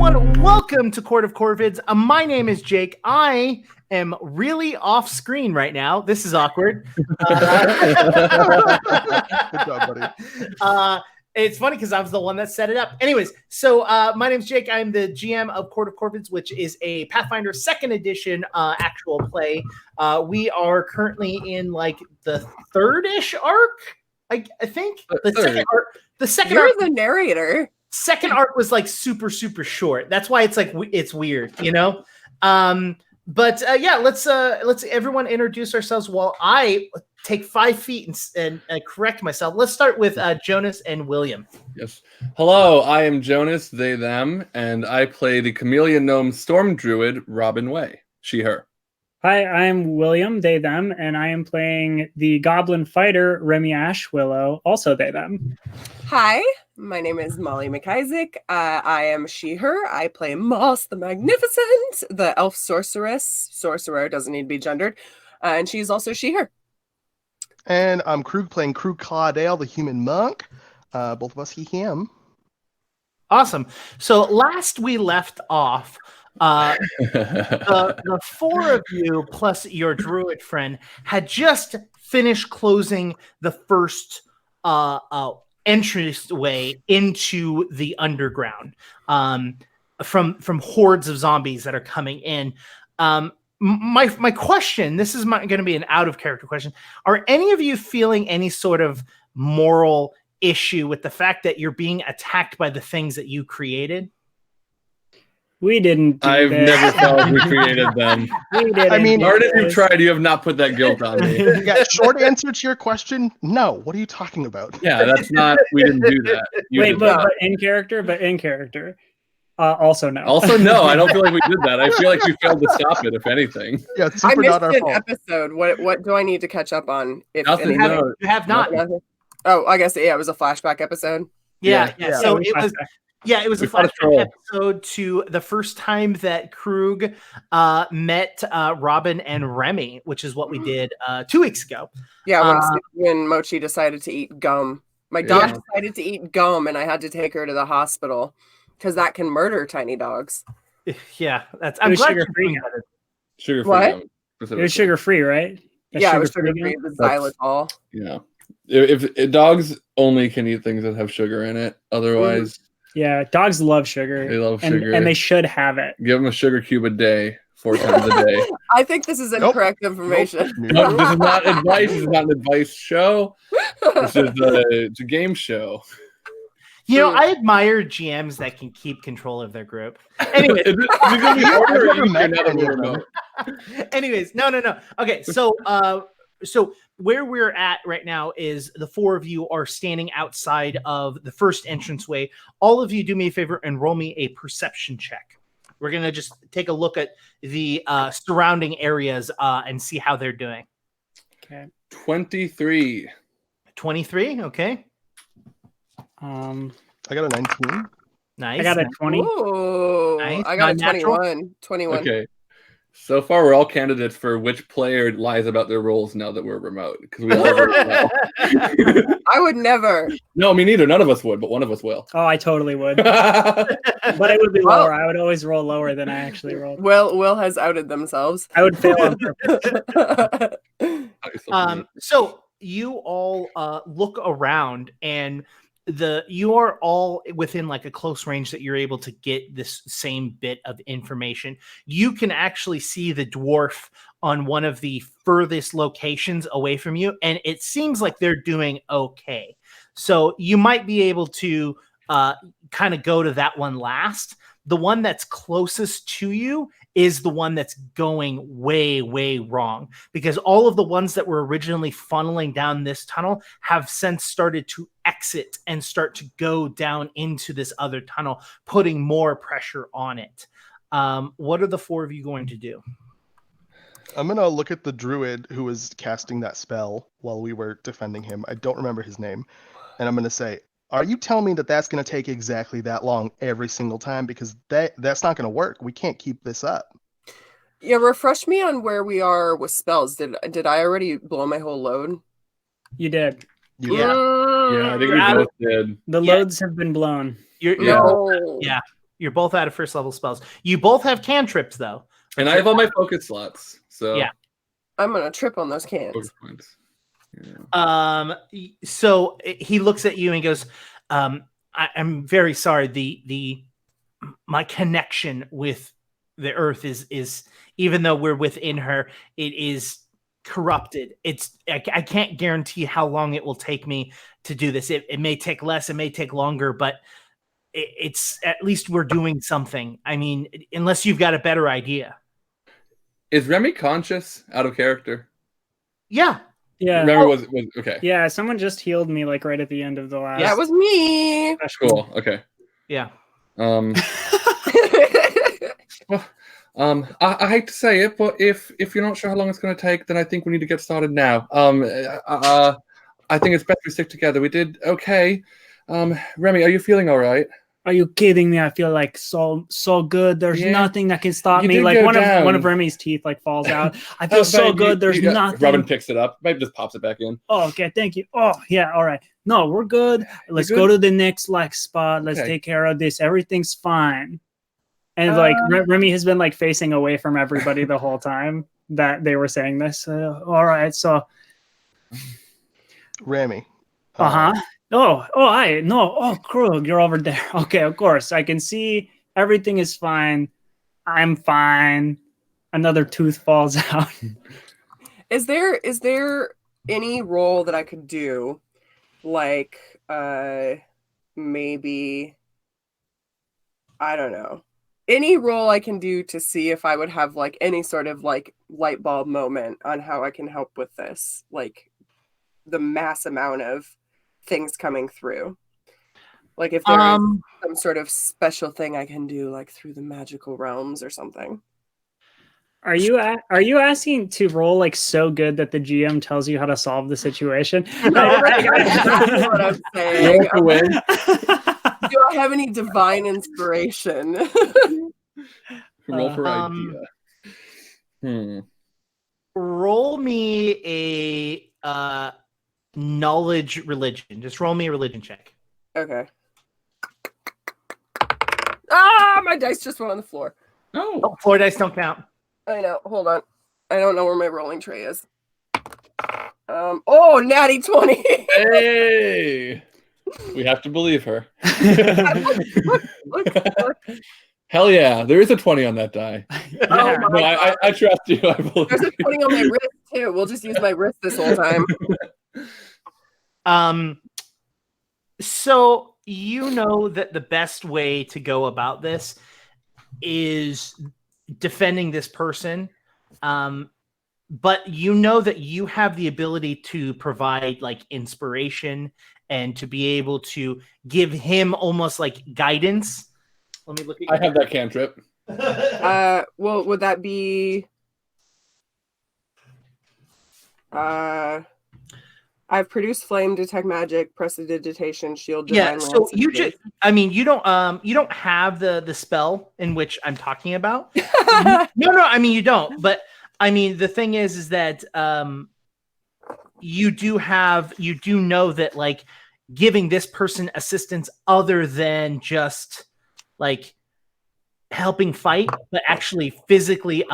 everyone. Welcome to Court of Corvids. My name is Jake. I am really off screen right now. This is awkward. Good job, buddy. It's funny because I was the one that set it up. Anyways, so my name's Jake. I'm the GM of Court of Corvids, which is a Pathfinder 2nd edition actual play. We are currently in like the third-ish arc, I think. The second You're arc. the narrator. Second arc was like super short. That's why it's like it's weird, you know. But let's everyone introduce ourselves while I take 5 feet and correct myself. Let's start with Jonas and William. Yes. Hello, I am Jonas, they, them, and I play the chameleon gnome storm druid, Robin Way, she, her. Hi, I'm William, they, them, and I am playing the goblin fighter, Remy Ashwillow, also they, them. Hi, my name is Molly McIsaac. I am she, her. I play Moss the Magnificent, the elf sorceress. Sorcerer doesn't need to be gendered. And she's also she, her. And I'm Krug playing Krug Claudale, the human monk. Both of us, he, him. Awesome. So last we left off, the four of you plus your druid friend had just finished closing the first entranceway into the underground from hordes of zombies that are coming in. My question, this is going to be an out of character question. Are any of you feeling any sort of moral issue with the fact that you're being attacked by the things that you created? We didn't do I've this. never felt we created them. We didn't I mean, do Hard if you've this. tried, you have not put that guilt on me. Yeah, short answer to your question, no. What are you talking about? Yeah, that's not, we didn't do that. You Wait, did but that. in character. Also no. Also, no, I don't feel like we did that. I feel like we failed to stop it, if anything. Yeah, it's I super missed not our an fault. episode. What do I need to catch up on? If Nothing, anything? no. You have not. Oh, I guess it was a flashback episode. Yeah. Yeah. So we it was. flashback. Yeah, it was We a fought a flashback troll. episode to the first time that Krug met Robin and Remy, which is what we did 2 weeks ago. Yeah, when Mochi decided to eat gum. My dog Yeah. decided to eat gum, and I had to take her to the hospital because that can murder tiny dogs. Yeah, that's. It I'm was glad sugar-free. you're doing that. Sugar-free. What? gum, It specifically. was sugar-free, right? That's Yeah, it was sugar-free sugar-free gum? with That's- xylitol. Yeah. If dogs only can eat things that have sugar in it, otherwise Yeah, dogs love sugar. they love and, sugar. and they should have it. Give them a sugar cube a day, 4 times a day. I think this is incorrect information. No, this is not advice. This is not an advice show. This is it's a game show. You know, I admire GMs that can keep control of their group. Anyways, Is it gonna be harder or never met easier now that any we're of them. remote? anyways, no. Okay, so where we're at right now is the 4 of you are standing outside of the first entranceway. All of you do me a favor and roll me a perception check. We're gonna just take a look at the surrounding areas and see how they're doing. Okay. 23. 23, okay, Um, I got a 19. nice. I got a 20. Ooh, Nice. I got a Not natural? 21. Okay. So far, we're all candidates for which player lies about their roles now that we're remote. Because we all already know. I would never. No, me neither. None of us would, but one of us will. Oh, I totally would. But it would be Well- lower. I would always roll lower than I actually rolled. Will has outed themselves. I would fail on purpose. So you all look around and you are all within like a close range that you're able to get this same bit of information. You can actually see the dwarf on one of the furthest locations away from you, and it seems like they're doing okay. So you might be able to kind of go to that one last. The one that's closest to you is the one that's going way wrong, because all of the ones that were originally funneling down this tunnel have since started to exit and start to go down into this other tunnel, putting more pressure on it. What are the 4 of you going to do? I'm going to look at the druid who was casting that spell while we were defending him. I don't remember his name. And I'm going to say, are you telling me that that's going to take exactly that long every single time? Because that's not going to work. We can't keep this up. Yeah, refresh me on where we are with spells. Did I already blow my whole load? You did. You Yeah. Yeah, I think we You're out both did. The Yeah. loads have been blown. You're No. yeah. You're both out of first level spells. You both have cantrips though. And I have all my focus slots. So Yeah. I'm gonna trip on those cans. focus points. Yeah. So he looks at you and goes, I'm very sorry. My connection with the earth is even though we're within her, it is corrupted. I can't guarantee how long it will take me to do this. It may take less, it may take longer, but it's at least we're doing something. I mean, unless you've got a better idea. Is Remy conscious out of character? Yeah. Yeah. Remy was okay. Yeah, someone just healed me like right at the end of the last. Yeah, it was me. Cool. Okay. Yeah. I hate to say it, but if you're not sure how long it's going to take, then I think we need to get started now. I think it's best we stick together. We did okay. Remy, are you feeling all right? Are you kidding me? I feel like so good. There's nothing that can stop You me. did Like go one down. of Remy's teeth like falls out. I feel so good. There's nothing. Robin picks it up. Maybe just pops it back in. Oh, okay, thank you. Oh, yeah, all right. No, we're good. Let's good? go to the next like spot. Let's Okay. take care of this. Everything's fine. And like Remy has been like facing away from everybody the whole time that they were saying this. All right, so Remy. Krug, you're over there. Okay, of course. I can see everything is fine. I'm fine. Another tooth falls out. Is there any role that I could do, like maybe I don't know, any role I can do to see if I would have like any sort of like light bulb moment on how I can help with this, like the mass amount of things coming through, like if there is some sort of special thing I can do like through the magical realms or something. Are you asking to roll like so good that the GM tells you how to solve the situation? That's what I'm saying. Roll to win. Do I have any divine inspiration? Roll for idea. Roll me a knowledge religion. Just roll me a religion check. Okay. Ah, my dice just went on the floor. Oh, floor dice don't count. I know. Hold on. I don't know where my rolling tray is. Oh, natty 20. Hey, we have to believe her. Look. Hell yeah, there is a 20 on that die. Oh No, my God. I trust you. I believe There's a 20 on my wrist too. We'll just use my wrist this whole time. So you know that the best way to go about this is defending this person. But you know that you have the ability to provide like inspiration and to be able to give him almost like guidance. Let me look at I have that cantrip. Well, would that be I've produced flame, detect magic, prestidigitation, shield, divine yeah, so lance, you and just faith. I mean you don't have the spell in which I'm talking about. No, I mean you don't, but I mean the thing is that you do know that like giving this person assistance other than just like helping fight, but actually physically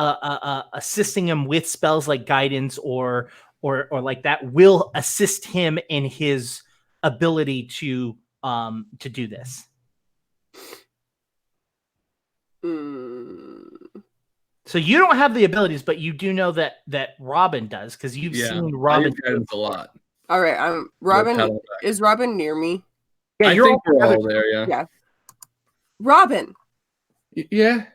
assisting him with spells like guidance or like that will assist him in his ability to do this. So you don't have the abilities, but you do know that Robin does because you've seen Robin I use a lot. All right, Robin. Is Robin near me? Yeah, I think we're all there. Yeah. Yeah. Robin, Yeah.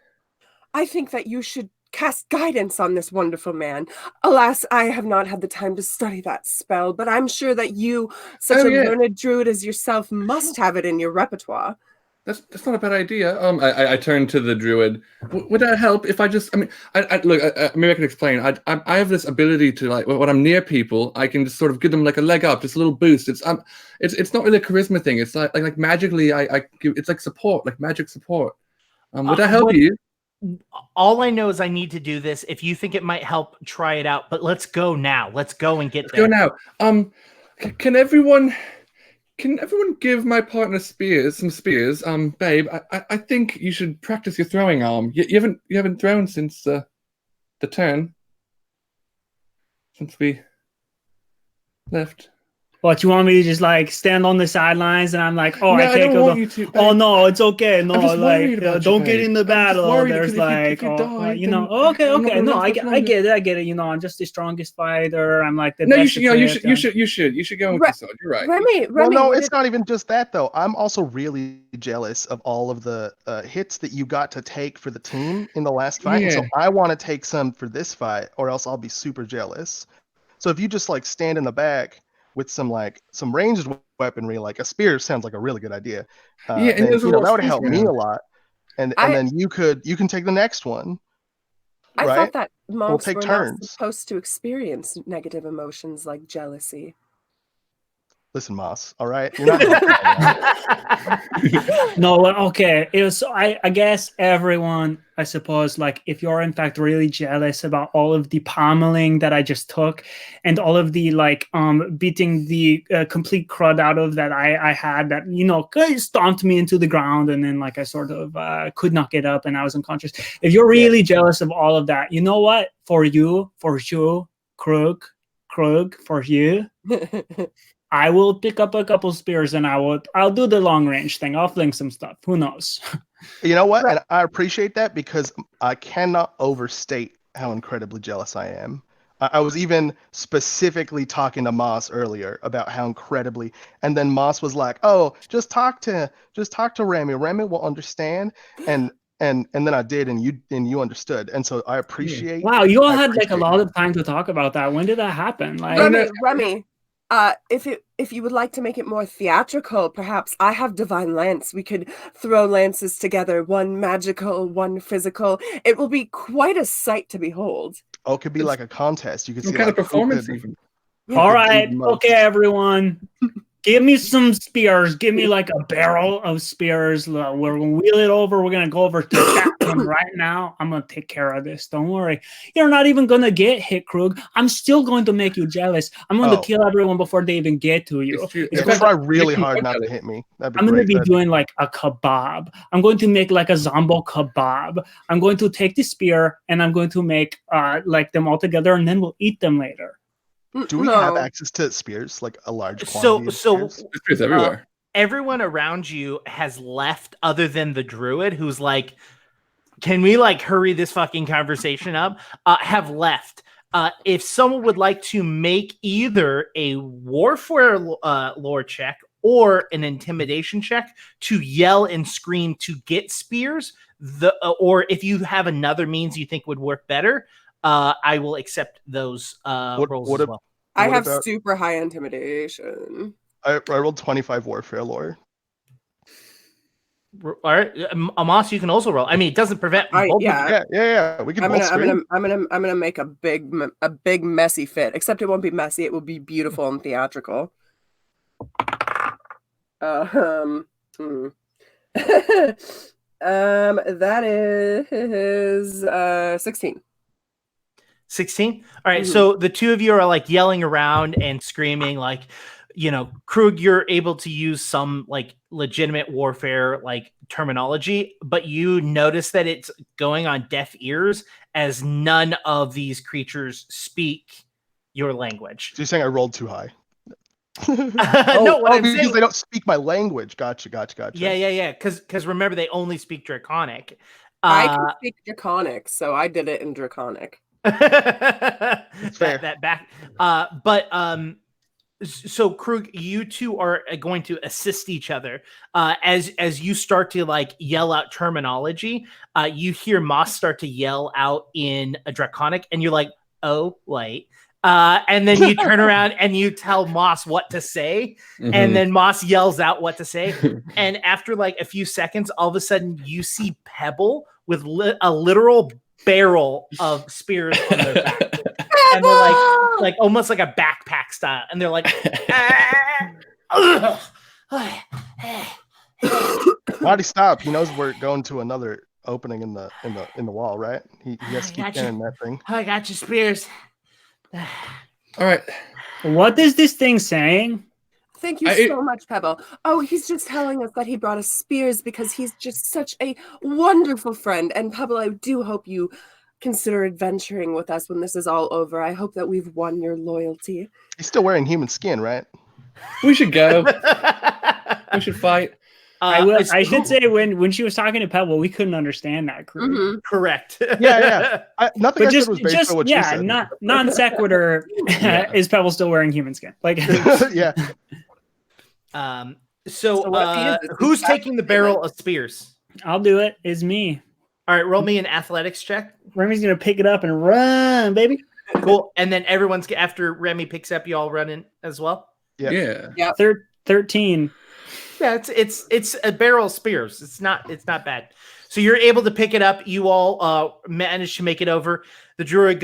I think that you should cast guidance on this wonderful man. Alas, I have not had the time to study that spell, but I'm sure that you, such a learned druid as yourself, must have it in your repertoire. That's not a bad idea. I turned to the druid. Would that help if I just? I mean, look. Maybe I can explain. I have this ability to like when I'm near people, I can just sort of give them like a leg up, just a little boost. It's not really a charisma thing. It's like magically, I give. It's like support, like magic support. Would that help you? All I know is I need to do this. If you think it might help, try it out. But let's go now. Let's go and get there. Go now. Can everyone Can everyone give my partner some spears? Babe, I think you should practice your throwing arm. You haven't thrown since the turn. Since we left. What, you want me to just like stand on the sidelines and I'm like, oh, No, I I can't don't go. want you to, babe. Oh no, it's okay. No, I'm just like worried about you, don't get babe. in the I'm just battle. worried There's because like, if you die, you know, then okay. I'm not gonna No, last much I longer. get it. You know, I'm just the strongest fighter. I'm like the No, best. you should go with the sword. You're right. Remy, Well, no, what it's not even just that though. I'm also really jealous of all of the hits that you got to take for the team in the last fight, and so Yeah. I want to take some for this fight, or else I'll be super jealous. So if you just like stand in the back with some ranged weaponry, like a spear sounds like a really good idea. Yeah, and Then there's a that lot would of help space me a around. lot, and I- then you can take the next one, I right? thought that monks take were turns. not supposed to experience negative emotions like jealousy. Listen, Moss. All right, you're not helping No, okay. It was. I guess everyone. I suppose, like, if you're in fact really jealous about all of the pommeling that I just took, and all of the like beating the complete crud out of that I had, that stomped me into the ground, and then like I sort of could not get up and I was unconscious. If you're really jealous of all of that, you know what? For you, Krug, for you. I will pick up a couple spears and I'll do the long range thing. I'll fling some stuff. Who knows? You know what? And I appreciate that because I cannot overstate how incredibly jealous I am. I was even specifically talking to Moss earlier about how incredibly, and then Moss was like, "Oh, just talk to Remy. Remy will understand." And then I did, and you understood, and so I appreciate. Wow, you all I had like a appreciate lot that. of time to talk about that. When did that happen? Like, Remy, if you would like to make it more theatrical, perhaps I have divine lance. We could throw lances together, one magical, one physical. It will be quite a sight to behold. Oh, it could be like a contest. You could Some see kind like of performance who even. all could right, do the most. okay, everyone. Give me some spears. Give me like a barrel of spears. We're gonna wheel it over. We're gonna go over to that one right now. I'm gonna take care of this. Don't worry. You're not even gonna get hit, Krug. I'm still going to make you jealous. I'm going to kill everyone before they even get to you. Try really hard not to hit me. That'd be I'm going to great. be doing like a kebab. I'm going to make like a zombo kebab. I'm going to take the spear and I'm going to make like them all together, and then we'll eat them later. Do we have access to spears, like a large quantity of spears? Spears everywhere. Everyone around you has left other than the druid, who's like, can we like hurry this fucking conversation up? Have left. If someone would like to make either a warfare lore check or an intimidation check to yell and scream to get spears, or if you have another means you think would work better, I will accept those rolls as well. I have super high intimidation. I rolled 25 warfare lore. All right, Amos, you can also roll. I mean, it doesn't prevent. Yeah. We can both scream. I'm gonna make a big messy fit. Except it won't be messy. It will be beautiful and theatrical. That is 16. 16. All right. So the two of you are like yelling around and screaming, like, Krug, you're able to use some like legitimate warfare like terminology, but you notice that it's going on deaf ears as none of these creatures speak your language. So you're saying I rolled too high? No, what I'm because saying, they don't speak my language. Gotcha. Yeah. Because remember, they only speak Draconic. I can speak Draconic, so I did it in Draconic. that back. So Krug, you two are going to assist each other as you start to like yell out terminology. You hear Moss start to yell out in a Draconic, and you're like, "Oh, wait." And then you turn around and you tell Moss what to say, and then Moss yells out what to say. And after like a few seconds, all of a sudden you see Pebble with a literal barrel of spears on their back. And they're like almost like a backpack style, and they're like, Marty, stop! He knows we're going to another opening in the wall, right? He has to keep carrying that thing. I got you, spears. All right. What is this thing saying? Thank you so much, Pebble. Oh, he's just telling us that he brought us spears because he's just such a wonderful friend. And Pebble, I do hope you consider adventuring with us when this is all over. I hope that we've won your loyalty. He's still wearing human skin, right? We should go. We should fight. I should say when she was talking to Pebble, we couldn't understand that. Mm-hmm. Correct. Yeah. Nothing I said was based on what you said. Not non sequitur. Is Pebble still wearing human skin? Like, yeah. So who's taking the barrel of spears? I'll do it. It's me. All right, roll me an athletics check. Remy's gonna pick it up and run, baby. Cool. And then everyone's after Remy picks up, you all run in as well. Yeah. 13. Yeah, it's a barrel of spears. It's not bad. So you're able to pick it up. You all manage to make it over. The druid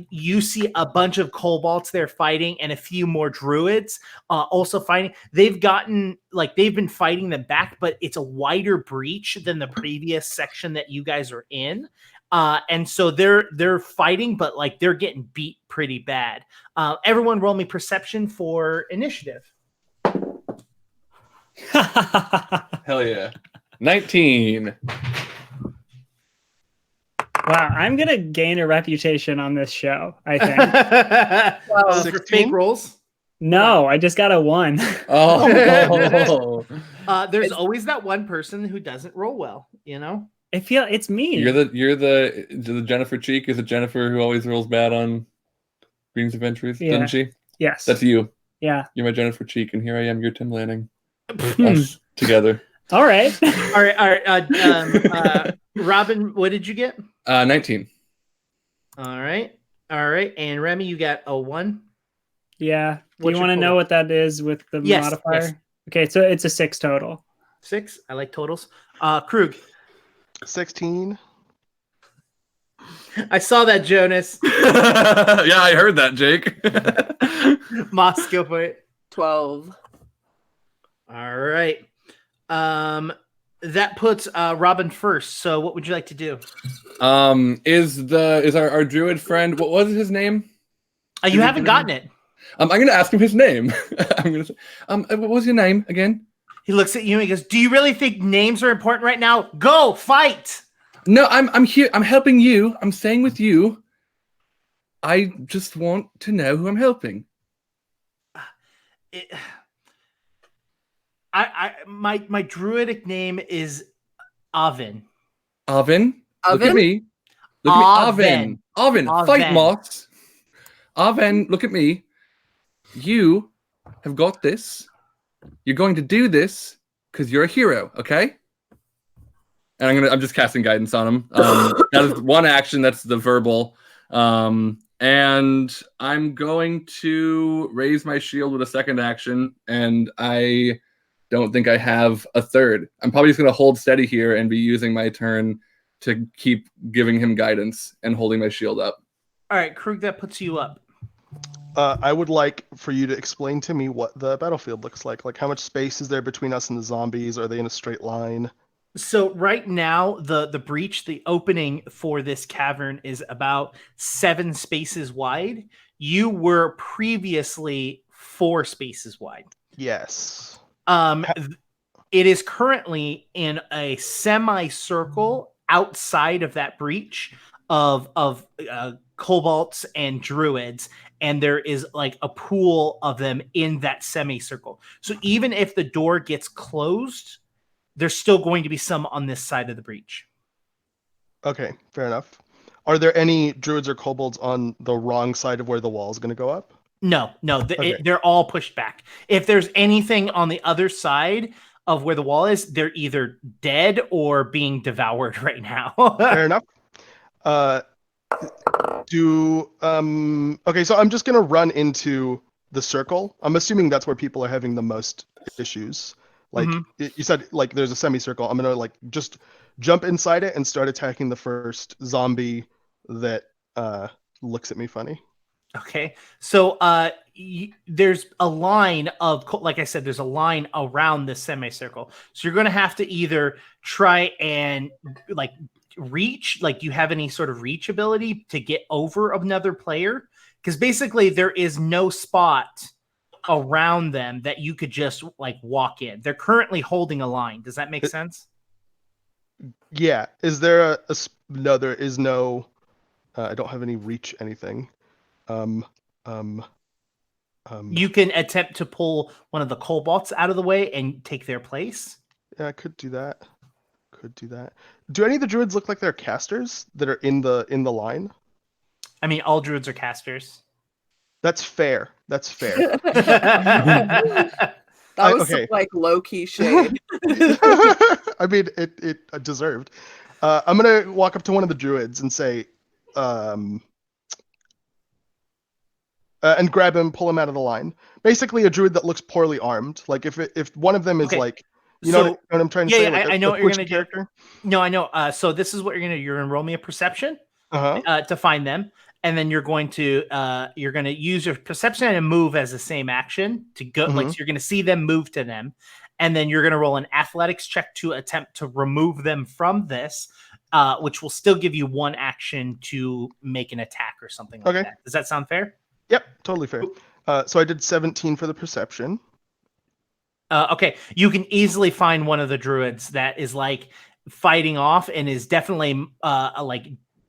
you see a bunch of kobolds there fighting, and a few more druids also fighting. They've been fighting them back, but it's a wider breach than the previous section that you guys are in. And so they're fighting, but like they're getting beat pretty bad. Everyone roll me perception for initiative. Hell yeah. 19. Wow, I'm gonna gain a reputation on this show, I think. For fake rolls? No, I just got a 1. Oh. There's always that one person who doesn't roll well, you know? I feel it's me. You're the Jennifer Cheek. Is it Jennifer who always rolls bad on Green's Adventures? Yeah. Doesn't she? Yes. That's you. Yeah. You're my Jennifer Cheek, and here I am, your Tim Lanning. Us together. All right. All right. Robin, what did you get? 19. All right. And Remy, you got a 1. Yeah. Do What's you your want to know total? what that is with the modifier? Yes. Okay, so it's a 6 total. 6. I like totals. Krug. 16. I saw that, Jonas. Yeah, I heard that, Jake. Moss, go for it. 12. All right. That puts Robin first. So what would you like to do? Is our druid friend, what was his name? You haven't gotten it. I'm gonna ask him his name. I'm gonna say, what was your name again? He looks at you and he goes, "Do you really think names are important right now? Go fight!" No, I'm here. I'm helping you. I'm staying with you. I just want to know who I'm helping. My druidic name is Avin. Avin? Look at me. Look at me. Avin. Fight moths. Avin, look at me. You have got this. You're going to do this because you're a hero, okay? And I'm just casting guidance on him. That is one action. That's the verbal. And I'm going to raise my shield with a second action, and I don't think I have a third. I'm probably just going to hold steady here and be using my turn to keep giving him guidance and holding my shield up. All right, Krug, that puts you up. I would like for you to explain to me what the battlefield looks like. Like, how much space is there between us and the zombies? Are they in a straight line? So right now, the breach, the opening for this cavern is about 7 spaces wide. You were previously 4 spaces wide. Yes. It is currently in a semicircle outside of that breach of kobolds and druids, and there is like a pool of them in that semicircle. So even if the door gets closed, there's still going to be some on this side of the breach. Okay, fair enough. Are there any druids or kobolds on the wrong side of where the wall is going to go up? No, Okay. They're all pushed back. If there's anything on the other side of where the wall is, they're either dead or being devoured right now. Fair enough. Okay, so I'm just going to run into the circle. I'm assuming that's where people are having the most issues. Like you said, like there's a semicircle. I'm gonna like just jump inside it and start attacking the first zombie that looks at me funny. Okay, so there's a line of, like I said, there's a line around the semicircle. So you're gonna have to either try and like reach, like you have any sort of reach ability to get over another player, because basically there is no spot around them that you could just like walk in. They're currently holding a line. Does that make sense? Yeah. Is there no? There is no. I don't have any reach anything. You can attempt to pull one of the kobolds out of the way and take their place. Yeah, I could do that. Do any of the druids look like they're casters that are in the line? I mean, all druids are casters. That's fair. That was okay. some, like low-key shade. I mean, it deserved. I'm gonna walk up to one of the druids and say, and grab him, pull him out of the line. Basically, a druid that looks poorly armed. Like if one of them is like, you know what I'm trying to say? Yeah, like I know what you're gonna character. do. No, I know. So this is what you're gonna roll me a perception to find them, and then you're going to use your perception and move as the same action to go. Like so you're gonna see them move to them, and then you're gonna roll an athletics check to attempt to remove them from this, which will still give you one action to make an attack or something like that. Does that sound fair? Yep, totally fair. So I did 17 for the perception. Okay, you can easily find one of the druids that is like fighting off and is definitely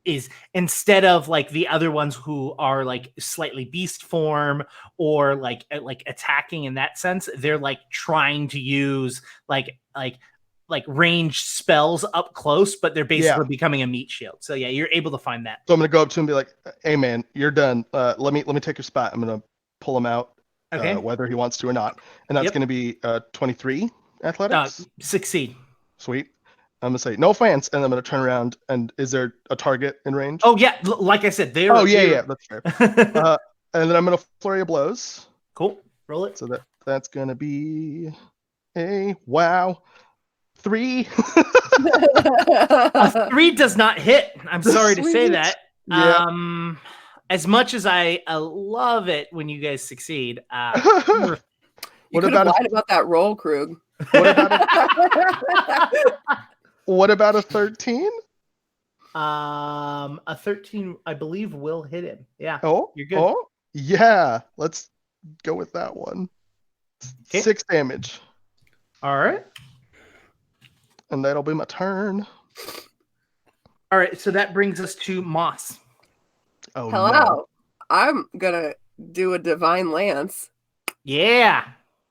is instead of like the other ones who are like slightly beast form or like attacking in that sense, they're like trying to use like ranged spells up close, but they're basically becoming a meat shield. So yeah, you're able to find that. So I'm gonna go up to him and be like, "Hey man, you're done. Let me take your spot. I'm gonna pull him out, whether he wants to or not." And that's gonna be 23 athletics. Succeed. Sweet. I'm gonna say no offense, and I'm gonna turn around. And is there a target in range? Oh yeah, like I said, they're. Oh yeah, that's fair. And then I'm gonna flurry of blows. Cool. Roll it. So that's gonna be a 3. A 3 does not hit. I'm sorry to say that. Yeah. As much as I love it when you guys succeed. You could have lied about that roll, Krug. What about a 13? A 13, I believe, will hit him. Yeah. Oh, you're good. Oh, yeah. Let's go with that one. 6 damage. All right. And that'll be my turn. All right. So that brings us to Moss. Oh, hello. No. I'm gonna do a divine lance. Yeah.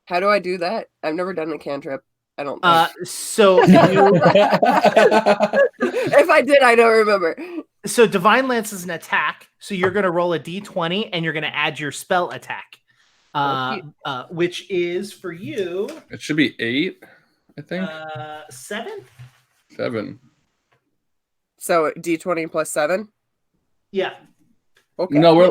How do I do that? I've never done a cantrip. I don't think. So if I did, I don't remember. So divine lance is an attack. So you're going to roll a d20 and you're going to add your spell attack, which is for you. It should be 8, I think. 7. 7. So d20 plus 7. Yeah. Okay. No, we're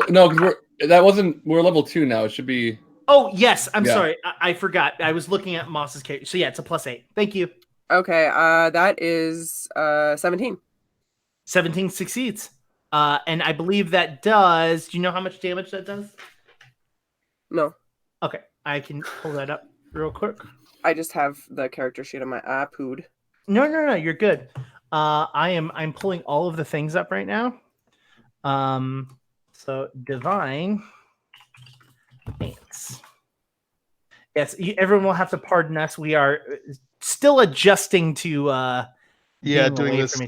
level 2 now. It should be. Oh yes, I'm sorry. I forgot. I was looking at Moss's character. So yeah, it's a +8. Thank you. Okay. That is 17. 17 succeeds. And I believe that does. Do you know how much damage that does? No. Okay, I can pull that up real quick. I just have the character sheet on my iPod. No, you're good. I'm pulling all of the things up right now. So divine lance. Yes, everyone will have to pardon us. We are still adjusting to doing this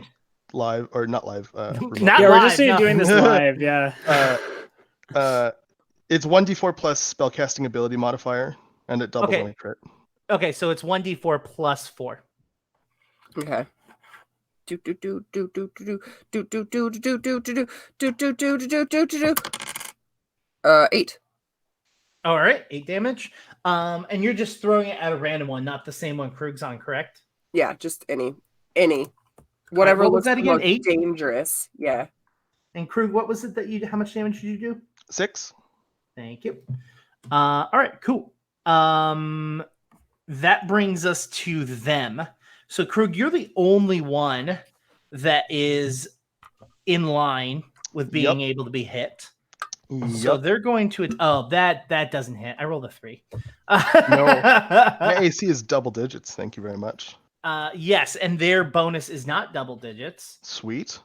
live or not live. Not we're live, just doing this live. Yeah. It's 1d4 plus spellcasting ability modifier, and it doubles on a crit. Okay, so it's 1d4 plus 4. Okay. 8. All right, 8 damage. And you're just throwing it at a random one, not the same one Krug's on, correct? Yeah, just any. Whatever what was looks that again? most 8? Dangerous. Yeah. And Krug, what was it that how much damage did you do? 6. Thank you. All right, cool. That brings us to them. So Krug, you're the only one that is in line with being able to be hit. So they're going to. Oh, that doesn't hit. I rolled a 3. No, my AC is double digits. Thank you very much. Yes, and their bonus is not double digits. Sweet.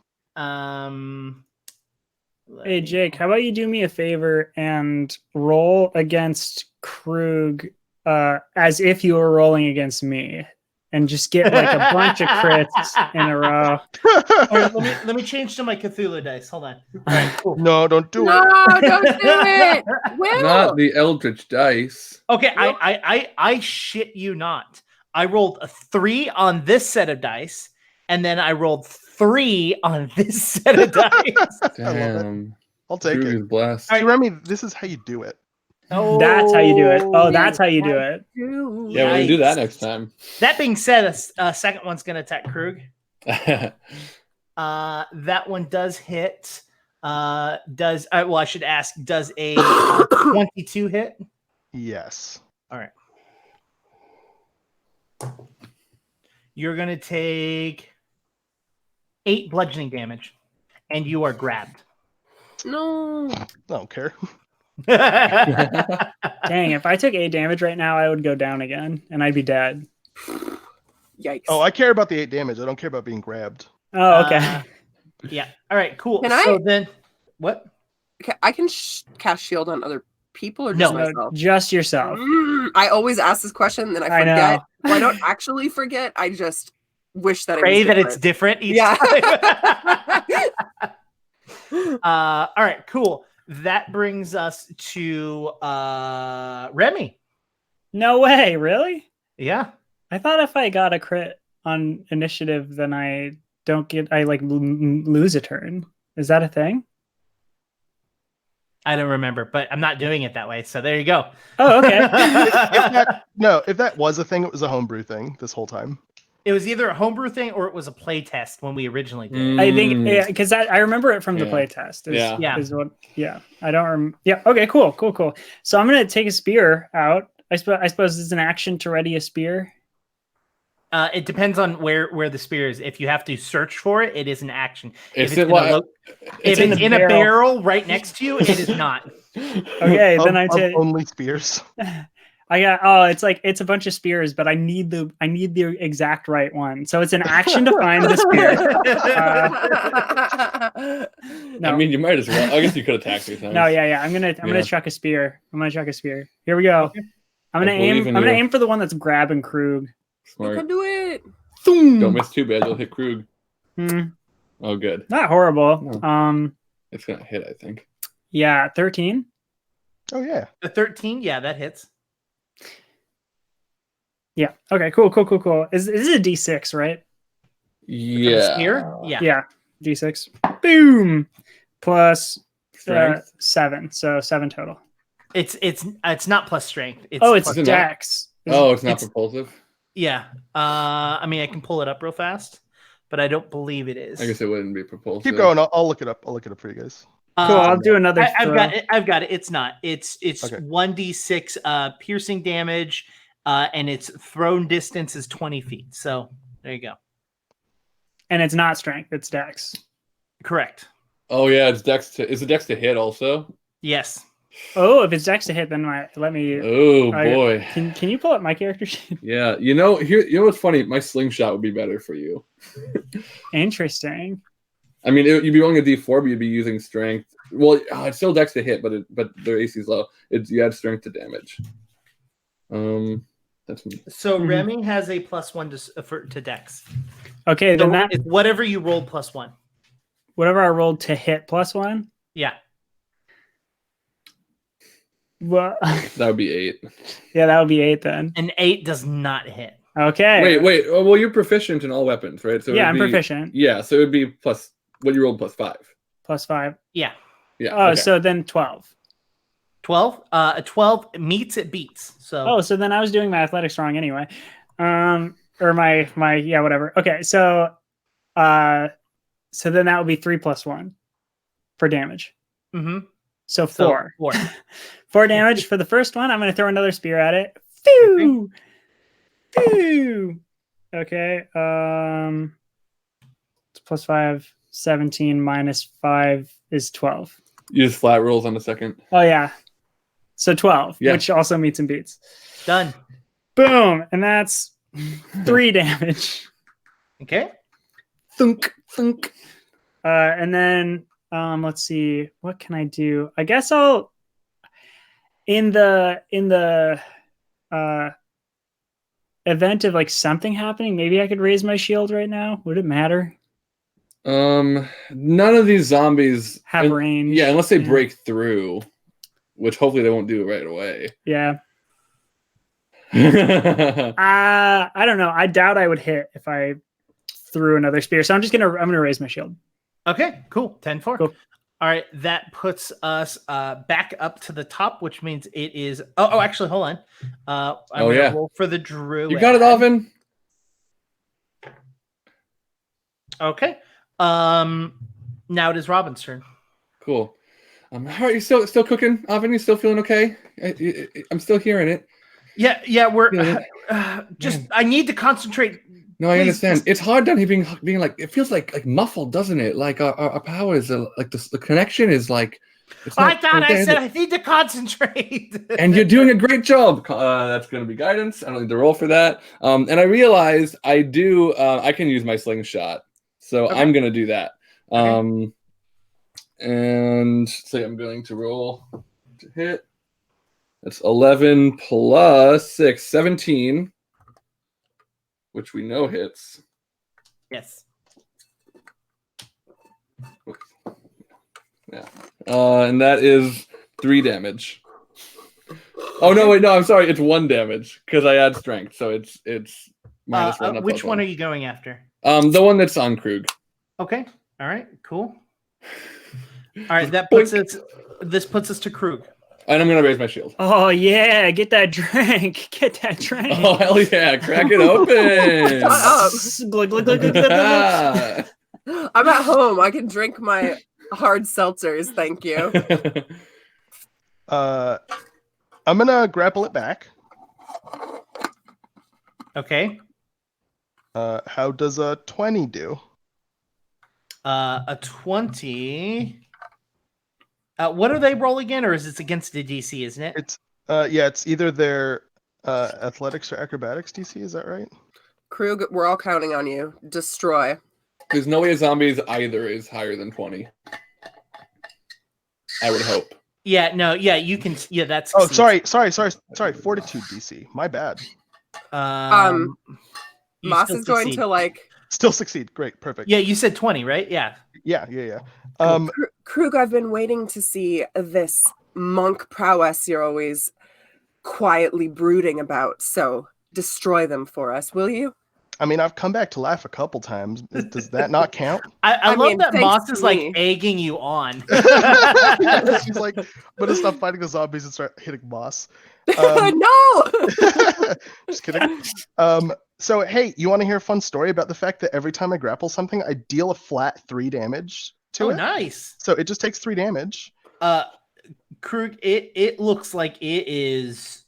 Hey Jake, how about you do me a favor and roll against Krug as if you were rolling against me, and just get like a bunch of crits in a row. All right, let me change to my Cthulhu dice. Hold on. All right, cool. No, don't do it. No, don't do it. Will. Not the Eldritch dice. Okay, I shit you not. I rolled a 3 on this set of dice, and then I rolled 3 on this set of dice. Damn. I'll take Krug it. is blessed. See, Remy, this is how you do it. Oh, That's how you do it. Oh, that's how you do it. Yeah, we're gonna do that next time. That being said, a second one's gonna attack Krug. That one does hit. Well, I should ask, does a 22 hit? Yes. All right. You're going to take 8 bludgeoning damage, and you are grabbed. No. I don't care. Dang, if I took 8 damage right now, I would go down again, and I'd be dead. Yikes. Oh, I care about the 8 damage. I don't care about being grabbed. Oh, okay. Yeah. All right, cool. Can so I- then, what? I can cast shield on other people or just No. myself? Just yourself. I always ask this question, then I I forget. know. Well, I don't actually forget. I just wish that Pray it was that it's different each Yeah. time. All right, cool. That brings us to Remy. No way, really? Yeah. I thought if I got a crit on initiative, then I lose a turn. Is that a thing? I don't remember, but I'm not doing it that way. So there you go. Oh, okay. If that was a thing, it was a homebrew thing this whole time. It was either a homebrew thing or it was a play test when we originally did it. I think, yeah, because I remember it from the Yeah. play test. Yeah. I don't yeah. Okay, cool. So I'm going to take a spear out. I suppose it's an action to ready a spear. It depends on where the spear is. If you have to search for it, it is an action. Is If it it's what? if in it's the in a barrel. barrel right next to you, it is not. Okay, then I Of take. only spears. I got it's a bunch of spears, but I need the exact right one. So it's an action to find the spear. No. I mean, you might as well. I guess you could attack me. No, yeah. I'm gonna Yeah. chuck a spear. Here we go. Okay. I'm gonna believe in I'm gonna you. aim for the one that's grabbing Krug. You can Smart. do it. Don't miss too bad. You'll hit Krug. Oh, good. Not horrible. No. It's gonna hit, I think. Yeah, 13. Oh yeah. The 13, yeah, that hits. Yeah. Okay. Cool. Is it a D6, right? Yeah. Spear? Yeah. Yeah. D6. Boom. Plus Strength. 7. So 7 total. It's not plus strength. It's It's Is it not? Dex. Oh, it's not It's- propulsive. yeah. I mean, I can pull it up real fast, but I don't believe it is. I guess it wouldn't be propulsive. Keep going. I'll look it up. I'll look it up for you guys. Cool. I'll do another. I've throw. got it. I've got it. It's not. It's Okay. 1d6 piercing damage, and its thrown distance is 20 feet. So there you go. And it's not strength. It's Dex. Correct. Oh yeah, it's Dex. Is it Dex to hit also? Yes. Oh, if it's Dex to hit, then let me. Oh boy. Can you pull up my character sheet? Yeah. You know what's funny? My slingshot would be better for you. Interesting. I mean, you'd be rolling a D4, but you'd be using strength. Well, it's still Dex to hit, but their AC is low. You add strength to damage. That's me. So Mhm. Remy has a +1 to Dex. Okay, So then that it's whatever you rolled +1. whatever I rolled to hit +1. Yeah. Well, That would be 8. yeah, that would be 8 then. An 8 does not hit. Okay. Wait. Oh, well, you're proficient in all weapons, right? So Yeah, it'd I'm be- proficient. Yeah, so it would be plus what you rolled +5. +5. Yeah. Yeah. Oh, okay. so then 12. 12. A 12 meets, it beats. So Oh, so then I was doing my athletics wrong anyway. Or my yeah, whatever. Okay, so then that would be 3 + 1 for damage. Mhm. So So 4. 4. 4 damage for the first one. I'm going to throw another spear at it. Phew! Phew! Okay. It's +5, 17 minus 5 is 12. You just flat rolls on the second. Oh yeah. So 12, Yeah. which also meets and beats. Done. Boom, and that's 3 damage. Okay. Thunk, thunk. And then let's see, what can I do? I guess in the event of like something happening, maybe I could raise my shield right now. Would it matter? None of these zombies Have range. Yeah, unless they break through, which hopefully they won't do right away. Yeah. I don't know. I doubt I would hit if I threw another spear. So I'm gonna raise my shield. Okay, cool. 10-4. Cool. All right, that puts us back up to the top, which means it is. Oh, actually, hold on. I'm gonna roll for the druid. You got it, Alvin. Okay. Now it is Robin's turn. Cool. How are you still cooking, Alvin? You still feeling okay? I'm still hearing it. Yeah. We're just. Man. I need to concentrate. No, I understand. It's hard down here being like, it feels like muffled, doesn't it? Like our power is like the connection is like. I thought I said I need to concentrate. And you're doing a great job. That's going to be guidance. I don't need to roll for that. And I realized I can use my slingshot. So I'm going to do that. Okay. And say I'm going to roll to hit. That's 11 plus 6, 17. Which we know hits. Yes. Yeah. And that is 3 damage. Oh no, wait, no, I'm sorry, it's 1 damage because I add strength, so it's -1. Which one are you going after? The one that's on Krug. Okay. All right. Cool. All right. This puts us to Krug. And I'm gonna raise my shield. Oh yeah, get that drink. Get that drink. Oh hell yeah, crack it open. Glug, glug, glug, glug, glug, glug. I'm at home. I can drink my hard seltzers, thank you. I'm gonna grapple it back. Okay. How does a 20 do? A 20. What are they roll again, or is it against the DC? Isn't it? It's it's either their athletics or acrobatics DC. Is that right? Krug, we're all counting on you. Destroy. There's no way zombies either is higher than 20. I would hope. Yeah, no, yeah, you can. Yeah, that's. Oh, sorry. Fortitude DC. My bad. Moss is going to like. Still succeed. Great, perfect. Yeah, you said 20, right? Yeah. Yeah. Krug, I've been waiting to see this monk prowess you're always quietly brooding about. So destroy them for us, will you? I mean, I've come back to life a couple times. Does that not count? I love that Moss is like egging you on. She's like, I'm gonna stop fighting the zombies and start hitting Moss. No! Just kidding. So, hey, you want to hear a fun story about the fact that every time I grapple something, I deal a flat 3 damage to it? Nice. So it just takes 3 damage. Krug, it looks like it is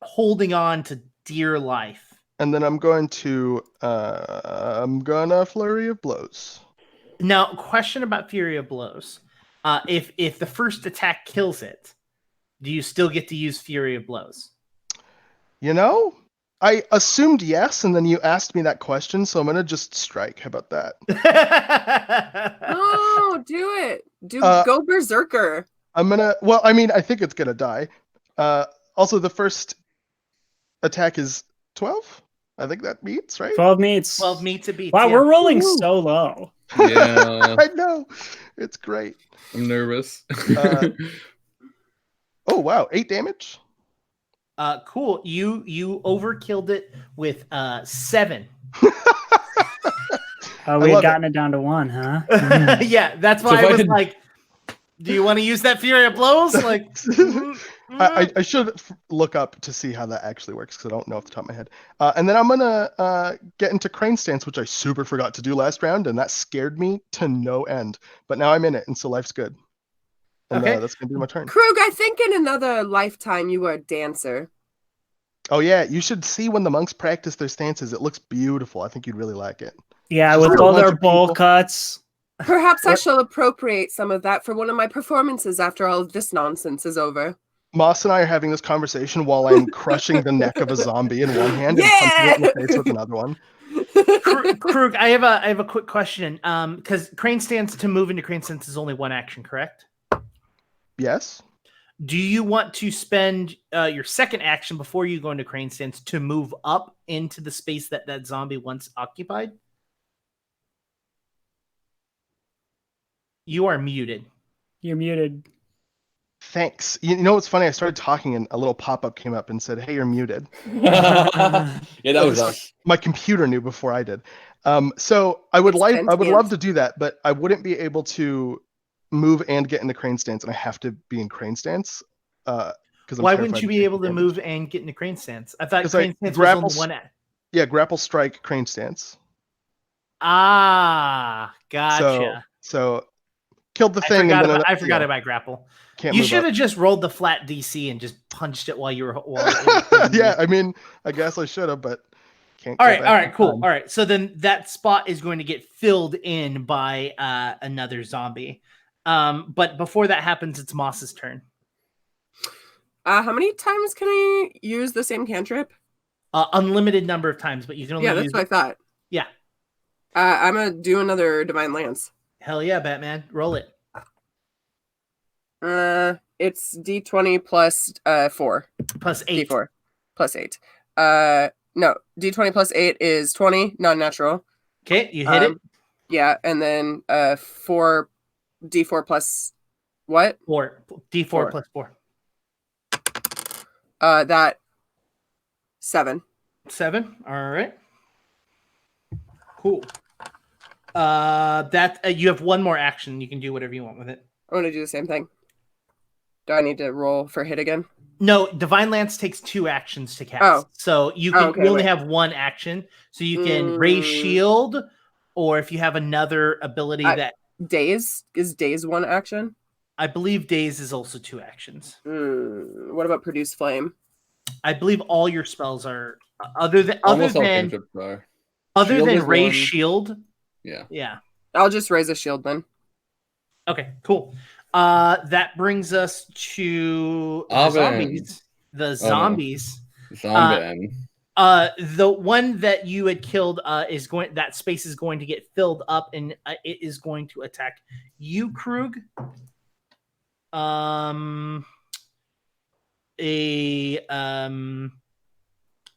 holding on to dear life. And then I'm gonna flurry of blows. Now, question about Fury of Blows. If the first attack kills it, do you still get to use Fury of Blows? You know, I assumed yes, and then you asked me that question, so I'm gonna just strike. How about that? Oh, do it. Go berserker. I think it's gonna die. Also, the first attack is 12. I think that meets, right? 12 meets. 12 meets a beat. Wow, yeah. we're rolling so low. Yeah. I know. It's great. I'm nervous. Oh, wow. 8 damage? Cool. You overkilled it with 7. We had gotten it down to 1, huh? Yeah, that's why I was like, do you want to use that Fury of Blows? Like, I should look up to see how that actually works because I don't know off the top of my head. And then I'm gonna get into crane stance, which I super forgot to do last round, and that scared me to no end. But now I'm in it, and so life's good. And, okay, that's gonna be my turn. Krug, I think in another lifetime you were a dancer. Oh yeah, you should see when the monks practice their stances. It looks beautiful. I think you'd really like it. Yeah, with all their bowl cuts. Perhaps I shall appropriate some of that for one of my performances after all of this nonsense is over. Moss and I are having this conversation while I'm crushing the neck of a zombie in one hand and punching it in the face with another one. Krug, I have a quick question. Because crane stance, to move into crane stance is only 1 action, correct? Yes. Do you want to spend your second action before you go into crane stance to move up into the space that that zombie once occupied? You are muted. You're muted. Thanks. You know what's funny? I started talking and a little pop-up came up and said, "Hey, you're muted." Yeah, that was us. My computer knew before I did. So I would love to do that, but I wouldn't be able to move and get into crane stance, and I have to be in crane stance. Why wouldn't you be able to move and get into crane stance? I thought crane stance was only one act. Yeah, grapple, strike, crane stance. Ah, gotcha. So killed the thing. I forgot about grapple. You should have just rolled the flat DC and just punched it while you were. Yeah, I mean, I guess I should have, but can't. All right, cool. All right, so then that spot is going to get filled in by another zombie. But before that happens, it's Moss's turn. How many times can I use the same cantrip? Unlimited number of times, but you can only use that's what I thought. Yeah. I'm going to do another Divine Lance. Hell yeah, Batman. Roll it. It's D20 plus 4. Plus 8. D4 plus 8. No, D20 plus 8 is 20, non-natural. Okay, you hit it. Yeah, and then 4 D4 plus what? 4. D4 plus 4. That 7. 7. All right. Cool. That you have one more action. You can do whatever you want with it. I want to do the same thing. Do I need to roll for hit again? No, Divine Lance takes 2 actions to cast. So you can you only have one action. So you can raise shield, or if you have another ability that Daze is Daze 1 action. I believe Daze is also 2 actions. What about Produce Flame? I believe all your spells are other than raise shield. Yeah. I'll just raise a shield then. Okay, cool. That brings us to the zombies. The zombies. The one that you had killed is going. That space is going to get filled up, and it is going to attack you, Krug. A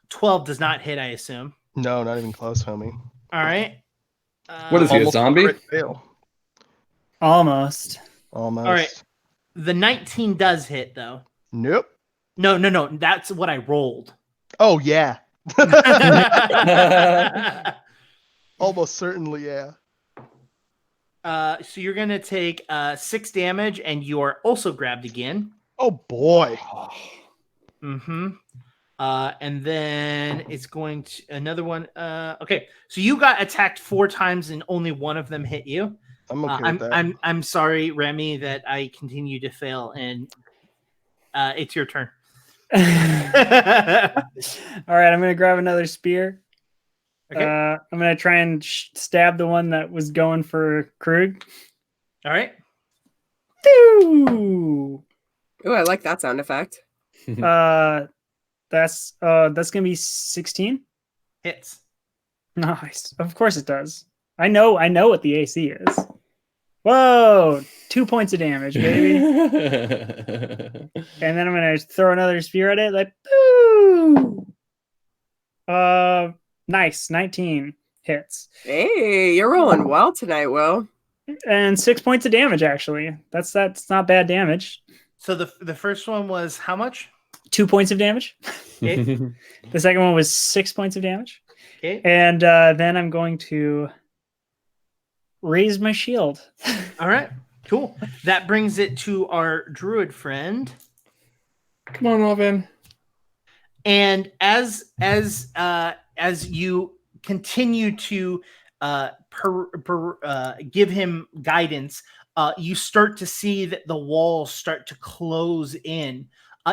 12 does not hit, I assume. No, not even close, homie. All right. What is he, a zombie? Almost. All right. The 19 does hit, though. Nope. No. That's what I rolled. Oh, yeah. Almost certainly, yeah. So you're going to take 6 damage, and you are also grabbed again. Oh, boy. Mm-hmm. And then it's going to another one. Okay, so you got attacked 4 times, and only one of them hit you. I'm okay with that. I'm sorry, Remy, that I continue to fail, and it's your turn. All right, I'm gonna grab another spear. Okay. I'm gonna try and stab the one that was going for Krug. All right. Ooh, I like that sound effect. That's gonna be 16. Hits. Nice. Of course it does. I know what the AC is. Whoa! 2 points of damage, baby. And then I'm gonna throw another spear at it, like boo. Nice. 19 hits. Hey, you're rolling well tonight, Will. And 6 points of damage, actually. That's not bad damage. So the first one was how much? 2 points of damage. Okay. The second one was 6 points of damage. Okay. And then I'm going to raise my shield. All right. Cool. That brings it to our druid friend. Come on, Robin. And as you continue to give him guidance, you start to see that the walls start to close in.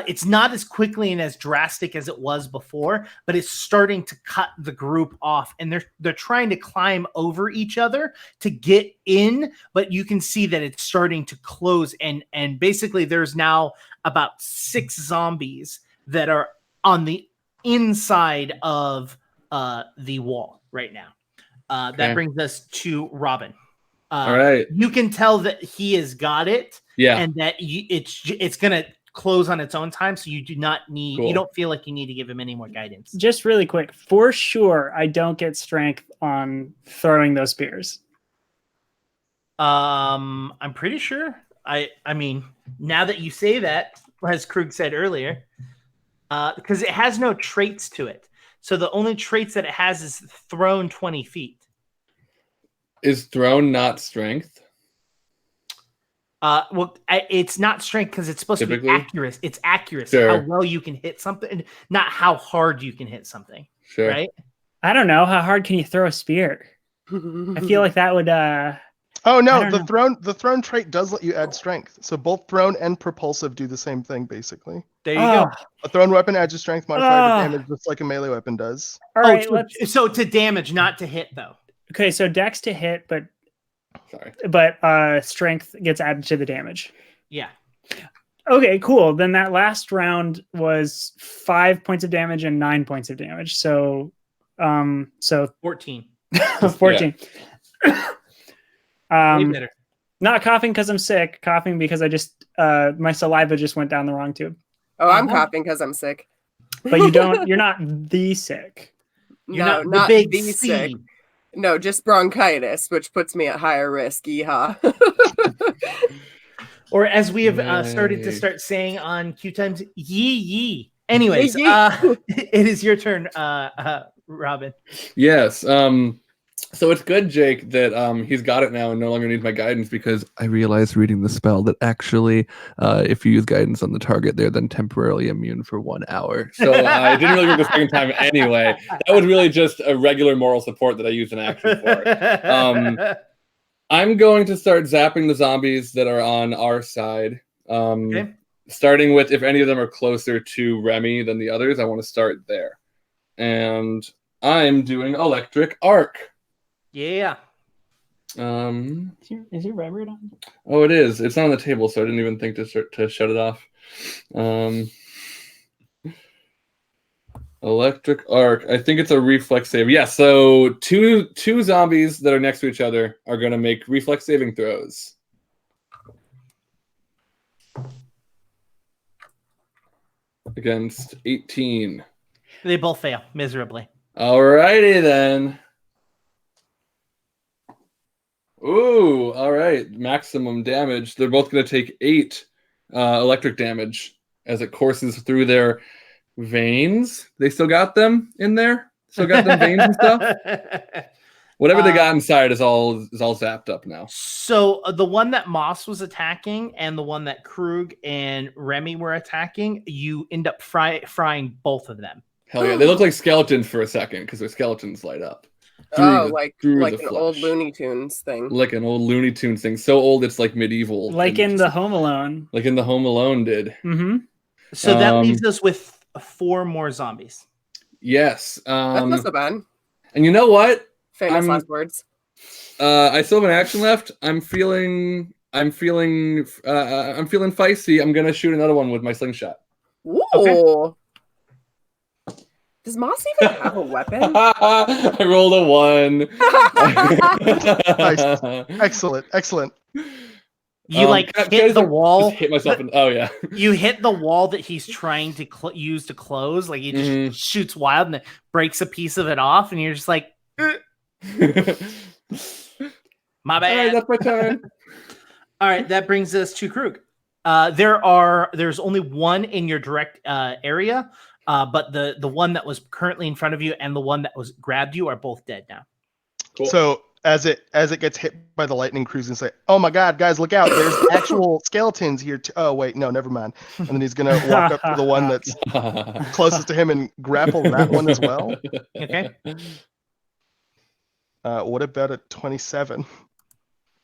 It's not as quickly and as drastic as it was before, but it's starting to cut the group off, and they're trying to climb over each other to get in, but you can see that it's starting to close, and basically there's now about 6 zombies that are on the inside of the wall right now. That brings us to Robin. All right. You can tell that he has got it, yeah, and that it's gonna close on its own time, so you do not need. Cool. You don't feel like you need to give him any more guidance. Just really quick, for sure, I don't get strength on throwing those spears. I'm pretty sure. I mean, now that you say that, as Krug said earlier, because it has no traits to it. So the only traits that it has is thrown 20 feet. Is thrown not strength? Well, it's not strength because it's supposed to be accurate. It's accuracy, Sure. how well you can hit something, not how hard you can hit something. Sure. Right? I don't know. How hard can you throw a spear? I feel like that would. Oh no, I the don't thrown trait does let you add strength. So both thrown and propulsive do the same thing, basically. There you go. A thrown weapon adds your strength modifier to damage, just like a melee weapon does. All right, let's. So to damage, not to hit, though. Okay, so dex to hit, but strength gets added to the damage. Yeah. Okay, cool. Then that last round was 5 points of damage and 9 points of damage. So 14. 14. Way better. Not coughing because I'm sick. Coughing because I just my saliva just went down the wrong tube. Oh, I'm coughing because I'm sick. But you don't. You're not the sick. You're No, not the big the C. sick. No, just bronchitis, which puts me at higher risk. Yeehaw. Or as we have started to start saying on QueueTimes, yee yee. Anyways, Yee. it is your turn, Robin. Yes. So it's good, Jake, that he's got it now and no longer needs my guidance, because I realized reading the spell that actually, if you use guidance on the target, they're then temporarily immune for 1 hour. So I didn't really work the second time anyway. That was really just a regular moral support that I used an action for. I'm going to start zapping the zombies that are on our side. Okay. Starting with, if any of them are closer to Remy than the others, I want to start there. And I'm doing Electric Arc. Yeah. Is your vibrate on? Oh, it is. It's not on the table, so I didn't even think to shut it off. Electric Arc. I think it's a reflex save. Yeah, so two zombies that are next to each other are going to make reflex saving throws. Against 18. They both fail miserably. Alrighty then. Ooh, all right. Maximum damage. They're both going to take 8 electric damage as it courses through their veins. They still got them in there? Still got them veins and stuff? Whatever they got inside is all zapped up now. So the one that Moss was attacking and the one that Krug and Remy were attacking, you end up frying both of them. Hell yeah. They look like skeletons for a second because their skeletons light up. Like an flesh. old Looney Tunes thing. Like an old Looney Tunes thing. So old it's like medieval. Like in the Home Alone. Like in the Home Alone did. Mm-hmm. So that leaves us with 4 more zombies. Yes. That's not so bad. And you know what? Famous last words. I still have an action left. I'm feeling feisty. I'm gonna shoot another one with my slingshot. Ooh. Okay. Does Moss even have a weapon? I rolled a 1. Nice. Excellent. You hit the wall. Hit myself. Oh yeah. You hit the wall that he's trying to use to close. Like he just shoots wild and it breaks a piece of it off, and you're just like, my bad. All right, that's my turn. All right, that brings us to Krug. There's only one in your direct area, but the one that was currently in front of you and the one that was grabbed you are both dead now. Cool. So as it gets hit by the lightning, Crew's gonna say, "Oh my God, guys, look out! There's actual skeletons here." Oh wait, no, never mind. And then he's gonna walk up to the one that's closest to him and grapple that one as well. Okay. What about a 27?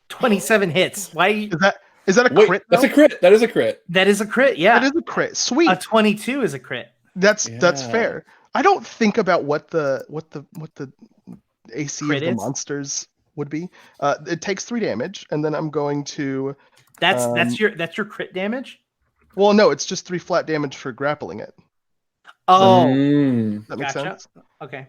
27 hits. Why? Is that a Wait, crit? that's a crit. That is a crit. That is a crit. Yeah. That is a crit. Sweet. A 22 is a crit. That's fair. I don't think about what the AC Crit of the is? monsters would be. It takes 3 damage, and then I'm going to. That's your crit damage. Well, no, it's just 3 flat damage for grappling it. Oh, That makes gotcha. sense. Okay.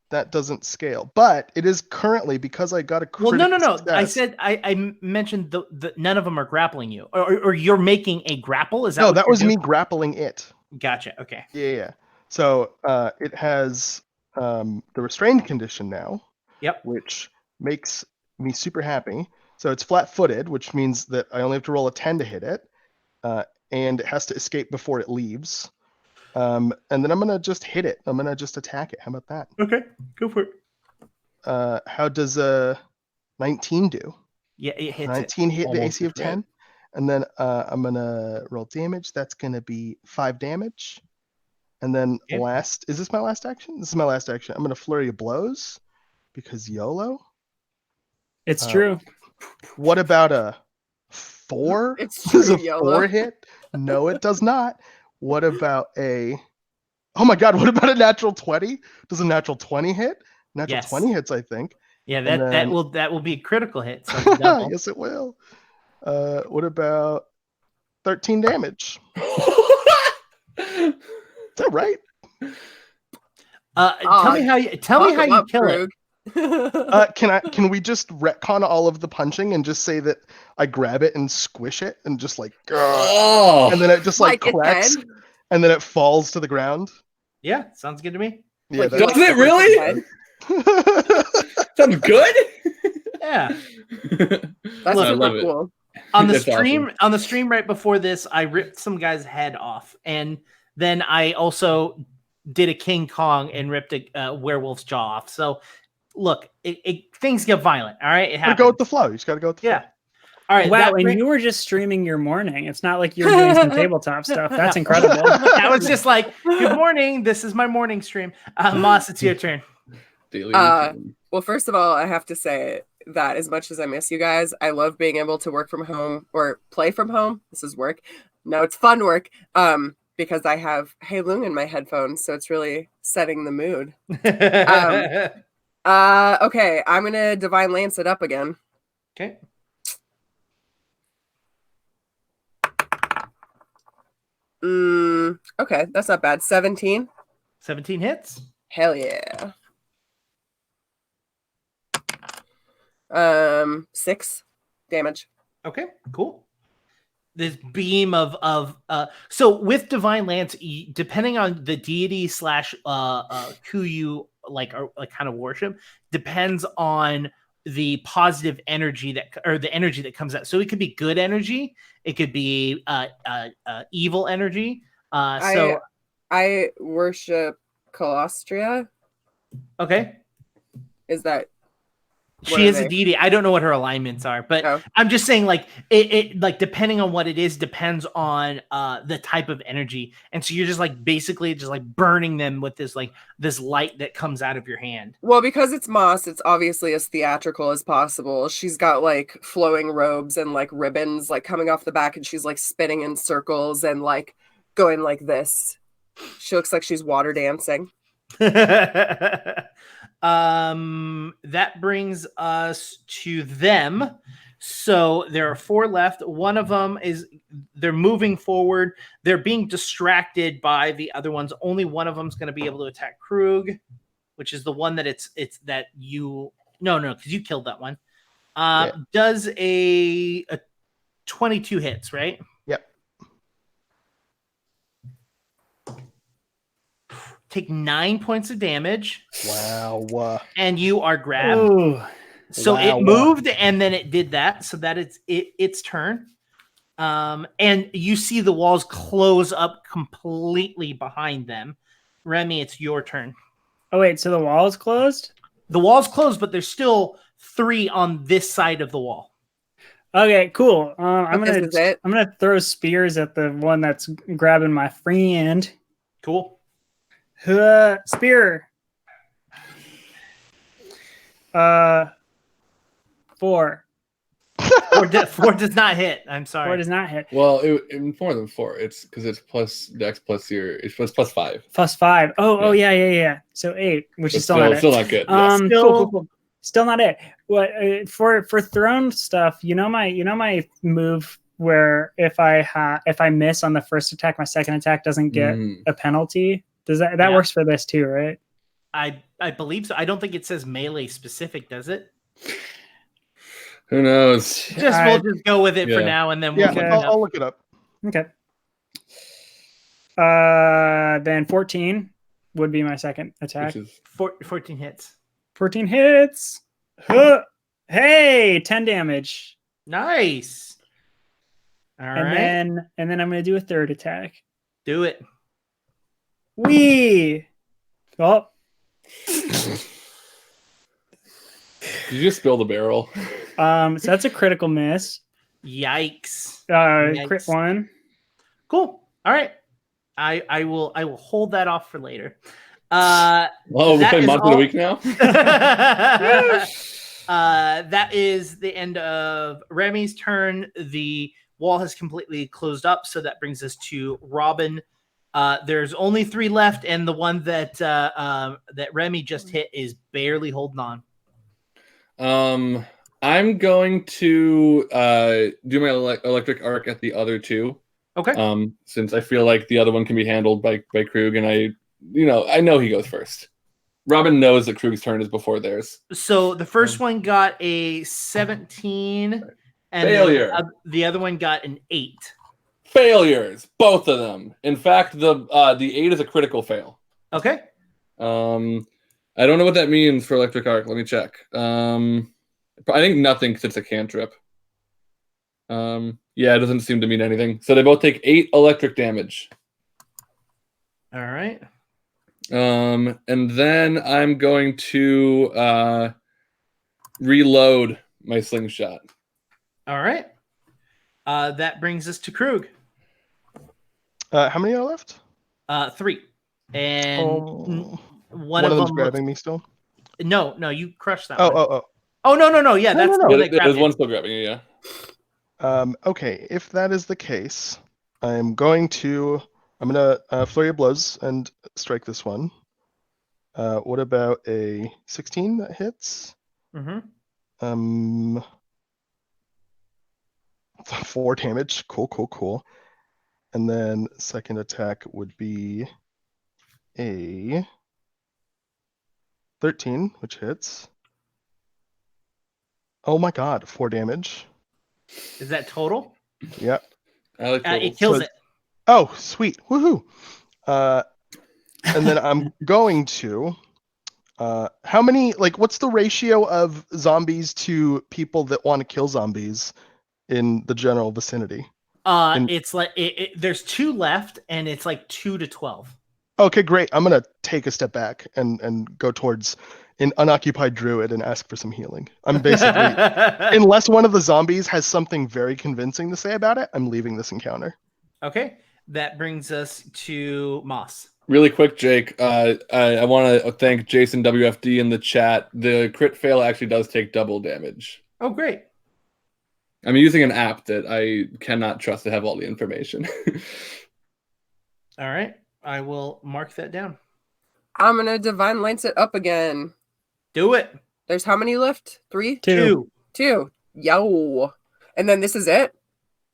that doesn't scale. But it is currently, because I got a Well, critical no. success. I said I mentioned the none of them are grappling you, or you're making a grapple. Is that No, what that you're was doing? me grappling it. Gotcha. Okay. Yeah. So it has the restrained condition now, Yep. which makes me super happy. So it's flat-footed, which means that I only have to roll a 10 to hit it, and it has to escape before it leaves. And then I'm gonna just hit it. I'm gonna just attack it. How about that? Okay. Go for it. How does a 19 do? Yeah, it hits 19 hit the Almost AC of a crit. 10. And then I'm gonna roll damage. That's gonna be 5 damage. And then Okay. is this my last action? This is my last action. I'm gonna flurry of blows because YOLO. It's true. What about a 4? It's Does true, a YOLO. 4 hit? No, it does not. What about oh my god, what about a natural 20? Does a natural 20 hit? Natural Yes. 20 hits, I think. Yeah, And then- that will be a critical hit. So it's double. Yes, it will. What about 13 damage? Is that right? Tell me how you kill it. Can we just retcon all of the punching and just say that I grab it and squish it and just like, Oh, and then it just like Like its cracks head? and then it falls to the ground? Yeah, sounds good to me. Yeah, Like, that- does it really? Sounds good. Yeah. That's Look, I love super it. cool. On the That's stream right before this, I ripped some guy's head off, and then I also did a King Kong and ripped a werewolf's jaw off. So, look, things get violent. All right, it gotta happens. go with the flow. You just gotta go with the Yeah. flow. All right. Wow, that and bring- you were just streaming your morning. It's not like you're doing some tabletop stuff. That's incredible. I was just like, "Good morning. This is my morning stream." Moss, it's your turn. Daily Uh, routine. Well, first of all, I have to say that as much as I miss you guys, I love being able to work from home or play from home. This is work. No, it's fun work. Because I have Hey Loon in my headphones, so it's really setting the mood. Okay, I'm gonna Divine Lance it up again. Okay. Okay, that's not bad. 17. 17 hits. Hell yeah. 6 damage. Okay, cool. This beam of so with Divine Lance, depending on the deity / who you like or like kind of worship, depends on the positive energy the energy that comes out. So it could be good energy, it could be evil energy. So I worship Colostria. okay. Is that She is a deity. I don't know what her alignments are, but I'm just saying, like it like depending on what it is, depends on the type of energy, and so you're just like basically just like burning them with this light that comes out of your hand. Well, because it's Moss, it's obviously as theatrical as possible. She's got like flowing robes and like ribbons like coming off the back, and she's like spinning in circles and like going like this. She looks like she's water dancing. That brings us to them. So there are 4 left. One of them they're moving forward. They're being distracted by the other ones. Only one of them is going to be able to attack Krug, which is the one that it's that you because you killed that one. Yeah. Does a 22 hits, right? Yep. Take 9 points of damage. Wow. And you are grabbed. Ooh. So Wow. it moved and then it did that. So that it's its turn. And you see the walls close up completely behind them. Remy, it's your turn. Oh wait, so the wall is closed? The wall's closed, but there's still 3 on this side of the wall. Okay, cool. I'm This is it? gonna throw spears at the one that's grabbing my friend. Cool. Spear. 4. 4 does not hit. I'm sorry. 4 does not hit. Well, it more than 4. It's because it's plus Dex plus it's plus 5. Plus 5. Oh Yeah. yeah. So 8, which But is still not it. still not good. Yes. Cool. Still not it. What for thrown stuff? You know my move where if I miss on the first attack, my second attack doesn't get a penalty. Does that Yeah. works for this too, right? I believe so. I don't think it says melee specific, does it? Who knows? We'll just go with it for Yeah. now, and then we'll Yeah, look it up. I'll look it up. Okay. Then 14 would be my second attack. Which is 14 hits. 14 hits. Huh. Hey, 10 damage. Nice. All right. And then I'm going to do a third attack. Do it. Wee. Oh. Did you just spill the barrel? So that's a critical miss. Yikes. Crit 1. Cool. All right. I will hold that off for later. Oh, we're that playing is month of the week now? That is the end of Remy's turn. The wall has completely closed up, so that brings us to Robin. There's only 3 left, and the one that that Remy just hit is barely holding on. I'm going to do my electric arc at the other 2. Okay. Since I feel like the other one can be handled by Krug, and I know he goes first. Robin knows that Krug's turn is before theirs. So the first one got a 17, and failure. The other one got an 8. Failures, both of them. In fact, the 8 is a critical fail. Okay. I don't know what that means for electric arc. Let me check. I think nothing because it's a cantrip. Yeah, it doesn't seem to mean anything. So they both take 8 electric damage. All right. And then I'm going to reload my slingshot. All right. That brings us to Krug. How many are left? 3. And one of of them's them grabbing me still. No, you crushed that Oh, one. Oh, no. Yeah, that's the one that There's grabbed one it. still grabbing you, yeah. Okay, if that is the case, I'm gonna flurry of blows and strike this one. What about a 16 that hits? Mm-hmm. 4 damage. Cool. And then second attack would be a 13, which hits. Oh my god, 4 damage. Is that total? Yep. I like It kills it. Oh, sweet. Woohoo. And then I'm going to how many, what's the ratio of zombies to people that want to kill zombies in the general vicinity? It's like there's 2 left, and it's like 2 to 12. Okay, great. I'm gonna take a step back and go towards an unoccupied druid and ask for some healing. I'm basically, unless one of the zombies has something very convincing to say about it, I'm leaving this encounter. Okay, that brings us to Moss. Really quick, Jake. I want to thank Jason WFD in the chat. The crit fail actually does take double damage. Oh, great. I'm using an app that I cannot trust to have all the information. All right. I will mark that down. I'm going to Divine Lance it up again. Do it. There's how many left? 3? 2. 2. Yo. And then this is it?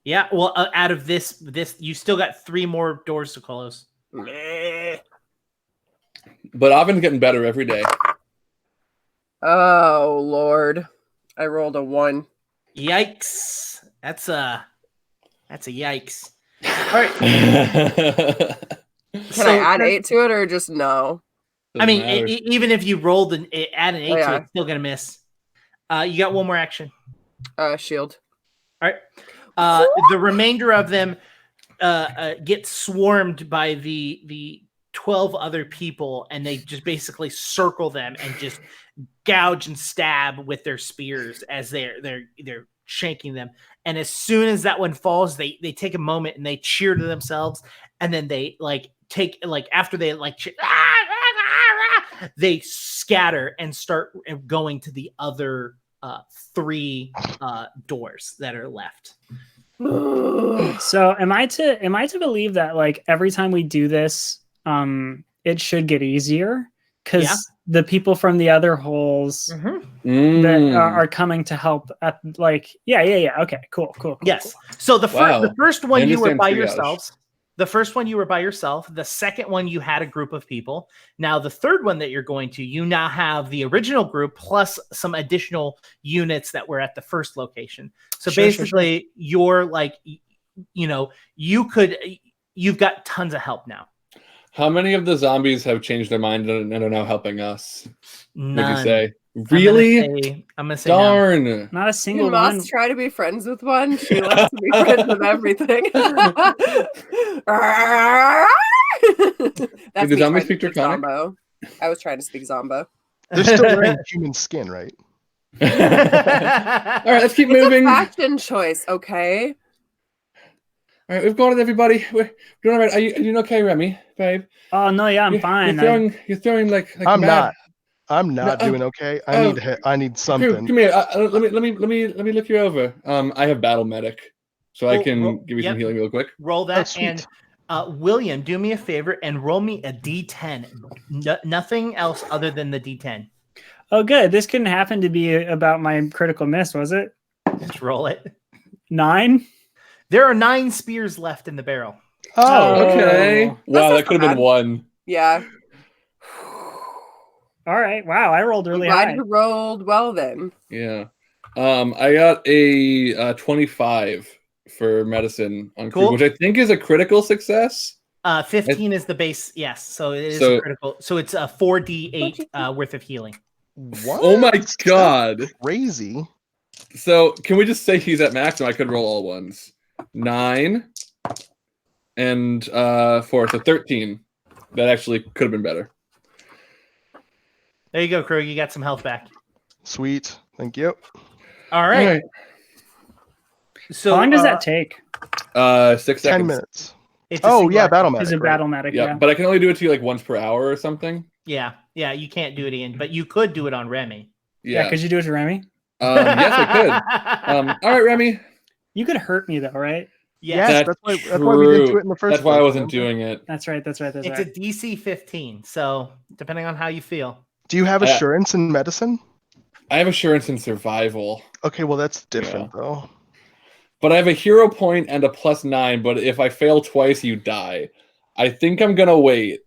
Yeah. Well, out of this, you still got 3 more doors to close. Meh. But Oven's getting better every day. Oh, Lord. I rolled a 1. Yikes. That's a yikes. All right. Can I add 8 to it or just no? I mean, even if you rolled add an 8 to it, it's still going to miss. You got one more action. Shield. All right. The remainder of them get swarmed by the 12 other people, and they just basically circle them and just gouge and stab with their spears as they're shanking them. And as soon as that one falls, they take a moment and they cheer to themselves, and then they after they they scatter and start going to the other 3 doors that are left. So am I to believe that every time we do this, it should get easier because the people from the other holes that are coming to help at okay, cool. Yes. So the first one you were by yourselves. The first one you were by yourself. The second one you had a group of people. Now the third one that you're going to, you now have the original group plus some additional units that were at the first location. So basically, you're like, you've got tons of help now. How many of the zombies have changed their mind and are now helping us? None. Would you say? Really? I'm gonna say darn. None. Not a single Moss one. try to be friends with one. She loves to be friends with everything. That's Did me zombies trying to speak Draconic? Zombo. I was trying to speak Zombo. They're still wearing human skin, right? All right, let's keep It's moving. a fashion choice, okay? All right, we've got it, everybody. We're doing all right. Are you doing okay, Remy, babe? Oh no, yeah, I'm fine. You're throwing like I'm mad. I'm not No, doing okay. I need something. Come here. Let me look you over. I have battle medic, so I can give you some healing real quick. Roll that, sweet. and William, do me a favor and roll me a D10. Nothing else other than the D10. Oh, good. This couldn't happen to be about my critical miss, was it? Just roll it. 9. There are 9 spears left in the barrel. Oh, Okay. Oh. Wow, That's that could have not been bad. 1. Yeah. All right. Wow, I rolled really Glad high. you rolled well then. Yeah. I got a 25 for medicine on Cool. crew, which I think is a critical success. 15 is the base. Yes, so it is a critical. So it's a 4d8 worth of healing. what? Oh my god. Crazy. So can we just say he's at max? And I could roll all ones. 9 and 4, so 13. That actually could have been better. There you go, Crow. You got some health back. Sweet. Thank you. All right. So How long does that take? 6 seconds. 10 minutes. It's a Oh, single yeah, action. battle medic. Is a right. battle medic? Yeah, Yeah. but I can only do it to you like once per hour or something. Yeah, you can't do it in, but you could do it on Remy. Yeah. Could you do it to Remy? Yes, I could. All right, Remy. You could hurt me though, right? Yes. That's why we didn't do it in the first That's why I place, wasn't remember? doing it. That's right. It's right. a DC 15, so depending on how you feel. Do you have assurance in medicine? I have assurance in survival. Okay, well that's different though. But I have a hero point and a +9, but if I fail twice, you die. I think I'm gonna wait.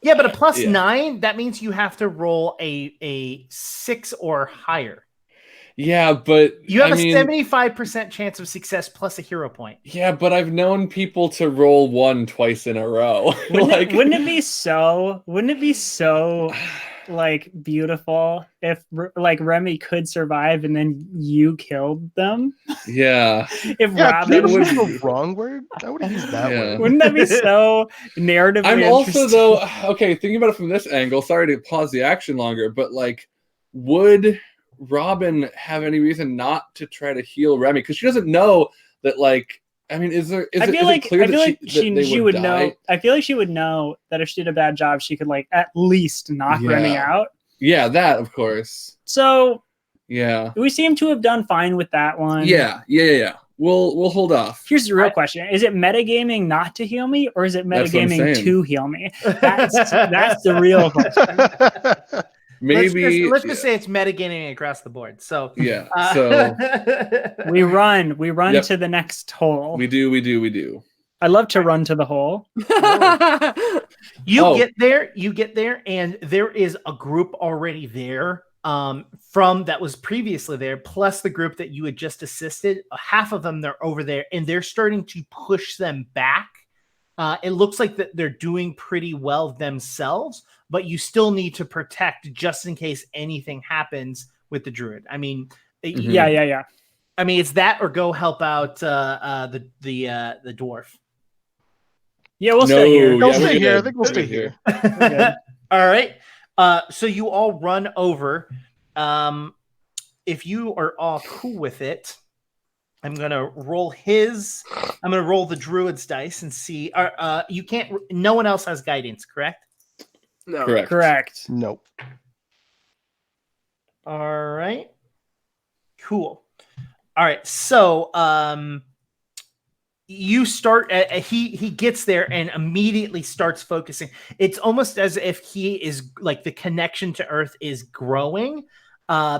Yeah, but a +9, that means you have to roll a 6 or higher. Yeah, but you have a 75% chance of success plus a hero point. Yeah, but I've known people to roll 1 twice in a row. Wouldn't it be so like beautiful if like Remy could survive and then you killed them? Yeah. If Robin would be the wrong word, I would have used that word. Wouldn't that be so narratively I'm also interesting? though thinking about it from this angle. Sorry to pause the action longer, but like, would Robin have any reason not to try to heal Remy? Because she doesn't know that. Like, I mean, is it clear that she would know? I feel like she would know that if she did a bad job, she could like at least knock Remy out. Yeah, that of course. So yeah, we seem to have done fine with that one. Yeah. We'll hold off. Here's the real question: is it metagaming not to heal me, or is it metagaming to heal me? That's the real question. Maybe let's just say it's metagaming across the board. So yeah, so we run to the next hole. We do. I love to run to the hole. You get there, and there is a group already there from that was previously there, plus the group that you had just assisted. Half of them, they're over there, and they're starting to push them back. It looks like that they're doing pretty well themselves, but you still need to protect just in case anything happens with the druid. I mean, yeah. I mean, it's that or go help out the dwarf. Yeah, we'll stay here. We'll stay here. I think we'll stay here. All right. So you all run over. If you are all cool with it, I'm gonna roll the druid's dice and see. You can't. No one else has guidance, correct? No. Correct. Nope. All right. Cool. All right. So, you start. He gets there and immediately starts focusing. It's almost as if he is like the connection to Earth is growing.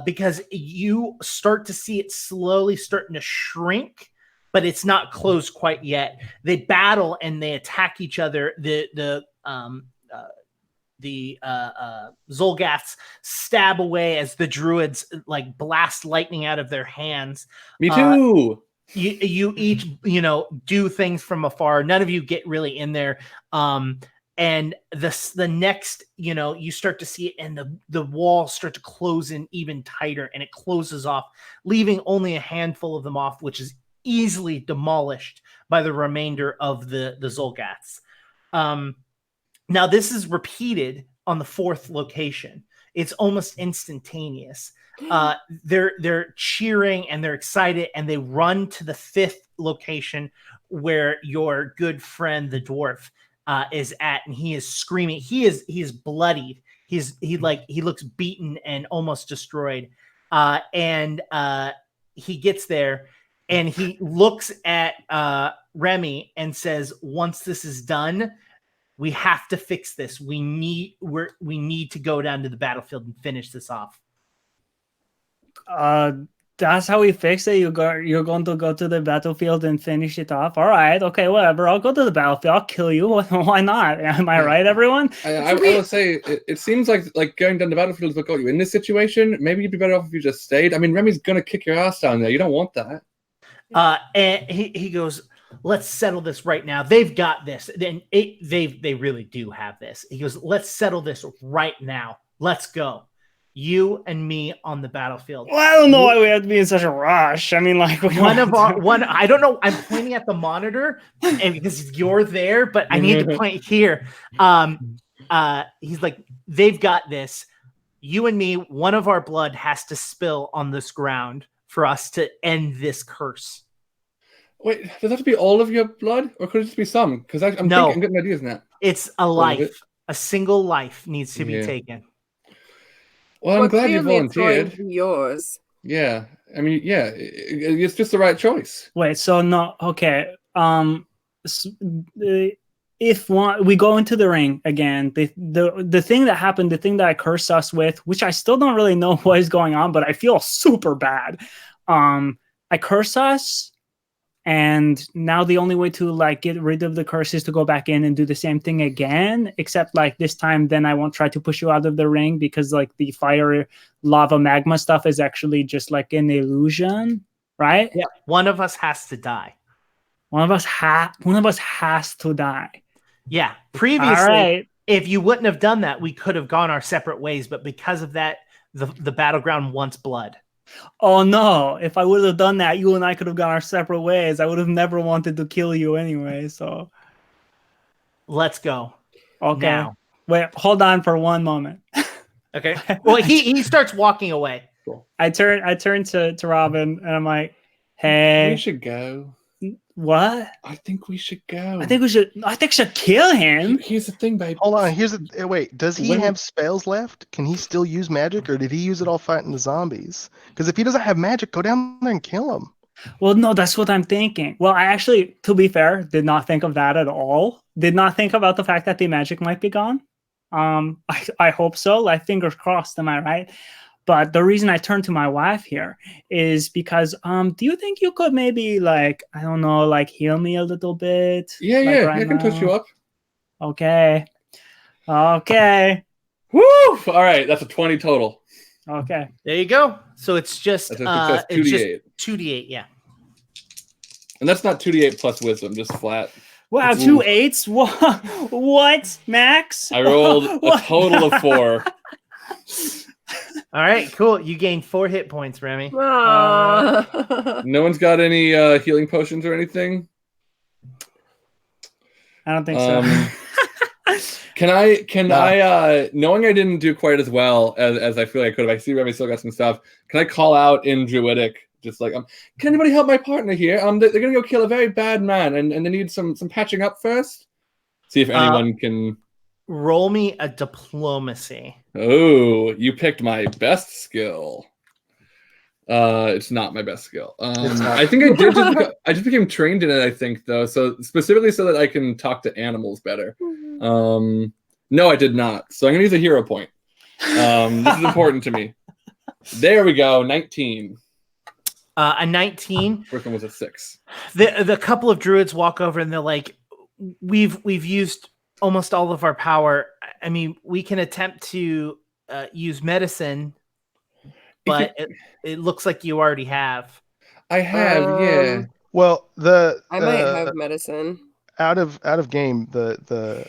Because you start to see it slowly starting to shrink but it's not closed quite yet. They battle and they attack each other. The Zolgaths stab away as the druids like blast lightning out of their hands. Me too. You each, do things from afar. None of you get really in there. And the next, you start to see it, and the walls start to close in even tighter, and it closes off, leaving only a handful of them off, which is easily demolished by the remainder of the Zolgaths. Now this is repeated on the 4th location. It's almost instantaneous. They're cheering and they're excited, and they run to the 5th location where your good friend the dwarf is at, and he is screaming. He is bloodied. He looks beaten and almost destroyed. And he gets there and he looks at Remy and says, "Once this is done, we have to fix this. We need to go down to the battlefield and finish this off." That's how we fix it. You're going to go to the battlefield and finish it off. All right, okay, whatever. I'll go to the battlefield. I'll kill you. Why not? Am I right, everyone? I will say it seems like going down the battlefield is what got you in this situation. Maybe you'd be better off if you just stayed. I mean, Remy's gonna kick your ass down there. You don't want that. And he goes, "Let's settle this right now. They've got this. Then they really do have this." He goes, "Let's settle this right now. Let's go. You and me on the battlefield." Well, I don't know why we have to be in such a rush. I mean, like I don't know. I'm pointing at the monitor and because you're there, but I need to point here. He's like, "They've got this. You and me, one of our blood has to spill on this ground for us to end this curse." Wait, does that have to be all of your blood, or could it just be some? Because I'm getting ideas now. It's a life. A single life needs to be taken. Well, I'm glad you volunteered. It's yours. Yeah, I mean, yeah, it's just the right choice. Wait, so no, okay. If we go into the ring again, the thing that happened, the thing that I cursed us with, which I still don't really know what is going on, but I feel super bad. I curse us. And now the only way to like get rid of the curse is to go back in and do the same thing again, except like this time, then I won't try to push you out of the ring because like the fire, lava, magma stuff is actually just like an illusion, right? Yeah. One of us has to die. One of us has to die. Yeah. Previously, if you wouldn't have done that, we could have gone our separate ways. But because of that, the battleground wants blood. Oh no, if I would have done that, you and I could have gone our separate ways. I would have never wanted to kill you anyway, so let's go. Okay. Now. Wait, hold on for one moment. Okay. Well, he starts walking away. Cool. I turn to Robin and I'm like, "Hey, we should go." What? I think we should go. I think we should kill him. Here's the thing, babe. Hold on. Wait. Does he have spells left? Can he still use magic, or did he use it all fighting the zombies? Because if he doesn't have magic, go down there and kill him. Well, no, that's what I'm thinking. Well, I actually, to be fair, did not think of that at all. Did not think about the fact that the magic might be gone. I hope so. Like, fingers crossed. Am I right? But the reason I turned to my wife here is because, do you think you could maybe, like, I don't know, like, heal me a little bit? Yeah, like, yeah, right I can touch you up. Okay. Woo! All right, that's a 20 total. Okay. There you go. So it's just That's a 2d8. 2d8, yeah. And that's not 2d8 plus wisdom, just flat. Wow, It's 2 8s? What, Max? I rolled a total of 4. All right, cool. You gained 4 hit points, Remy. No one's got any healing potions or anything? I don't think so. Can I knowing I didn't do quite as well as I feel like I could have, I see Remy still got some stuff. Can I call out in Druidic, just like, can anybody help my partner here? They're gonna go kill a very bad man and they need some patching up first. See if anyone can roll me a diplomacy. Oh, you picked my best skill. It's not my best skill. I think I did I just became trained in it, I think, though. So specifically so that I can talk to animals better. No, I did not. So I'm gonna use a hero point. This is important to me. There we go, 19. A 19. First one was a 6. The couple of druids walk over and they're like, we've used almost all of our power. I mean, we can attempt to use medicine, but it looks like you already have. I have, yeah. Well, I might have medicine. out of game the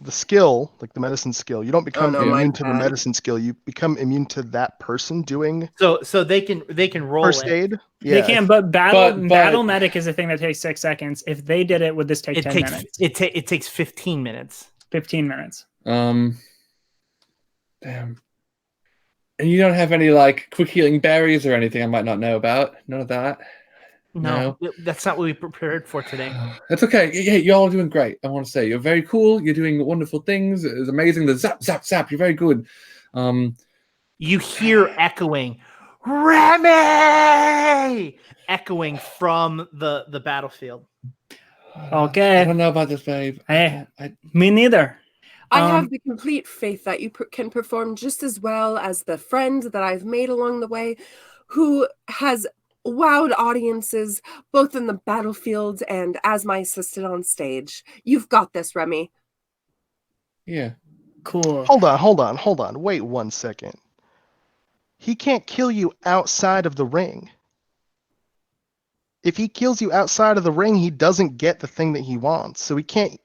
skill, like the medicine skill, you don't become no, immune mine's to the bad. medicine skill. You become immune to that person doing So they can roll first it. aid. They can, but battle but- medic is a thing that takes 6 seconds. If they did it, would this take 10 minutes? It takes 15 minutes. 15 minutes. Damn. And you don't have any like quick healing berries or anything I might not know about? None of that? No, that's not what we prepared for today. That's okay. Yeah, you're all doing great. I want to say you're very cool. You're doing wonderful things. It's amazing. The zap, zap, zap. You're very good. You hear echoing, Remy, echoing from the battlefield. Okay. I don't know about this, babe. Me neither. I have the complete faith that you can perform just as well as the friend that I've made along the way, who has wowed audiences both in the battlefield and as my assistant on stage. You've got this, Remy. Yeah. Cool. Hold on. Wait 1 second. He can't kill you outside of the ring. If he kills you outside of the ring, he doesn't get the thing that he wants. So he can't,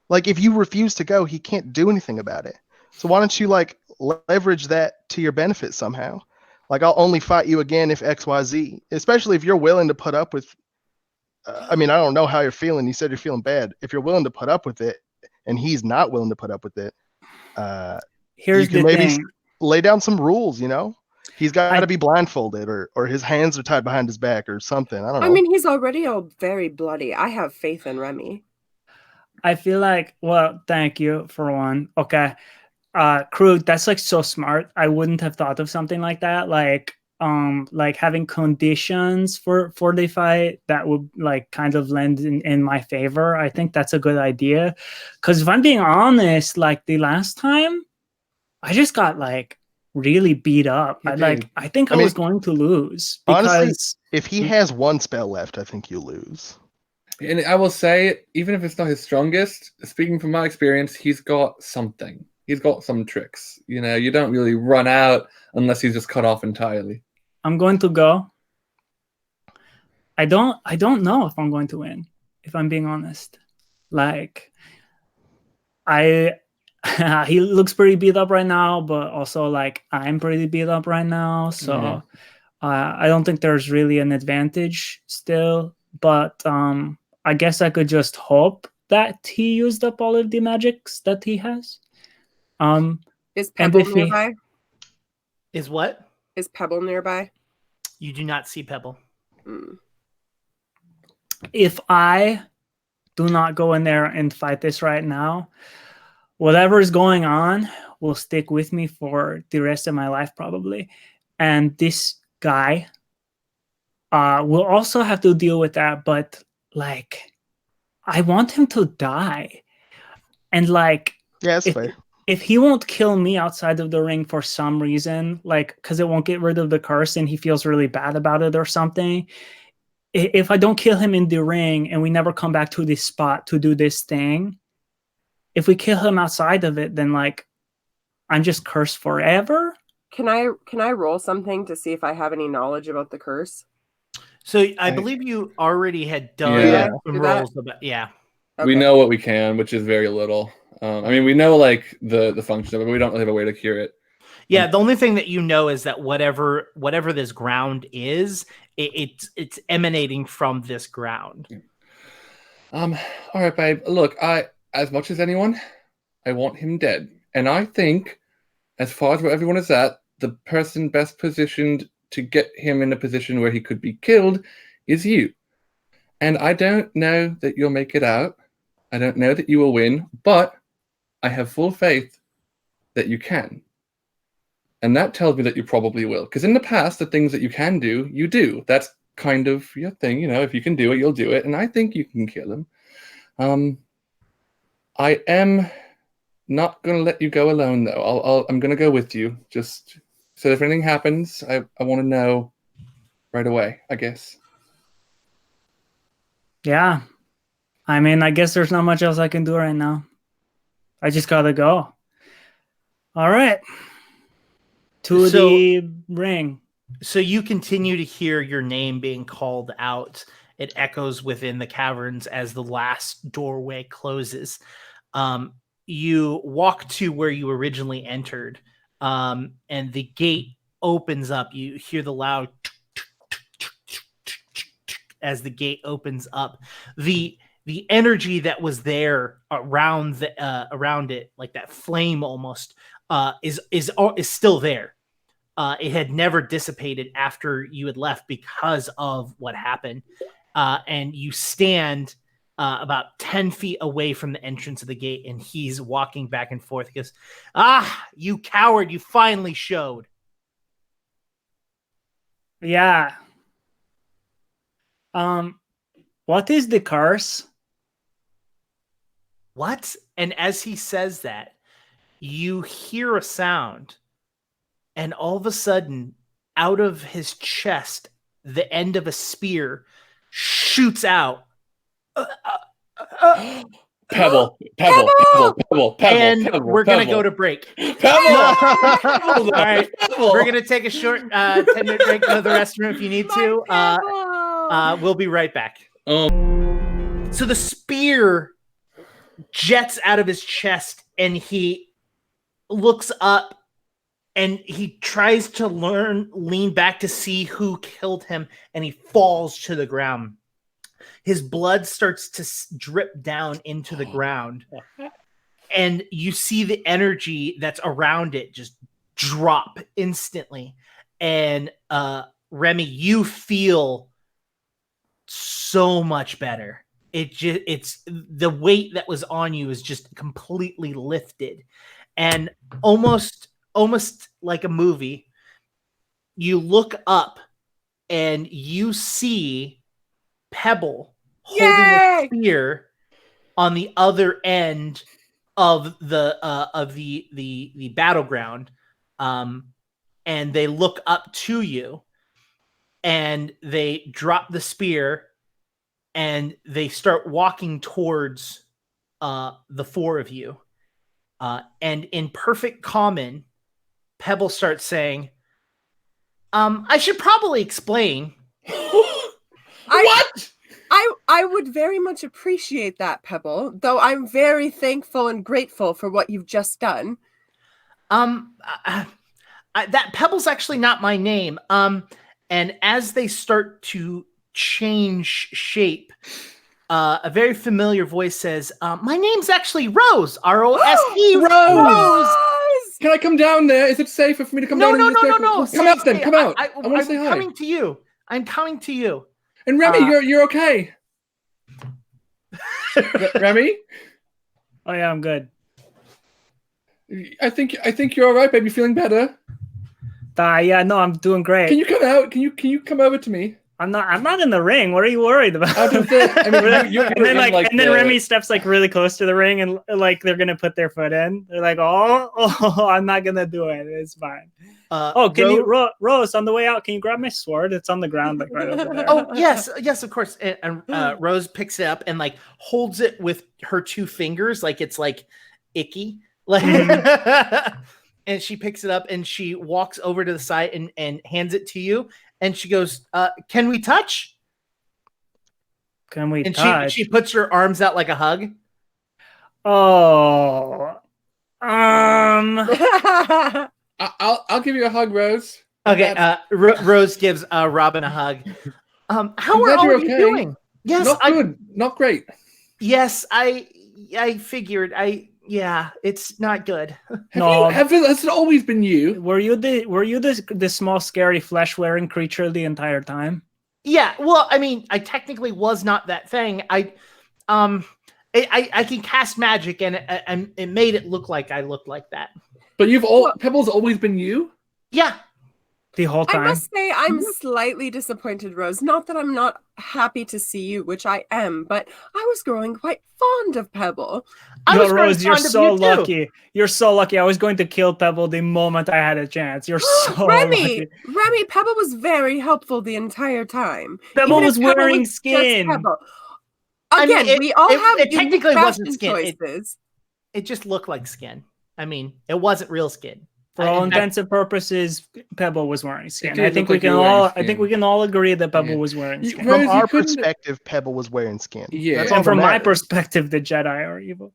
like, if you refuse to go, he can't do anything about it. So why don't you, like, leverage that to your benefit somehow? Like, I'll only fight you again if XYZ, especially if you're willing to put up with, I mean, I don't know how you're feeling. You said you're feeling bad. If you're willing to put up with it and he's not willing to put up with it, Here's you can the maybe thing. lay down some rules, you know? He's got to be blindfolded or his hands are tied behind his back or something. I don't know. I mean, he's already all very bloody. I have faith in Remy. I feel like, well, thank you for one. Okay. Crew, that's like so smart. I wouldn't have thought of something like that. Like having conditions for the fight that would like kind of lend in my favor. I think that's a good idea. Because if I'm being honest, like the last time, I just got like really beat up. I think I was going to lose because honestly, if he has one spell left, I think you lose. And I will say, even if it's not his strongest, speaking from my experience, he's got something. He's got some tricks. You know, you don't really run out unless he's just cut off entirely. I'm going to go. I don't know if I'm going to win, if I'm being honest. Like, he looks pretty beat up right now, but also like I'm pretty beat up right now. So I don't think there's really an advantage still. But I guess I could just hope that he used up all of the magics that he has. Is Pebble empathy. nearby? Is what? Is Pebble nearby? You do not see Pebble. If I do not go in there and fight this right now, whatever is going on will stick with me for the rest of my life probably. And this guy will also have to deal with that, but like I want him to die. And like that's fair. If he won't kill me outside of the ring for some reason, like because it won't get rid of the curse and he feels really bad about it or something, if I don't kill him in the ring and we never come back to this spot to do this thing, if we kill him outside of it, then like I'm just cursed forever. Can I roll something to see if I have any knowledge about the curse? So I believe you already had done some rolls about Okay. We know what we can, which is very little. I mean, we know like the function of it, but we don't really have a way to cure it. Yeah, the only thing that you know is that whatever this ground is, it's emanating from this ground. All right, babe. Look, as much as anyone, I want him dead. And I think, as far as where everyone is at, the person best positioned to get him in a position where he could be killed is you. And I don't know that you'll make it out. I don't know that you will win, but I have full faith that you can. And that tells me that you probably will. Because in the past, the things that you can do, you do. That's kind of your thing. You know, if you can do it, you'll do it. And I think you can kill him. I am not going to let you go alone, though. I'm going to go with you. Just so if anything happens, I want to know right away, I guess. Yeah. I mean, I guess there's not much else I can do right now. I just gotta go. All right. To the ring. So you continue to hear your name being called out. It echoes within the caverns as the last doorway closes. You walk to where you originally entered, and the gate opens up. You hear the loud as the gate opens up. The energy that was there around it, like that flame almost, is still there. It had never dissipated after you had left because of what happened. And you stand about 10 feet away from the entrance of the gate, and he's walking back and forth. He goes, you coward, you finally showed. Yeah. What is the curse? What? And as he says that, you hear a sound. And all of a sudden, out of his chest, the end of a spear shoots out. Pebble. And we're going to go to break. Pebble! All right. We're going to take a short 10-minute break. Go to the restroom if you need to. We'll be right back. So the spear jets out of his chest, and he looks up. And he tries to lean back to see who killed him, and he falls to the ground. His blood starts to drip down into the ground, and you see the energy that's around it just drop instantly. And Remy, you feel so much better. It's the weight that was on you is just completely lifted, and almost like a movie, you look up and you see Pebble holding a spear on the other end of the battleground, and they look up to you, and they drop the spear, and they start walking towards the four of you, and in perfect common, Pebble starts saying, I should probably explain. What? I would very much appreciate that, Pebble, though I'm very thankful and grateful for what you've just done. That Pebble's actually not my name. And as they start to change shape, a very familiar voice says, my name's actually Rose, R-O-S-E, Rose. Can I come down there? Is it safer for me to come down? No. Come out then. Come out. I want to say hi. I'm coming to you. And Remy, you're okay. Remy? Oh yeah, I'm good. I think you're all right, baby. Feeling better? Yeah, no, I'm doing great. Can you come out? Can you come over to me? I'm not in the ring. What are you worried about? And then Remy steps like really close to the ring, and like they're gonna put their foot in. They're like, oh, I'm not gonna do it. It's fine. Rose, on the way out, can you grab my sword? It's on the ground, like right over there. Oh yes, of course. And Rose picks it up and like holds it with her two fingers, like it's like icky, like. And she picks it up and she walks over to the side and hands it to you. And she goes, can we touch? Can we touch? She puts her arms out like a hug. Oh. I'll give you a hug, Rose. Okay. Rose gives Robin a hug. How are all of you doing? Yes. Not good. Not great. Yes, I figured. Yeah, it's not good. No, has it always been you? Were you the small, scary, flesh-wearing creature the entire time? Yeah. Well, I mean, I technically was not that thing. I can cast magic, and it made it look like I looked like that. But Pebble's always been you? Yeah. the whole time. I must say I'm slightly disappointed, Rose. Not that I'm not happy to see you, which I am, but I was growing quite fond of Pebble. Rose, you're so lucky. You're so lucky. I was going to kill Pebble the moment I had a chance. You're so lucky. Remy, Pebble was very helpful the entire time. Pebble was wearing skin. Again, we all have it technically wasn't skin. choices. It just looked like skin. I mean, it wasn't real skin. For all intents and purposes, Pebble was wearing skin. I think we can all agree that Pebble was wearing skin. From our perspective, Pebble was wearing skin. Yeah, and from my perspective, the Jedi are evil.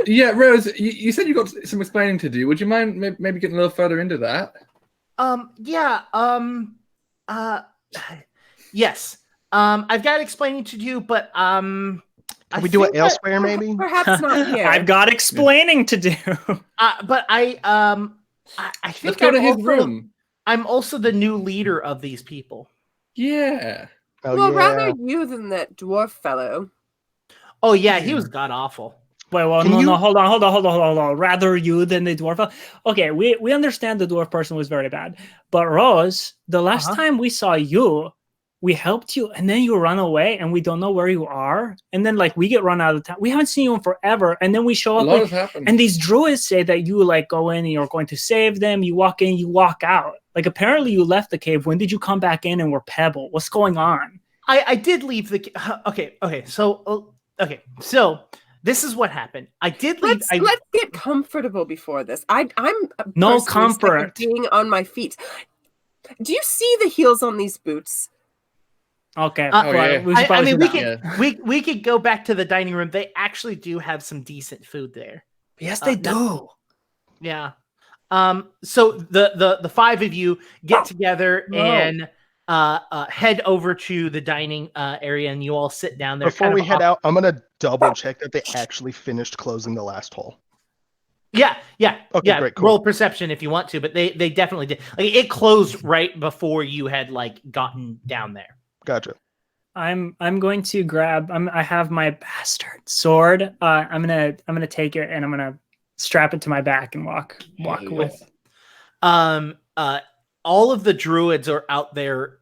Yeah, Rose, you said you got some explaining to do. Would you mind maybe getting a little further into that? Yes. I've got explaining to do, but Can we do it elsewhere, maybe? Perhaps not here. I've got explaining to do. But I think let's go to his room. I'm also the new leader of these people. Yeah. Rather you than that dwarf fellow. Oh yeah, he was god awful. Wait, well, no, hold on. Rather you than the dwarf fellow. Okay, we understand the dwarf person was very bad, but Rose, the last time we saw you, we helped you, and then you run away, and we don't know where you are. And then, we get run out of town. We haven't seen you in forever. And then we show up, and these druids say that you, go in and you're going to save them. You walk in, you walk out. Apparently you left the cave. When did you come back in and we're Pebble? What's going on? I did leave the... Okay. So this is what happened. I did leave... Let's get comfortable before this. I'm no comfort. Being on my feet. Do you see the heels on these boots? Okay. We could go back to the dining room. They actually do have some decent food there. Yes, they do. Yeah. So the five of you get together and head over to the dining area, and you all sit down there. Before we head out, I'm gonna double check that they actually finished closing the last hole. Yeah. Okay, great, cool. Roll perception if you want to, but they definitely did. It closed right before you had gotten down there. Gotcha. I'm going to grab. I have my bastard sword. I'm gonna take it and I'm gonna strap it to my back and walk with. All of the druids are out there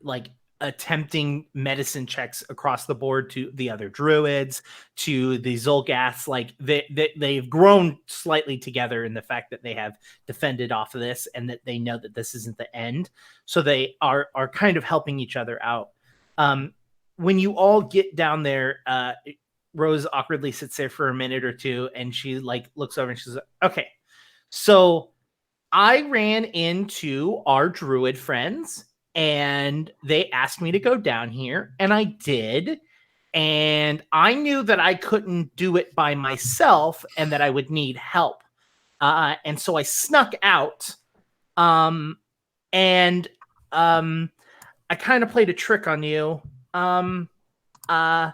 attempting medicine checks across the board to the other druids, to the Zolgaths. They've grown slightly together in the fact that they have defended off of this and that they know that this isn't the end. So they are kind of helping each other out. When you all get down there, Rose awkwardly sits there for a minute or two, and she looks over and she's like, okay, so I ran into our druid friends and they asked me to go down here, and I did. And I knew that I couldn't do it by myself and that I would need help. And so I snuck out. I kind of played a trick on you. I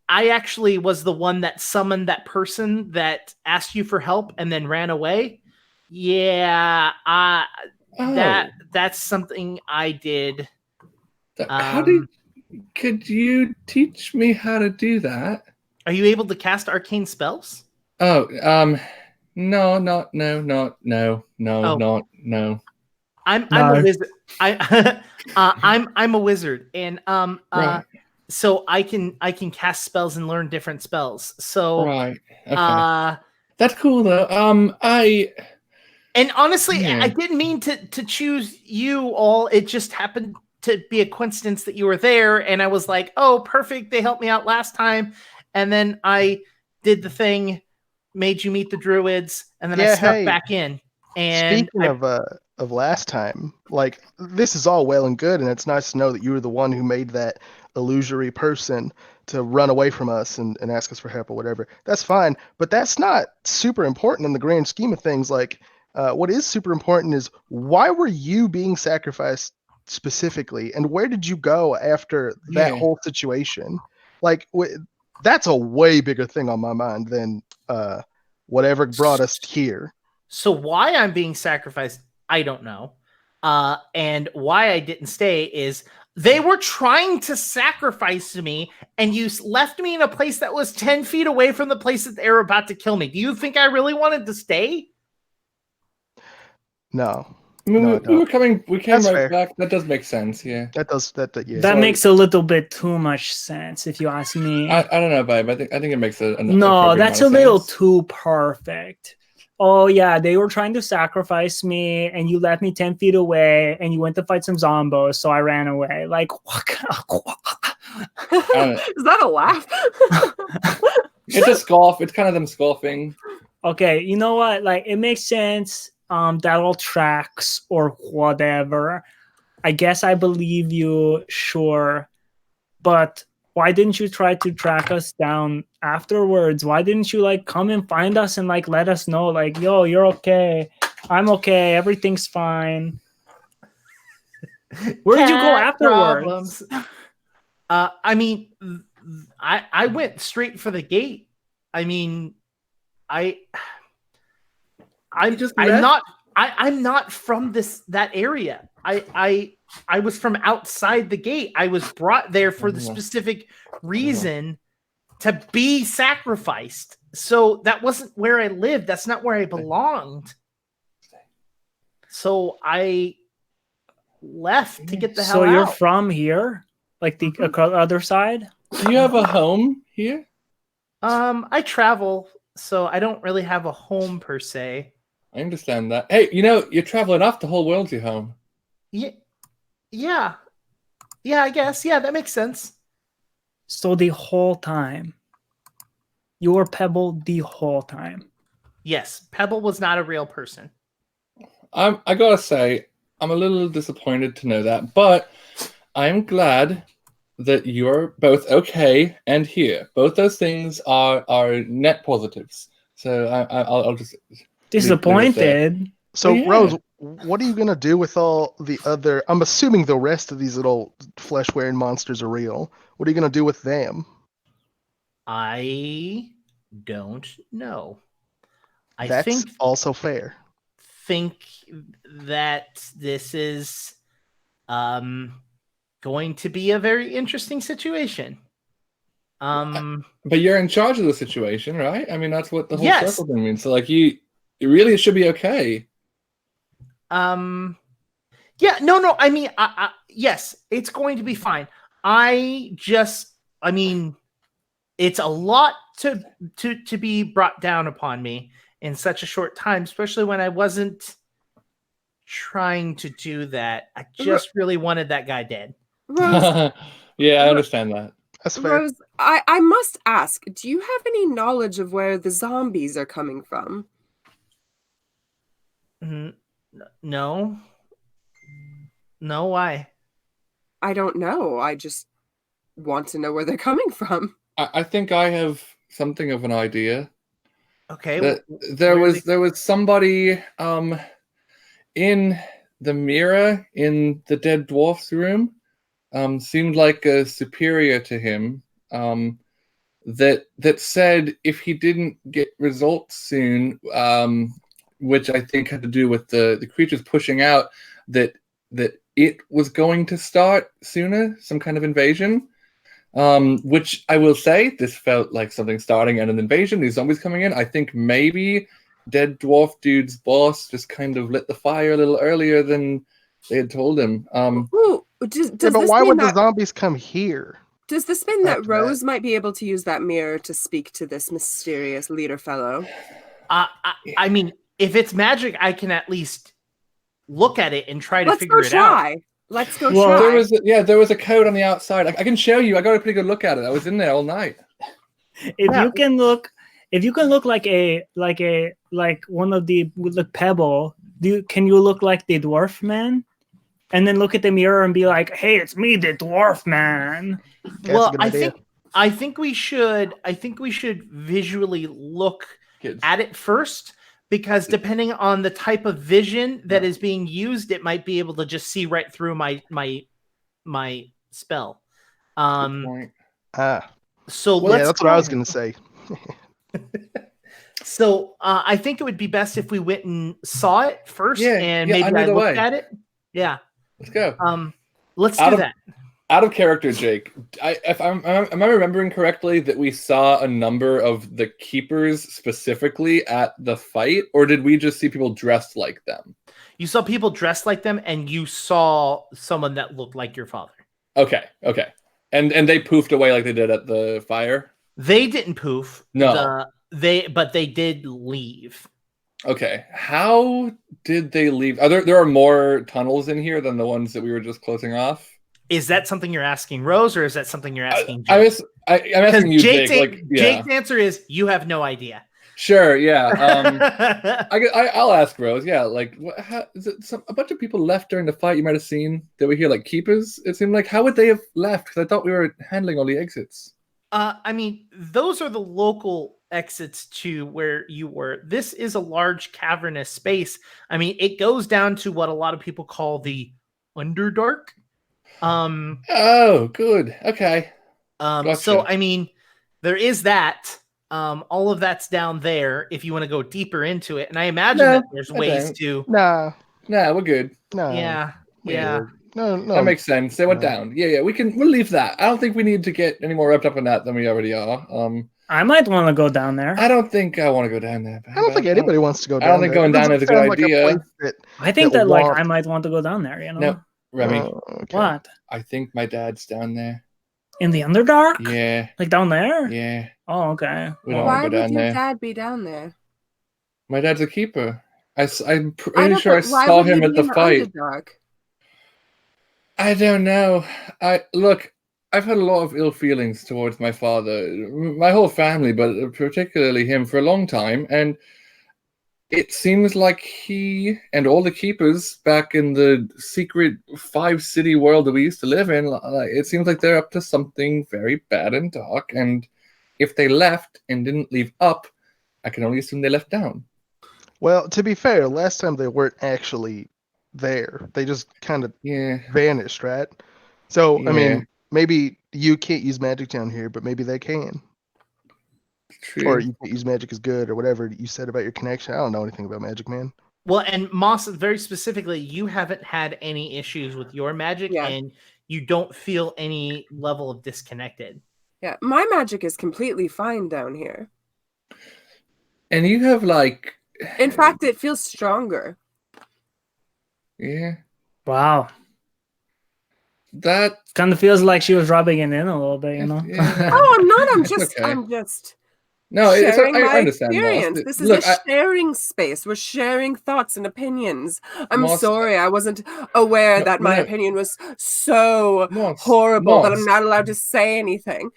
actually was the one that summoned that person that asked you for help and then ran away. Yeah, that's something I did. Could you teach me how to do that? Are you able to cast arcane spells? No. No. I'm a wizard. I'm a wizard, and right. So I can cast spells and learn different spells. So right, okay. That's cool though. And honestly, I didn't mean to choose you all. It just happened to be a coincidence that you were there, and I was like, oh, perfect. They helped me out last time, and then I did the thing, made you meet the druids, and then I snuck back in. And speaking of last time, this is all well and good, and it's nice to know that you were the one who made that illusory person to run away from us and ask us for help or whatever. That's fine, but that's not super important in the grand scheme of things. What is super important is, why were you being sacrificed specifically, and where did you go after that whole situation? That's a way bigger thing on my mind than whatever brought us here. So why I'm being sacrificed, I don't know. And why I didn't stay is they were trying to sacrifice me, and you left me in a place that was 10 feet away from the place that they were about to kill me. Do you think I really wanted to stay? No. I mean, No, we came That's right fair. back. That does make sense, yeah. That does yeah. That Sorry. makes a little bit too much sense, if you ask me. I don't know, babe. I think it makes an No, appropriate that's amount a of little sense. too perfect. Oh yeah, they were trying to sacrifice me, and you left me 10 feet away, and you went to fight some zombos, so I ran away. Like, Is that a laugh? It's a scoff. It's kind of them scoffing. okay, you know what? Like, it makes sense. That all tracks or whatever. I guess I believe you, sure, but why didn't you try to track us down afterwards? Why didn't you like come and find us and like let us know, like, yo, you're okay, I'm okay, everything's fine? Where did you go Cat afterwards? problems. I mean, I went straight for the gate. I mean, I'm not from that area. I was from outside the gate. I was brought there for the specific reason to be sacrificed. So that wasn't where I lived. That's not where I belonged. So I left to get the hell out. So you're from here, like the other side? Do you have a home here? I travel, so I don't really have a home per se. I understand that. Hey, you're traveling off. The whole world's your home. Yeah, I guess. Yeah, that makes sense. So the whole time, you were Pebble the whole time? Yes, Pebble was not a real person. I gotta say, I'm a little disappointed to know that, but I'm glad that you're both okay and here. Both those things are net positives. So I'll just disappointed. So yeah. Rose, what are you gonna do with all the other? I'm assuming the rest of these little flesh-wearing monsters are real. What are you gonna do with them? I don't know. That's also fair. Think that this is going to be a very interesting situation. But you're in charge of the situation, right? I mean, that's what the whole Yes. circle thing means. So, like, you really should be okay. Yeah, no. I mean, yes, it's going to be fine. It's a lot to be brought down upon me in such a short time, especially when I wasn't trying to do that. I just really wanted that guy dead. Rose, Yeah, I understand that. That's fair. Rose, I must ask, do you have any knowledge of where the zombies are coming from? No. No, why? I don't know. I just want to know where they're coming from. I think I have something of an idea. Okay. There was somebody in the mirror in the dead dwarf's room, seemed like a superior to him, that said if he didn't get results soon, which I think had to do with the creatures pushing out, that it was going to start sooner, some kind of invasion. Which I will say, this felt like something starting and an invasion, these zombies coming in. I think maybe dead dwarf dude's boss just kind of lit the fire a little earlier than they had told him. Ooh, But why would the zombies come here? Does this mean that After Rose that. might be able to use that mirror to speak to this mysterious leader fellow? I mean, if it's magic, I can at least look at it and try to Let's figure go it out. try. Let's go Well, try. There was a code on the outside. I can show you. I got a pretty good look at it. I was in there all night. If you can look like one of the Pebble, can you look like the dwarf man? And then look at the mirror and be like, "Hey, it's me, the dwarf man." That's a Well, good idea. I think we should visually look Kids. at it first, because depending on the type of vision that is being used, it might be able to just see right through my spell. Good point. So Yeah, that's what I was gonna say. So I think it would be best if we went and saw it first, and I maybe know I the looked way. at it. Yeah. Let's go. Let's do that. Out of character, Jake. Am I remembering correctly that we saw a number of the keepers specifically at the fight, or did we just see people dressed like them? You saw people dressed like them, and you saw someone that looked like your father. Okay. And they poofed away like they did at the fire? They didn't poof. No. But they did leave. Okay. How did they leave? There are more tunnels in here than the ones that we were just closing off? Is that something you're asking Rose, or is that something you're asking Jake? I'm asking you, Jake. Jake's answer is you have no idea. Sure, yeah. I'll ask Rose. Yeah, like, is it a bunch of people left during the fight you might have seen that were here, like keepers? It seemed like, how would they have left? Because I thought we were handling all the exits. I mean, those are the local exits to where you were. This is a large cavernous space. I mean, it goes down to what a lot of people call the Underdark. Oh, good. Okay. Gotcha. So I mean, there is that. All of that's down there if you want to go deeper into it. And I imagine that there's ways to. Nah, we're good. No. Yeah. No. That makes sense. They went down. Yeah. We'll leave that. I don't think we need to get any more wrapped up in that than we already are. I might want to go down there. I don't think I want to go down there. I don't think anybody wants to go down there. I don't think going down is a good idea. I think that like I might want to go down there, you know? No, Remy. Okay. What? I think my dad's down there. In the Underdark? Yeah. Like down there? Yeah. Oh, okay. We don't Why want to go would down your there. dad be down there? My dad's a keeper. I'm I pretty know, sure I but why saw would he him at be the in fight. Underdark? I don't know. I've had a lot of ill feelings towards my father, my whole family, but particularly him for a long time. And it seems like he and all the keepers back in the secret 5-city world that we used to live in, it seems like they're up to something very bad and dark. And if they left and didn't leave up, I can only assume they left down. Well, to be fair, last time they weren't actually there. They just kind of vanished, right? So, I mean, maybe you can't use magic down here, but maybe they can. True. Or you can't use magic as good, or whatever you said about your connection. I don't know anything about magic, man. Well, and Moss, very specifically, you haven't had any issues with your magic, and you don't feel any level of disconnected. Yeah, my magic is completely fine down here. And you have like... In fact, it feels stronger. Yeah. Wow. That kind of feels like she was rubbing it in a little bit, you know? Yeah. Oh, I'm not. Okay. I'm just no, sharing I my understand, experience. Moss. This is Look, a sharing space. We're sharing thoughts and opinions. I'm Moss, sorry, I wasn't aware that my opinion was so horrible that I'm not allowed to say anything.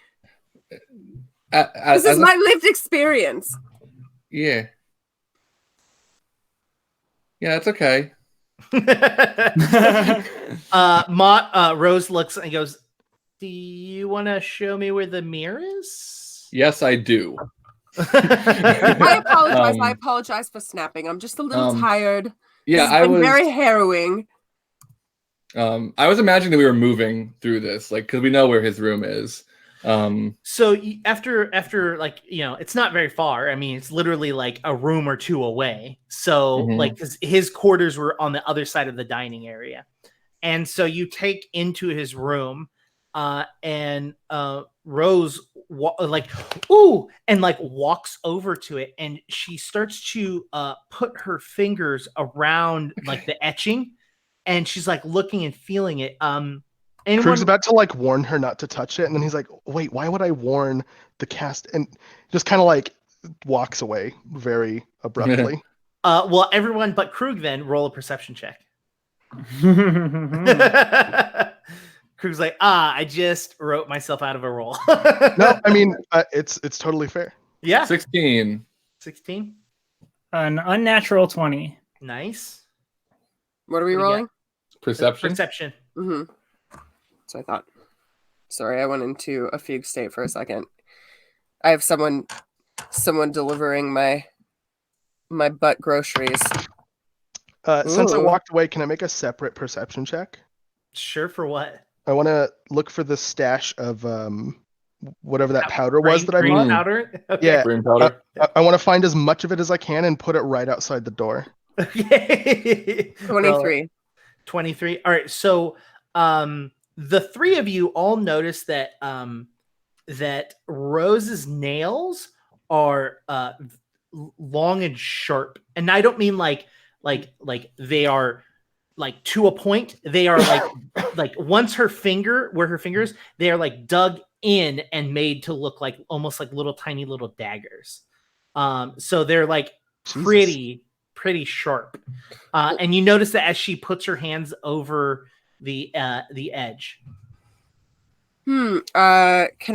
This is my lived experience. Yeah. Yeah, it's okay. Rose looks and goes, "Do you want to show me where the mirror is?" Yes, I do. I apologize. I apologize for snapping. I'm just a little tired. Yeah, it's been very harrowing. I was imagining that we were moving through this, like, because we know where his room is. So after like, you know, it's not very far. I mean, it's literally like a room or two away. So like, because his quarters were on the other side of the dining area, and so you take into his room, and Rose walks over to it, and she starts to put her fingers around like the etching, and she's like looking and feeling it. Krug's about to like warn her not to touch it, and then he's like, "Wait, why would I warn the cast?" And just kind of like walks away very abruptly. Well, everyone but Krug then roll a perception check. Krug's like, I just wrote myself out of a roll. No, I mean it's totally fair. Yeah, 16. 16. An unnatural 20. Nice. What are we rolling? Perception. Perception. Mm-hmm. So I thought. Sorry, I went into a fugue state for a second. I have someone delivering my butt groceries. Since I walked away, can I make a separate perception check? Sure. For what? I want to look for the stash of whatever that powder was that I bought. Green powder. Okay. Yeah, Green powder. I want to find as much of it as I can and put it right outside the door. Okay. 23. 23. All right. So, the three of you all notice that that Rose's nails are long and sharp, and I don't mean like they are like to a point. They are like once her finger, where her fingers, they are like dug in and made to look like almost like little tiny little daggers. So they're like pretty sharp. And you notice that as she puts her hands over the edge. Can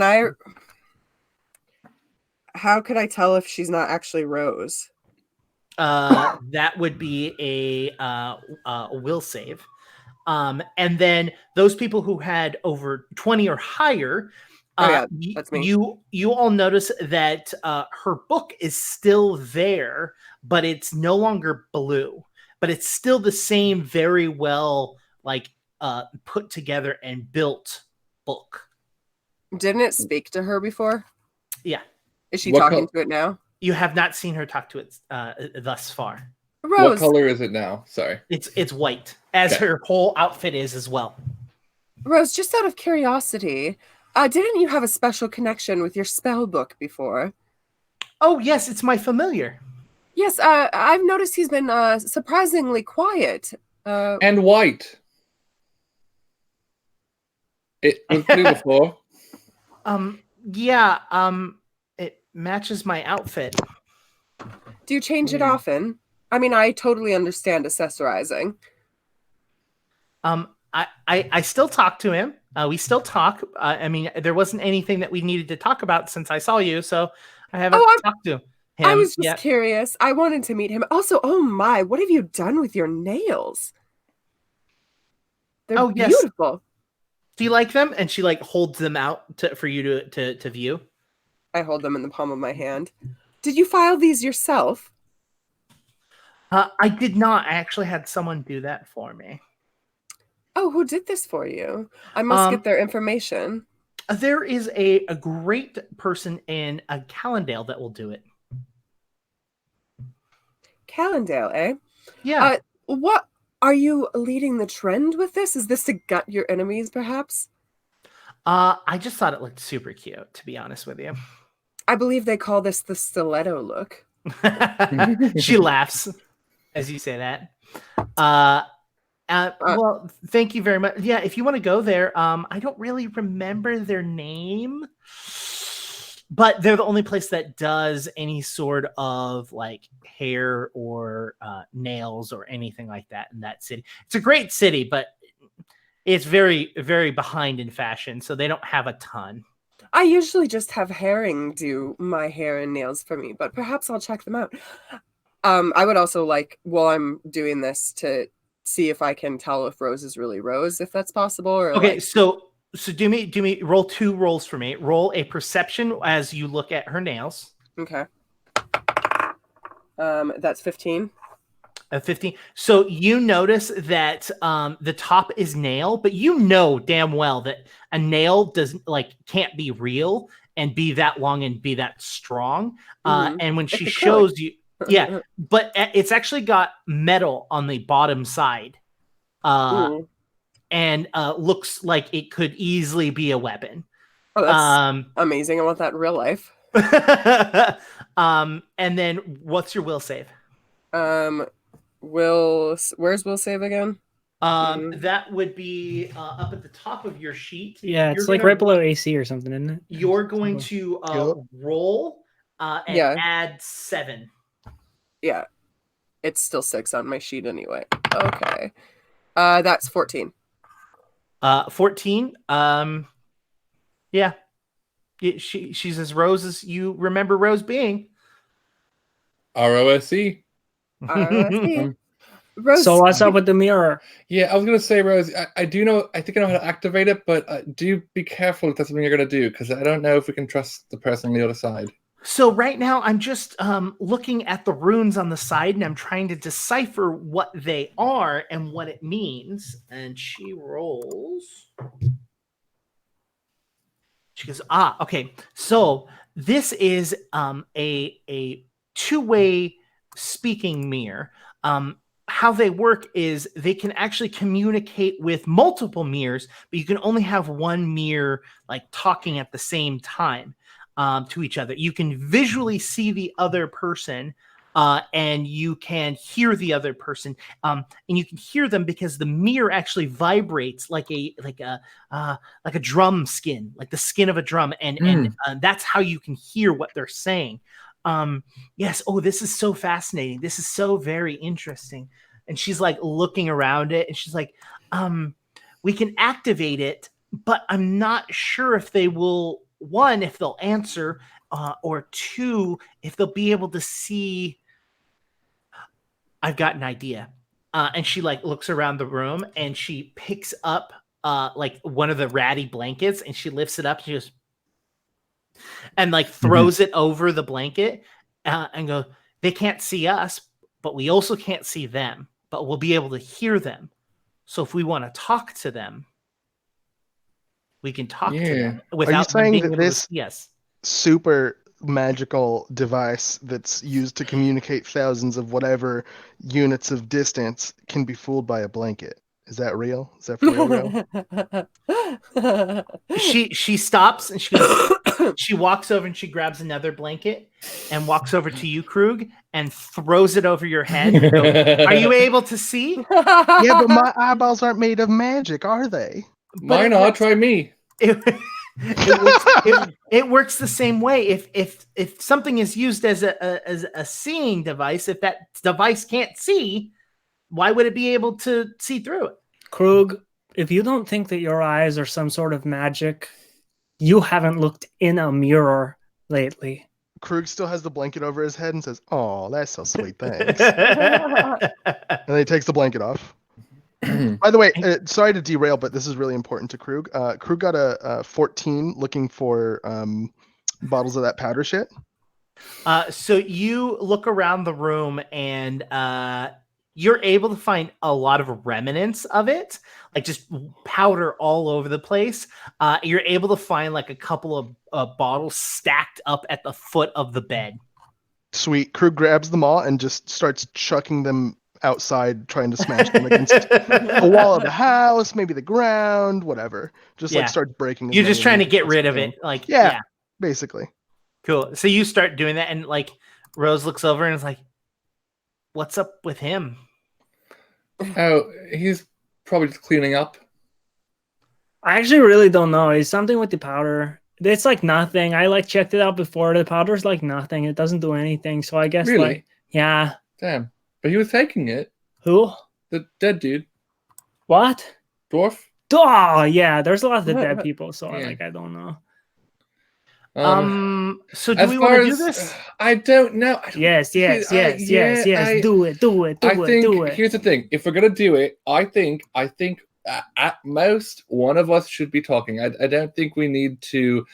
I? How could I tell if she's not actually Rose? That would be a will save. And then those people who had over 20 or higher, that's me. You all notice that her book is still there, but it's no longer blue, but it's still the same very well put together and built book. Didn't it speak to her before? Yeah. Is she talking to it now? You have not seen her talk to it thus far. Rose. What color is it now? Sorry. It's white, as her whole outfit is as well. Rose, just out of curiosity, didn't you have a special connection with your spell book before? Oh, yes, it's my familiar. Yes, I've noticed he's been surprisingly quiet. And white. It was blue before. Yeah, it matches my outfit. Do you change it often? I mean, I totally understand accessorizing. I still talk to him. We still talk. I mean, there wasn't anything that we needed to talk about since I saw you, so I haven't talked to him. I was just curious. I wanted to meet him. Also, oh my, what have you done with your nails? They're beautiful. Do you like them? And she holds them out for you to view. I hold them in the palm of my hand. Did you file these yourself? I did not. I actually had someone do that for me. Oh, who did this for you? I must get their information. There is a great person in Callendale that will do it. Callendale, eh? Yeah. What? Are you leading the trend with this? Is this to gut your enemies, perhaps? I just thought it looked super cute, to be honest with you. I believe they call this the stiletto look. She laughs as you say that. Well, thank you very much. Yeah, if you want to go there, I don't really remember their name, but they're the only place that does any sort of hair or nails or anything like that in that city. It's a great city, but it's very, very behind in fashion, so they don't have a ton. I usually just have Herring do my hair and nails for me, but perhaps I'll check them out. I would also while I'm doing this, to see if I can tell if Rose is really Rose, if that's possible. Or okay, so do me roll 2 rolls for me. Roll a perception as you look at her nails. Okay. That's 15. 15. So you notice that the top is nail, but you know damn well that a nail can't be real and be that long and be that strong. And when she shows you, yeah, but it's actually got metal on the bottom side, and looks like it could easily be a weapon. Oh, that's amazing! I want that in real life. And then what's your will save? Where's will save again? That would be up at the top of your sheet. Yeah, it's right below AC or something, isn't it? You're going to roll and add 7. Yeah, it's still 6 on my sheet anyway. Okay, that's 14. 14. Yeah, she's as Rose as you remember Rose being. ROSE. Rose, so what's up with the mirror? Yeah, I was gonna say, Rose, I do know. I think I know how to activate it, but do be careful if that's something you're gonna do, because I don't know if we can trust the person on the other side. So right now, I'm just looking at the runes on the side, and I'm trying to decipher what they are and what it means. And she rolls. She goes, okay. So this is a 2-way speaking mirror. how they work is they can actually communicate with multiple mirrors, but you can only have one mirror like talking at the same time to each other. You can visually see the other person, and you can hear the other person, and you can hear them because the mirror actually vibrates like a drum skin, like the skin of a drum, and that's how you can hear what they're saying. Yes. Oh, this is so fascinating. This is so very interesting. And she's like looking around it, and she's like, we can activate it, but I'm not sure if they will. One, if they'll answer, or two, if they'll be able to see. I've got an idea. And she like looks around the room, and she picks up like one of the ratty blankets, and she lifts it up. And she goes, and like throws it over the blanket, and go, they can't see us, but we also can't see them, but we'll be able to hear them. So if we want to talk to them, we can talk to them without. Are you saying being that able this super magical device that's used to communicate thousands of whatever units of distance can be fooled by a blanket? Is that real? Is that for real? She stops, and she goes, she walks over, and she grabs another blanket and walks over to you, Krug, and throws it over your head. And goes, are you able to see? Yeah, but my eyeballs aren't made of magic, are they? Mine are. Try me. It works the same way. If something is used as a seeing device, if that device can't see, why would it be able to see through it? Krug, if you don't think that your eyes are some sort of magic, you haven't looked in a mirror lately. Krug still has the blanket over his head and says, "Oh, that's so sweet, thanks." And then he takes the blanket off. By the way, sorry to derail, but this is really important to Krug. Krug got a 14 looking for bottles of that powder shit. So you look around the room, and you're able to find a lot of remnants of it, like just powder all over the place. You're able to find like a couple of bottles stacked up at the foot of the bed. Sweet. Krug grabs them all and just starts chucking them outside, trying to smash them against the wall of the house, maybe the ground, whatever. Just like start breaking. You're just trying to get rid of it. Like, yeah, basically. Cool. So you start doing that, and like Rose looks over and is like, what's up with him? Oh, he's probably just cleaning up. I actually really don't know. It's something with the powder. It's like nothing. I like checked it out before. The powder's like nothing. It doesn't do anything. So I guess like, yeah. Damn. But he was taking it. Who? The dead dude. What? Dwarf? Oh, yeah. There's a lot of dead people. So like, I don't know. So do we want to do this? I don't know. Yes. Do it. Here's the thing. If we're gonna do it, I think at most one of us should be talking. I don't think we need to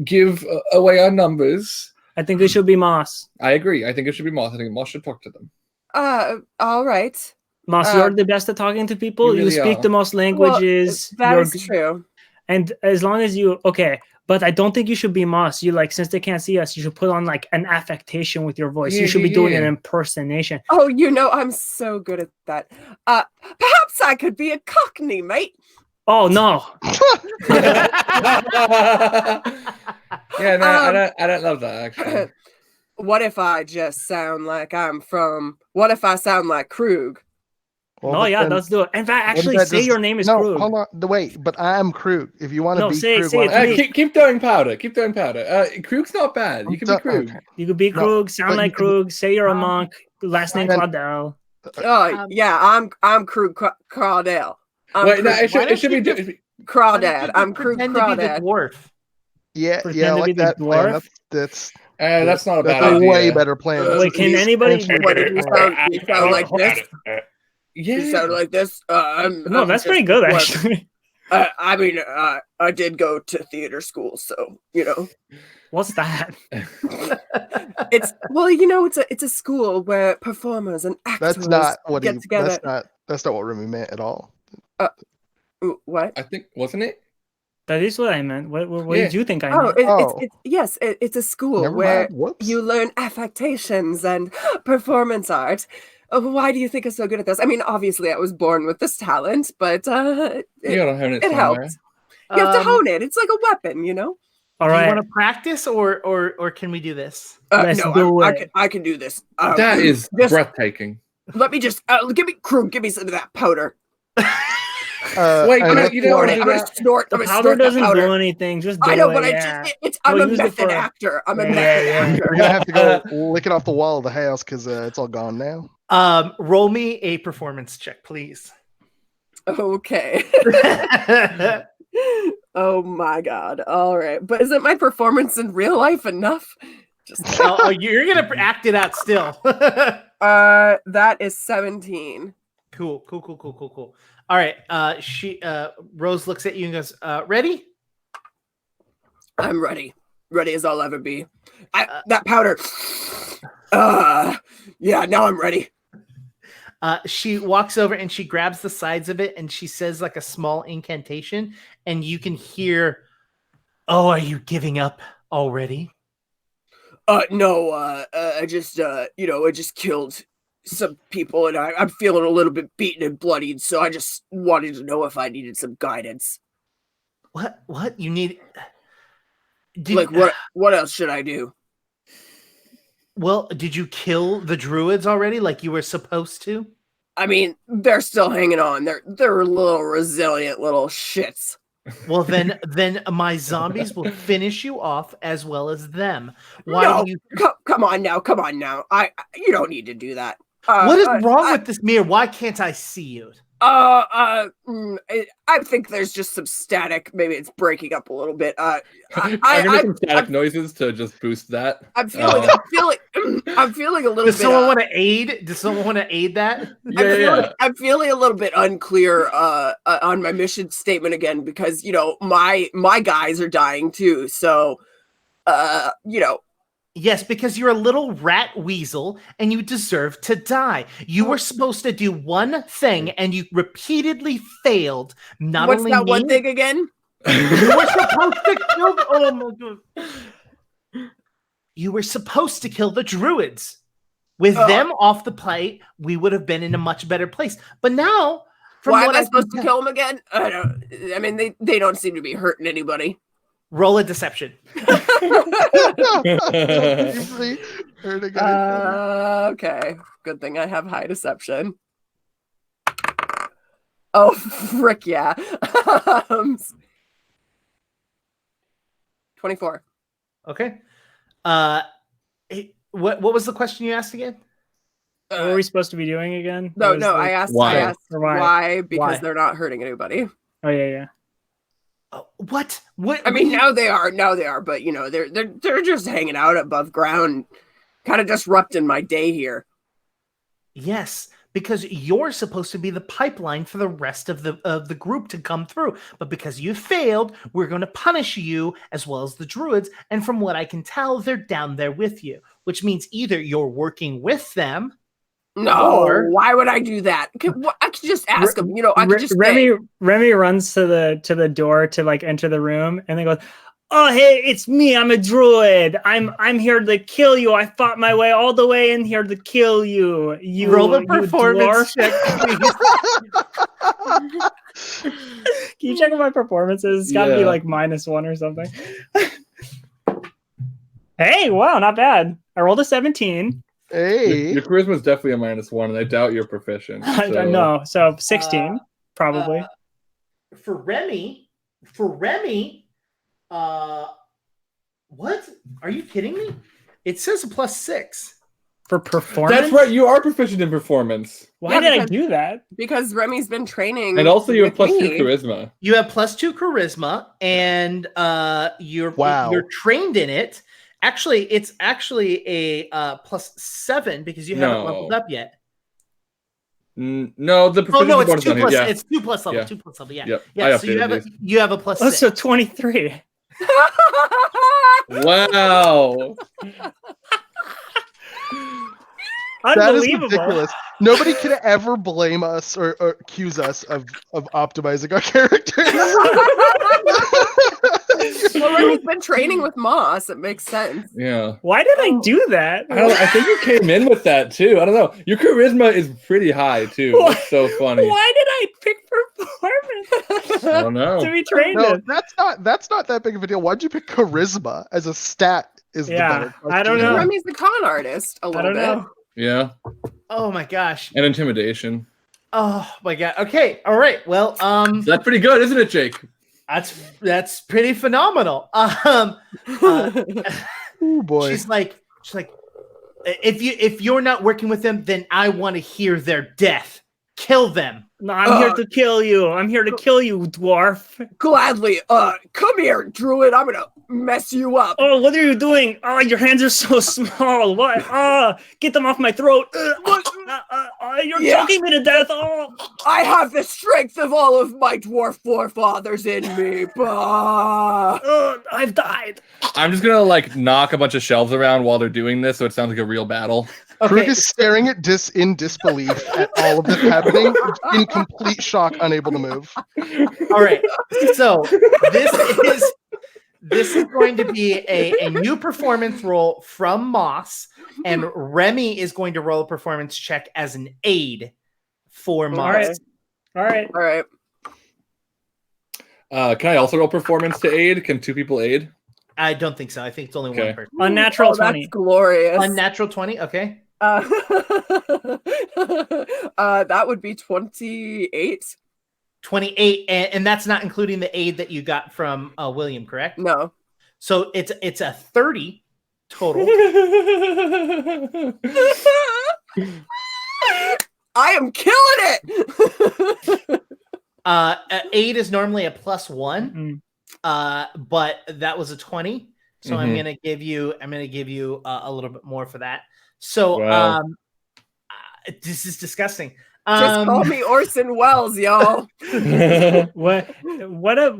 give away our numbers. I think it should be Moss. I agree. I think it should be Moss. I think Moss should talk to them. All right. Moss, you're the best at talking to people. You speak the most languages. Well, that is true. And as long as you but I don't think you should be Moss. You like, since they can't see us, you should put on like an affectation with your voice. You should be doing an impersonation. Oh, I'm so good at that. Perhaps I could be a Cockney, mate. Oh no. Yeah, no, I don't love that actually. What if I just sound like what if I sound like Krug? Well, let's do it. In fact, actually say your name is Krug. Hold on, but I am Krug. If you want to be Krug, keep throwing powder. Krug's not bad. You can be Krug. Okay. You could be Krug, sound like Krug, say you're a monk, last name Claudel. Oh yeah, I'm Krug Claudel. It should be Crawdad. I'm Krug Crawdad. Dwarf. Yeah, like that. Dwarf. That's not a bad idea. That's a way better plan. Wait, can anybody? You sound like this? Yeah. You sound like this? No, that's pretty good actually. I mean, I did go to theater school, so What's that? It's a school where performers and actors get together. That's not what Remy meant at all. What? I think wasn't it? That is what I meant. What did you think I meant? It's a school where you learn affectations and performance art. why do you think I'm so good at this? I mean, obviously I was born with this talent, but You gotta hone it it somewhere. helped. You have to hone it. It's like a weapon, you know? All do you right. want to practice or can we do this? Let's No, do I can do this. That is just, breathtaking. let me just give me some of that powder. Wait, you don't want to I'm do gonna that? snort. The I'm gonna powder snort the doesn't powder. do anything. Just do I know, it, but yeah. I'm We'll a use it method for- actor. I'm a Yeah, method yeah. actor. We're gonna have to go lick it off the wall of the house because it's all gone now. Roll me a performance check, please. Okay. Oh my god. All right. But isn't my performance in real life enough? Just you're gonna act it out still. that is 17. Cool. All right. Rose looks at you and goes, "Ready?" I'm ready. Ready as I'll ever be. That powder. Yeah, now I'm ready. She walks over and she grabs the sides of it and she says like a small incantation, and you can hear, "Oh, are you giving up already?" No, I just killed some people and I'm feeling a little bit beaten and bloodied, so I just wanted to know if I needed some guidance. What? You need... What else should I do? Well, did you kill the druids already like you were supposed to? I mean, they're still hanging on. They're little resilient little shits. Well, then my zombies will finish you off as well as them. Come on now. You don't need to do that. What is wrong with this mirror? Why can't I see you? I think there's just some static. Maybe it's breaking up a little bit. I'm gonna make some static noises to just boost that. I'm feeling a little bit. Does someone want to aid? Does someone want to aid that? I'm feeling a little bit unclear on my mission statement again because my guys are dying too. So Yes, because you're a little rat weasel and you deserve to die. You were supposed to do one thing and you repeatedly failed. What's that one thing again? You were supposed to kill. Oh my god! You were supposed to kill the druids. With them off the plate, we would have been in a much better place. But now, why am I supposed to kill them again? I mean, they don't seem to be hurting anybody. Roll a deception. Okay. Good thing I have high deception. Oh, frick yeah. 24. Okay. What was the question you asked again? What were we supposed to be doing again? No, I asked why because they're not hurting anybody. Oh yeah. What? I mean, now they are, but they're just hanging out above ground, kind of disrupting my day here. Yes, because you're supposed to be the pipeline for the rest of the group to come through. But because you failed, we're going to punish you as well as the druids. And from what I can tell, they're down there with you, which means either you're working with them. No, why would I do that? I could just ask them. I could just Remy runs to the door to like enter the room, and then goes, "Oh, hey, it's me. I'm a druid. I'm here to kill you. I fought my way all the way in here to kill you. You roll a performance check, please." Can you check my performances? It's got to be like -1 or something. Hey, wow, not bad. I rolled a 17. Hey, your charisma is definitely a -1, and I doubt you're proficient. So. I don't know. So 16, probably. For Remy, what? Are you kidding me? It says a +6 for performance. That's right. You are proficient in performance. Why did I do that? Because Remy's been training, and also you have +2 charisma. You have +2 charisma, and you're trained in it. Actually, it's actually a +7 because you haven't leveled up yet. No, the it's 2 plus. Yeah. It's 2 plus level. Yeah. 2 plus level. Yeah. Yep. Yeah. So you have a +6. Oh, so 23. Wow. That is ridiculous. Nobody could ever blame us or accuse us of optimizing our characters. Well, Remy's been training with Moss. It makes sense. Yeah. Why did I do that? I think you came in with that too. I don't know. Your charisma is pretty high too. That's so funny. Why did I pick performance I don't know. to be trained No, in? that's not that big of a deal. Why'd you pick charisma as a stat? Is the better I don't question. know. Remy's the con artist a I little don't bit. know. Yeah. Oh my gosh. And intimidation. Oh my god. Okay. All right. Well, That's pretty good, isn't it, Jake? that's pretty phenomenal. Oh boy. She's like, if you're not working with them, then I want to hear their death. Kill them. No, I'm here to kill you. I'm here to kill you, dwarf. Gladly. Come here, Druid. I'm gonna mess you up. Oh, what are you doing? Oh, your hands are so small. What? Oh, get them off my throat. You're choking me to death. Oh. I have the strength of all of my dwarf forefathers in me. I've died. I'm just gonna like knock a bunch of shelves around while they're doing this, so it sounds like a real battle. Krug is staring at in disbelief at all of this happening, in complete shock, unable to move. All right. So this is going to be a new performance roll from Moss, and Remy is going to roll a performance check as an aid for Moss. All right. Can I also roll performance to aid? Can 2 people aid? I don't think so. I think it's only one person. Unnatural 20. That's glorious. Unnatural 20. Okay. That would be 28. 28, and that's not including the aid that you got from William, correct? No. So it's a 30 total. I am killing it. Aid is normally a +1, but that was a 20. So I'm gonna give you a little bit more for that. So this is disgusting. Just call me Orson Welles, y'all. What of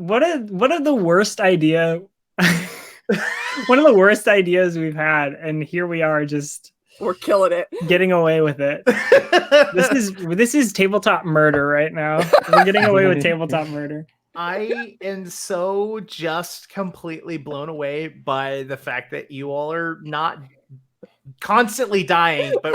the worst idea? One of the worst ideas we've had, and here we are, just we're killing it, getting away with it. This is tabletop murder right now. We're getting away with tabletop murder. I am so just completely blown away by the fact that you all are not constantly dying, but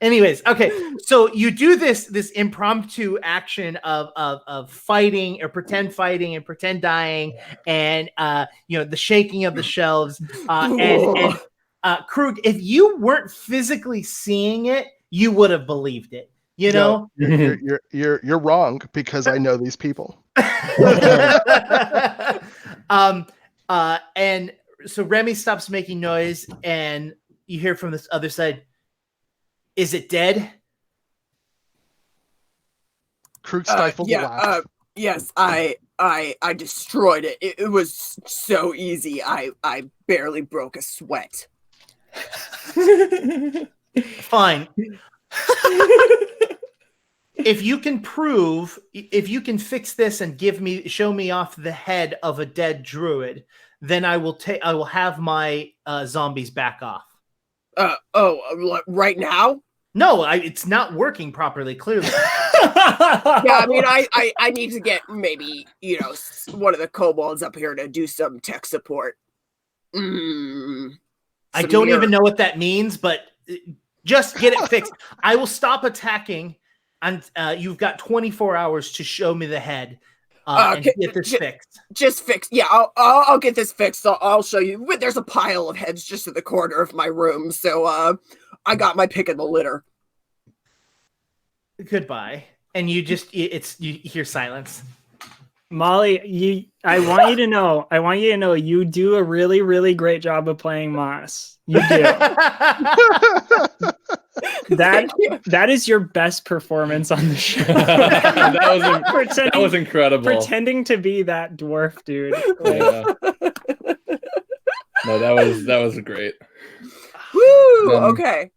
anyways, okay. So you do this impromptu action of fighting or pretend fighting and pretend dying, and the shaking of the shelves. And Krug, if you weren't physically seeing it, you would have believed it. You know, you're wrong, because I know these people. And so Remy stops making noise, and you hear from this other side, "Is it dead?" Krug stifled a laugh. Yes, I destroyed it. It was so easy. I barely broke a sweat. Fine. If you can fix this and show me off the head of a dead druid, then I will have my zombies back off. Right now? No, it's not working properly, clearly. Yeah, I mean, I need to get maybe, one of the kobolds up here to do some tech support. I don't even know what that means, but just get it fixed. I will stop attacking, and you've got 24 hours to show me the head and get this fixed. Just fixed. Yeah, I'll get this fixed. I'll show you. There's a pile of heads just in the corner of my room, so I got my pick of the litter. Goodbye. And you hear silence. Molly, I want you to know you do a really, really great job of playing Moss. You do. That is your best performance on the show. that was incredible. Pretending to be that dwarf dude. Yeah. No, that was great. Woo! Okay.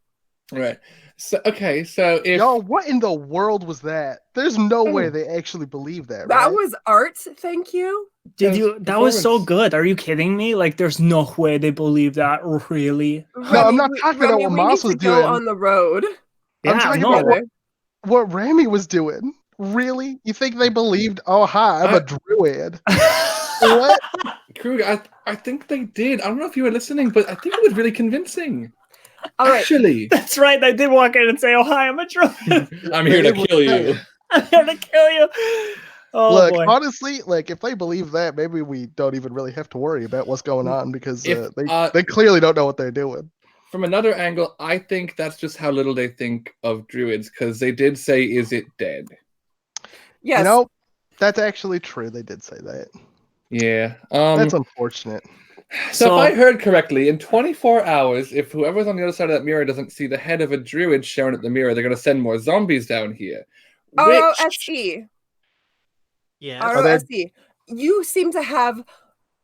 Right. So if Y'all, what in the world was that? There's no way they actually believe that. That right? was art. Thank you. Did you? That was so good. Are you kidding me? Like, there's no way they believe that. Really? No, I'm not talking about what Moss was doing. On the road. I'm talking about what Remy was doing. Really? You think they believed? Oh, hi, I'm a druid. What? Krug, I think they did. I don't know if you were listening, but I think it was really convincing. All right. Actually, That's right. I did walk in and say, "Oh hi, I'm a druid. I'm here to kill you. I'm here to kill you." Oh Look, boy. honestly, like if they believe that, maybe we don't even really have to worry about what's going on because If, they clearly don't know what they're doing. From another angle, I think that's just how little they think of druids, because they did say, "Is it dead?" Yes. You know, that's actually true. They did say that. Yeah. That's unfortunate. So if I heard correctly, in 24 hours, if whoever's on the other side of that mirror doesn't see the head of a druid shown at the mirror, they're going to send more zombies down here. ROSE. Yeah. ROSE. You seem to have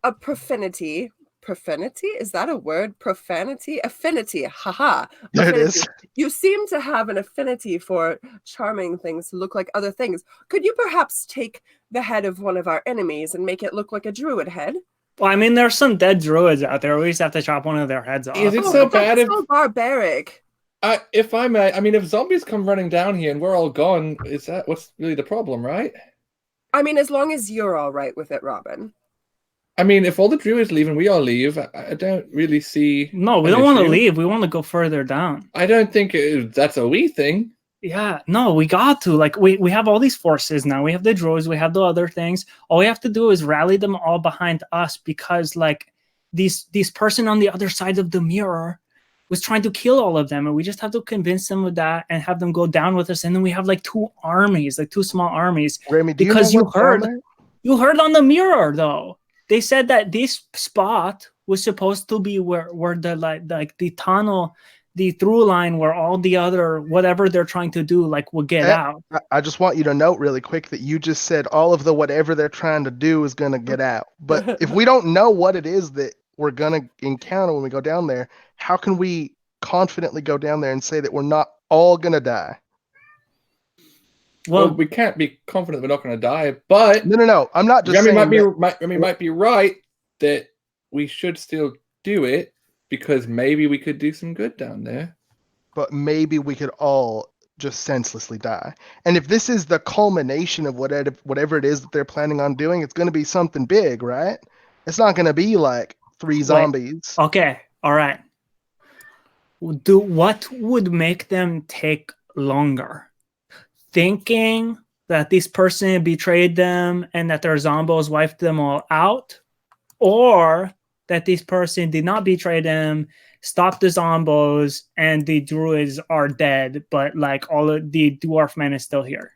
a profanity. Profanity? Is that a word? Profanity? Affinity. Haha. There it Affinity. is. You seem to have an affinity for charming things to look like other things. Could you perhaps take the head of one of our enemies and make it look like a druid head? Well, I mean, there's some dead druids out there. We just have to chop one of their heads off. Is it so but bad that's if... so barbaric. If I may, I mean, if zombies come running down here and we're all gone, is that what's really the problem, right? I mean, as long as you're all right with it, Robin. I mean, if all the druids leave and we all leave, I don't really see. No, we an don't want to issue. leave. We want to go further down. I don't think that's a we thing. Yeah, no, we got to. Like, we have all these forces now. We have the druids. We have the other things. All we have to do is rally them all behind us because, like, these person on the other side of the mirror was trying to kill all of them, and we just have to convince them of that and have them go down with us. And then we have like two armies, like two small armies. Remy, do because you know what's down you heard on the mirror though. They said that this spot was supposed to be where the like the tunnel, the through line where all the other whatever they're trying to do like will get out. I just want you to note really quick that you just said all of the whatever they're trying to do is going to get out. But if we don't know what it is that we're going to encounter when we go down there, how can we confidently go down there and say that we're not all going to die? Well, we can't be confident we're not going to die, but no. I'm not just Remy saying might be right that we should still do it because maybe we could do some good down there. But maybe we could all just senselessly die. And if this is the culmination of whatever it is that they're planning on doing, it's going to be something big, right? It's not going to be like 3 zombies. Okay, all right. What would make them take longer? Thinking that this person betrayed them and that their zombos wiped them all out, or that this person did not betray them, stopped the zombos, and the druids are dead, but like all of the dwarf man is still here.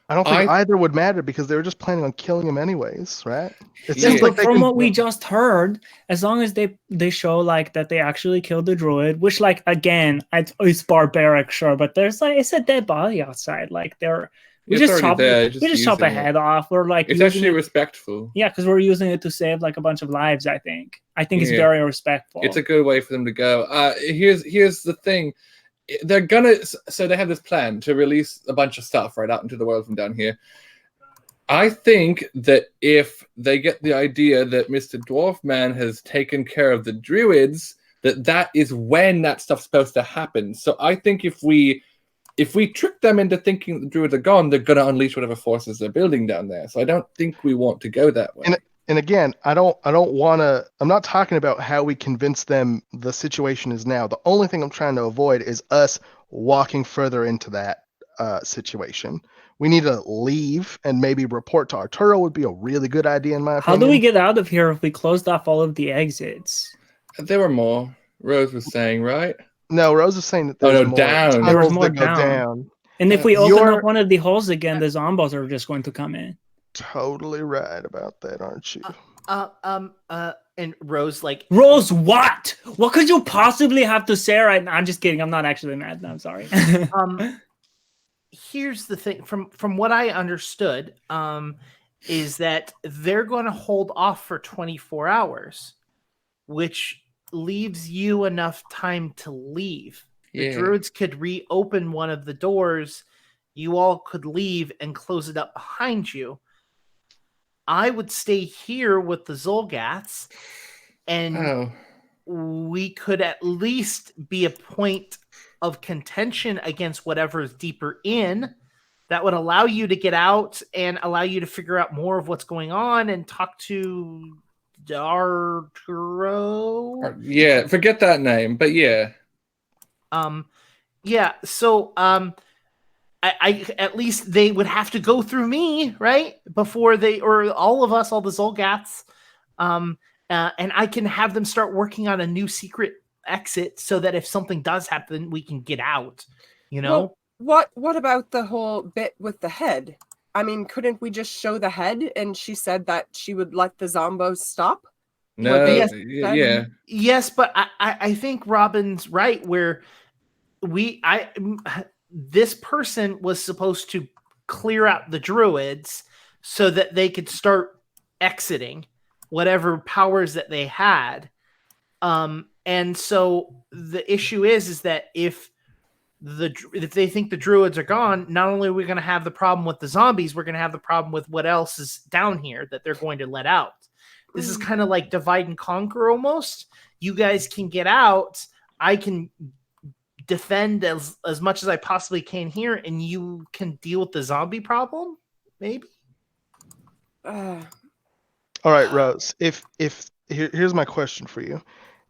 I don't think either would matter because they were just planning on killing him anyways, right? It Yeah, seems like from what we just heard, as long as they show like that they actually killed the druid, which like again it's barbaric, sure, but there's like it's a dead body outside. Like we just chop a head off. We're like it's actually respectful. Yeah, because we're using it to save like a bunch of lives. I think it's very respectful. It's a good way for them to go. Here's the thing. They're so they have this plan to release a bunch of stuff right out into the world from down here. I think that if they get the idea that Mr. Dwarf Man has taken care of the druids, that is when that stuff's supposed to happen. So I think if we trick them into thinking the druids are gone, they're going to unleash whatever forces they're building down there. So I don't think we want to go that way. And again, I'm not talking about how we convince them the situation is now. The only thing I'm trying to avoid is us walking further into that situation. We need to leave and maybe report to Arturo would be a really good idea in my opinion. How do we get out of here if we closed off all of the exits? There were more. Rose was saying, right? No, Rose was saying that there's more down. There was more that go down. And if we open up one of the holes again, the zombos are just going to come in. Totally right about that, aren't you? And Rose, Rose, what? What could you possibly have to say right now? I'm just kidding. I'm not actually mad. No, I'm sorry. Here's the thing. From what I understood, is that they're going to hold off for 24 hours, which leaves you enough time to leave. The druids could reopen one of the doors. You all could leave and close it up behind you. I would stay here with the Zolgaths, and we could at least be a point of contention against whatever is deeper in that would allow you to get out and allow you to figure out more of what's going on and talk to Arturo. Yeah, forget that name, but yeah. Yeah, so I at least they would have to go through me, right? Before they, or all of us, all the Zolgaths. And I can have them start working on a new secret exit so that if something does happen, we can get out, you know? Well, what about the whole bit with the head? I mean, couldn't we just show the head? And she said that she would let the zombos stop. No, Yes, Yes, but I think Robin's right where this person was supposed to clear out the druids so that they could start exiting whatever powers that they had. And so the issue is that if they think the druids are gone, not only are we going to have the problem with the zombies, we're going to have the problem with what else is down here that they're going to let out. This is kind of like divide and conquer almost. You guys can get out. I can defend as much as I possibly can here, and you can deal with the zombie problem, maybe? All right, Rose. Here's my question for you.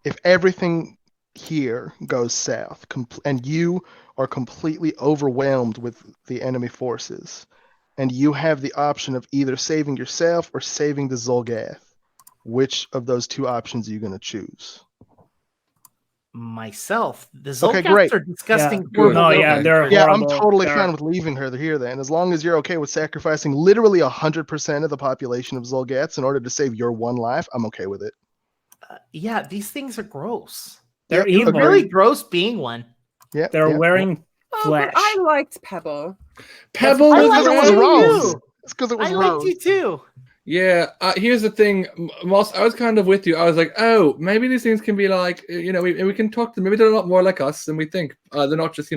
If everything here goes south and you are completely overwhelmed with the enemy forces, and you have the option of either saving yourself or saving the Zolgath, which of those two options are you going to choose? Myself. The Okay, Zolgaths great. are disgusting. Yeah, good. No, yeah, they're Yeah, I'm horrible. totally fine with leaving her here then. As long as you're okay with sacrificing literally 100% of the population of Zolgaths in order to save your one life, I'm okay with it. Yeah, these things are gross. They're Yep, evil. Really gross being one. Yeah, They're wearing flesh. But I liked Pebble. Pebble I was liked it was you Rose. too. It's because it was I Rose. liked you too. Yeah, here's the thing, Moss. I was kind of with you. I was like, oh, maybe these things can be like, we can talk to them. Maybe they're a lot more like us than we think. They're not just,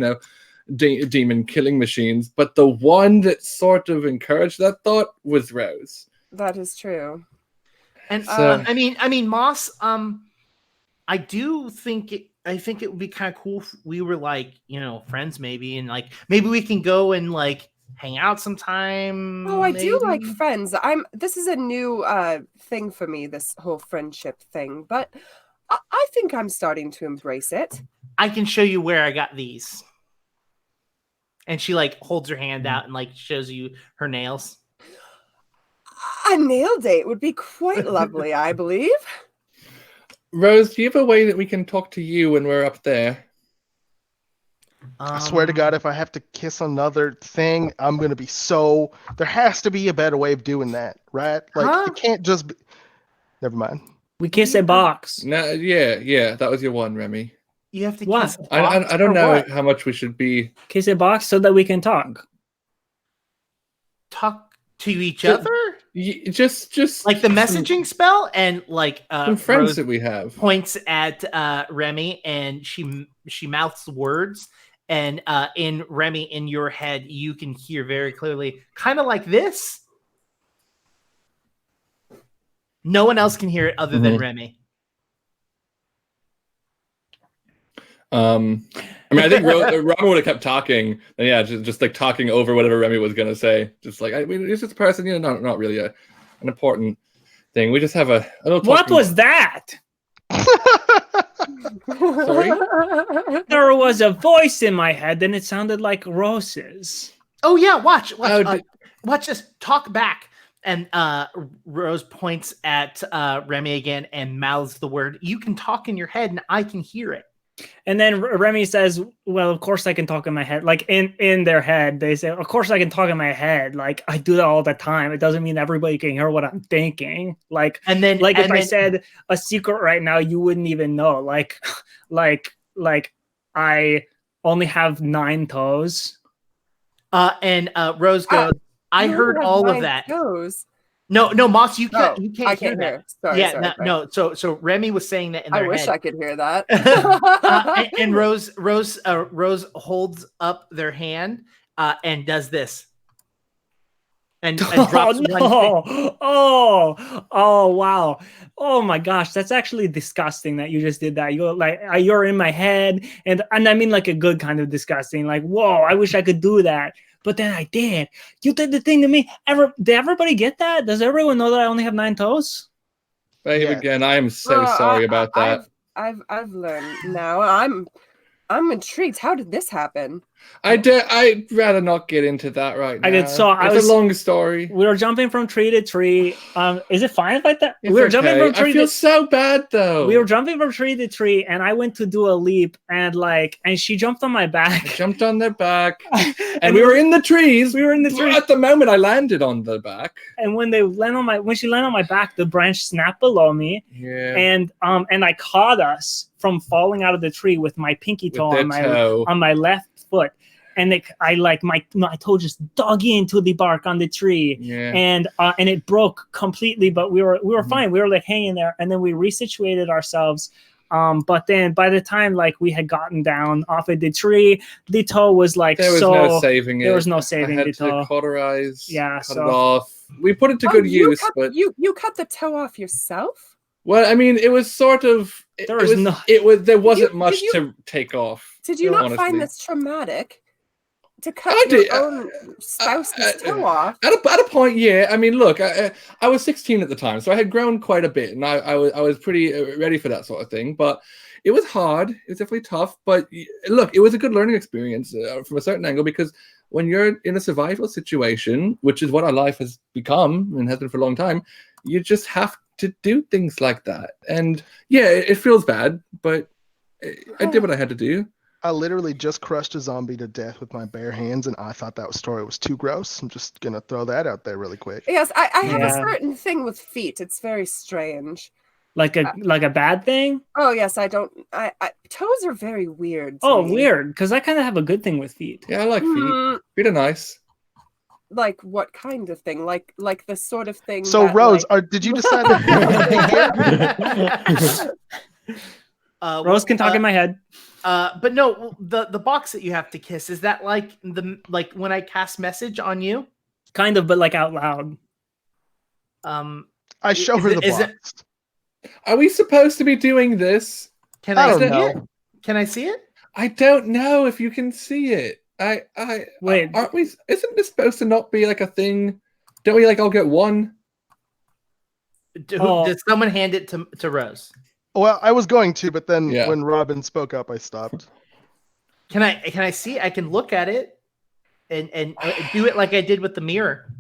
demon killing machines. But the one that sort of encouraged that thought was Rose. That is true. And So- I mean, Moss. I do think I think it would be kind of cool if we were like, friends maybe, and like maybe we can go and like hang out sometime. Oh, I do like maybe? friends. This is a new thing for me, this whole friendship thing, but I think I'm starting to embrace it. I can show you where I got these. And she like holds her hand out and like shows you her nails. A nail date would be quite lovely, I believe. Rose, do you have a way that we can talk to you when we're up there? I swear to God, if I have to kiss another thing, I'm going to be so... There has to be a better way of doing that, right? Like, it can't just be... Never mind. We kiss a box. No, yeah, that was your one, Remy. You have to What? kiss I box don't or know what? how much we should be. Kiss a box so that we can talk. Talk to each Just- other? Just Like the messaging spell, and like some friends Rose that we have. points at Remy and she mouths words, and in Remy, in your head you can hear very clearly, kind of like this. No one else can hear it other than Remy. I think Robin would have kept talking, and yeah, just like talking over whatever Remy was gonna say. Just like it's just a person, not really an important thing. We just have a little. What was that? Sorry? There was a voice in my head, and it sounded like Rose's. Oh yeah, watch Oh, watch this. Talk back. And Rose points at Remy again and mouths the word. You can talk in your head, and I can hear it. And then Remy says, well, of course I can talk in my head. Like in their head, they say, of course I can talk in my head. Like I do that all the time. It doesn't mean everybody can hear what I'm thinking. Like, And then, if I said a secret right now, you wouldn't even know. Like I only have 9 toes. and Rose goes, I heard all of that. Toes. No, Moss, you can't. Oh, you can't I can't hear hear. that. Sorry, Yeah, sorry. no. So Remy was saying that in I their wish head. I could hear that. And Rose holds up their hand and does this, and drops one thing. Oh, wow. Oh my gosh, that's actually disgusting that you just did that. You're in my head, and I mean like a good kind of disgusting. Like, whoa, I wish I could do that. but then I did. You did the thing to me. Did everybody get that? Does everyone know that I only have 9 toes? Babe, Yeah. again, I am so sorry about that. I've learned now. I'm intrigued. How did this happen? I'd rather not get into that right now. It's a long story. We were jumping from tree to tree. Is it fine if I we were jumping from tree. I feel so bad though. We were jumping from tree to tree, and I went to do a leap, and she jumped on my back. I jumped on their back, and we were in the trees. We were in the trees. At the moment, I landed on the back, and when she landed on my back, the branch snapped below me. Yeah. And I caught us from falling out of the tree with my pinky toe on my left foot, and my toe just dug into the bark on the tree, and it broke completely. But we were fine. We were like hanging there, and then we resituated ourselves. But then by the time we had gotten down off of the tree, the toe was there was no saving it. There was no saving the toe. I had to cauterize. Yeah, cut it off. We put it to good use, but you cut the toe off yourself. Well, I mean, it was sort of. There wasn't much to take off. Did you not find this traumatic? To cut your own spouse's toe off. At a point, yeah. I mean, look, I was 16 at the time, so I had grown quite a bit, and I was pretty ready for that sort of thing. But it was hard. It was definitely tough. But look, it was a good learning experience from a certain angle, because when you're in a survival situation, which is what our life has become and has been for a long time, you just have to do things like that. And yeah, it feels bad, but I did what I had to do. I literally just crushed a zombie to death with my bare hands, and I thought that story was too gross. I'm just gonna throw that out there really quick. Yes, I have a certain thing with feet. It's very strange. Like a bad thing? Oh yes, I toes are very weird. Weird, because I kind of have a good thing with feet. Yeah, I like feet. Feet are nice. Like what kind of thing? Like the sort of thing. So Rose, did you decide that? Rose can talk in my head. But no, the box that you have to kiss, is that like when I cast message on you? Kind of, but out loud. I show her the box. Are we supposed to be doing this? Can I see it? Can I see it? I don't know if you can see it. Wait. Aren't we? Isn't this supposed to not be a thing? Don't we all get one? Did someone hand it to Rose? Well, I was going to, but then when Robin spoke up, I stopped. Can I see? I can look at it and do it like I did with the mirror.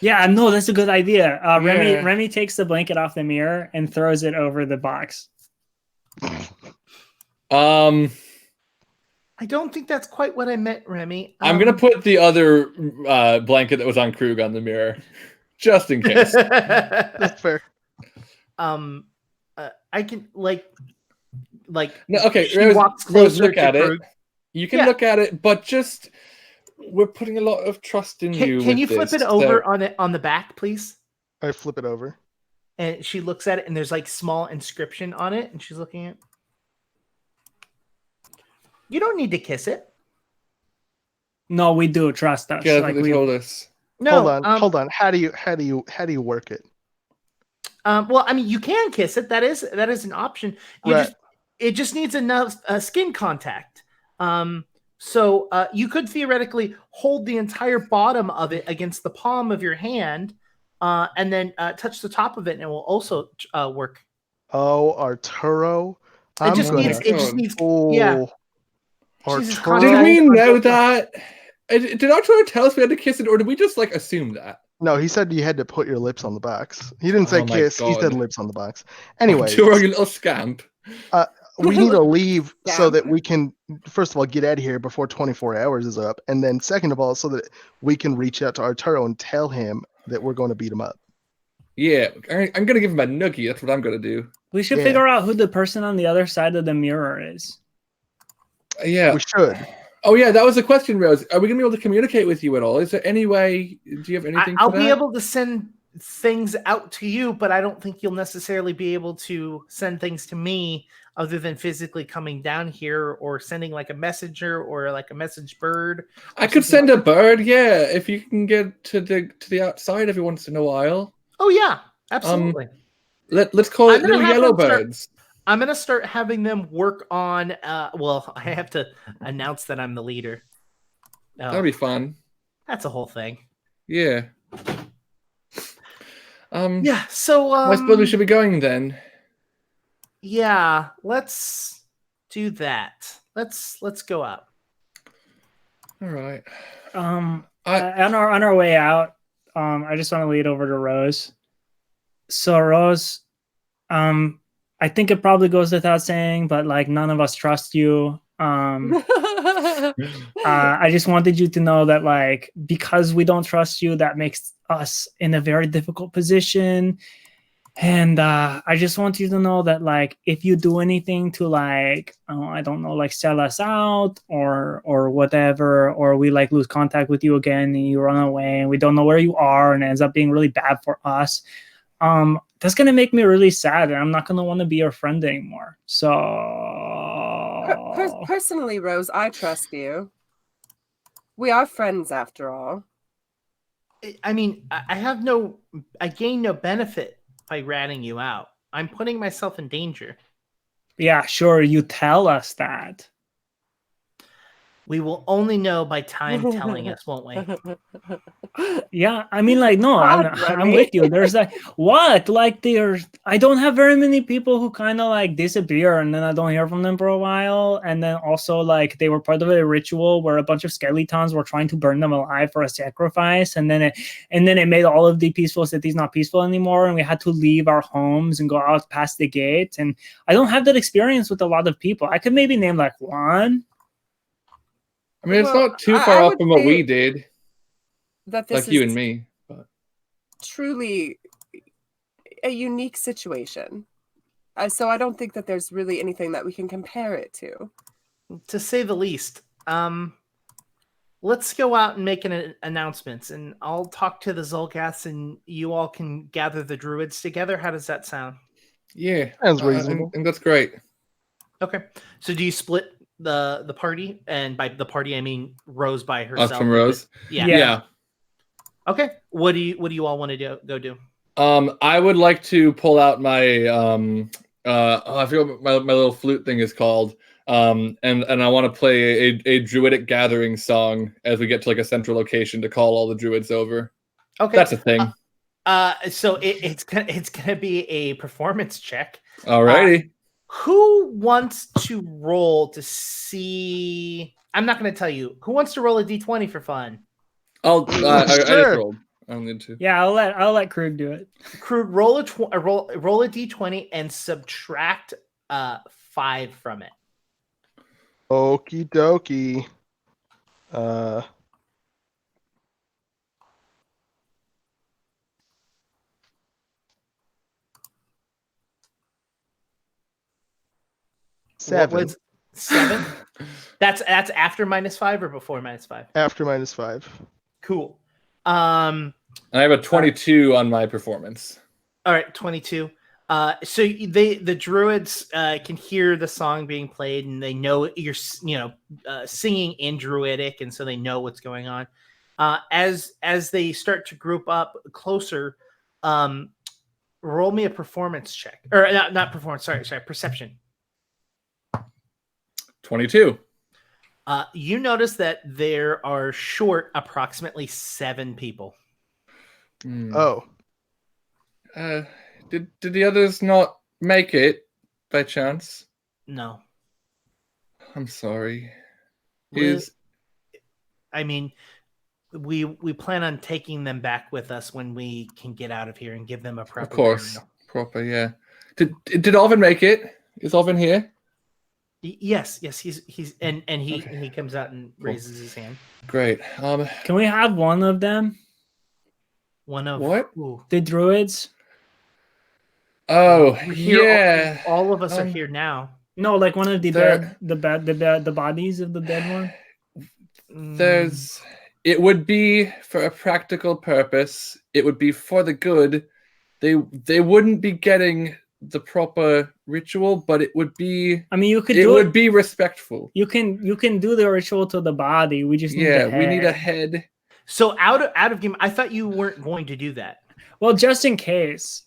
Yeah, no, that's a good idea. Remy takes the blanket off the mirror and throws it over the box. I don't think that's quite what I meant, Remy. I'm gonna put the other blanket that was on Krug on the mirror, just in case. That's fair. I can no, okay. Rose, look at it. You can look at it, but just we're putting a lot of trust in you. Can you flip it over on the back, please? I flip it over, and she looks at it, and there's small inscription on it, and she's looking at. You don't need to kiss it. No, we do. Trust us. Yeah, they told us. No, hold on. How do you work it? Well, I mean, you can kiss it. That is an option. It just needs enough skin contact. So you could theoretically hold the entire bottom of it against the palm of your hand, and then touch the top of it, and it will also work. Oh, Arturo! It just needs. Oh. Yeah. Arturo. Did we know that? Did Arturo tell us we had to kiss it, or did we just assume that? No, he said you had to put your lips on the box. He didn't say kiss. He said lips on the box. Anyway, Arturo, you little scamp. We need to leave so that we can, first of all, get out of here before 24 hours is up, and then second of all, so that we can reach out to Arturo and tell him that we're going to beat him up. Yeah, I'm going to give him a noogie. That's what I'm going to do. We should figure out who the person on the other side of the mirror is. Yeah, we should. Oh yeah, that was a question, Rose. Are we going to be able to communicate with you at all? Is there any way? Do you have anything? I'll be able to send things out to you, but I don't think you'll necessarily be able to send things to me other than physically coming down here or sending a messenger or a message bird. I could send a bird, yeah, if you can get to the outside every once in a while. Oh yeah, absolutely. Let's call it little yellow birds. I'm going to start having them work on, well, I have to announce that I'm the leader. That'll be fun. That's a whole thing. Yeah. Yeah. So I suppose we should be going then. Yeah, let's do that. Let's go out. All right. On our way out, I just want to lead over to Rose. So Rose, I think it probably goes without saying, but like none of us trust you. I just wanted you to know that like because we don't trust you, that makes us in a very difficult position. And I just want you to know that like if you do anything to like I don't know, like sell us out or whatever, or we like lose contact with you again and you run away and we don't know where you are and it ends up being really bad for us, that's gonna make me really sad and I'm not gonna want to be your friend anymore. So personally, Rose, I trust you. We are friends after all. I mean, I gain no benefit by ratting you out. I'm putting myself in danger. Yeah, sure, you tell us that. We will only know by time telling us, won't we? Yeah, I mean, like, no, I'm with you. There's like, what? Like, I don't have very many people who kind of like disappear and then I don't hear from them for a while. And then also, like, they were part of a ritual where a bunch of skeletons were trying to burn them alive for a sacrifice. And then it made all of the peaceful cities not peaceful anymore. And we had to leave our homes and go out past the gate. And I don't have that experience with a lot of people. I could maybe name like one. I mean, it's not too far off from what we did. That this like you and me. But truly a unique situation. So I don't think that there's really anything that we can compare it to. To say the least. Let's go out and make announcements, and I'll talk to the Zolgaths, and you all can gather the druids together. How does that sound? Yeah. Sounds reasonable. And that's great. Okay. So do you split the party? And by the party, I mean Rose by herself. Us from Rose? Yeah. Okay. What do you all want to go do? I would like to pull out my I forget what my little flute thing is called. And I want to play a druidic gathering song as we get to like a central location to call all the druids over. Okay. That's a thing. So it's gonna be a performance check. Alrighty. Who wants to roll to see? I'm not going to tell you. Who wants to roll a d20 for fun? I just rolled. I'm going to. Yeah, I'll let Krug do it. Krug, roll a d20 and subtract 5 from it. Okie dokie. 7. What was 7? That's after -5 or before -5? After -5. Cool. I have a 22 on my performance. All right, 22. So the druids can hear the song being played, and they know you're singing in druidic, and so they know what's going on. As they start to group up closer, roll me a performance check, or not performance. Sorry, perception. 22. You notice that there are short approximately 7 people. Oh. Did the others not make it by chance? No. I'm sorry. I mean, we plan on taking them back with us when we can get out of here and give them a proper. Of course, burial. proper. Yeah. Did Alvin make it? Is Alvin here? Yes. He's and he comes out and raises his hand. Great. Can we have one of them? One of what? Ooh. The druids? Oh, yeah. All of us are here now. No, like one of the bodies of the dead one. It would be for a practical purpose. It would be for the good. They wouldn't be getting the proper ritual, but it would be. I mean, it would be respectful. You can do the ritual to the body. We just need the head. We need a head. So out of game, I thought you weren't going to do that. Well, just in case.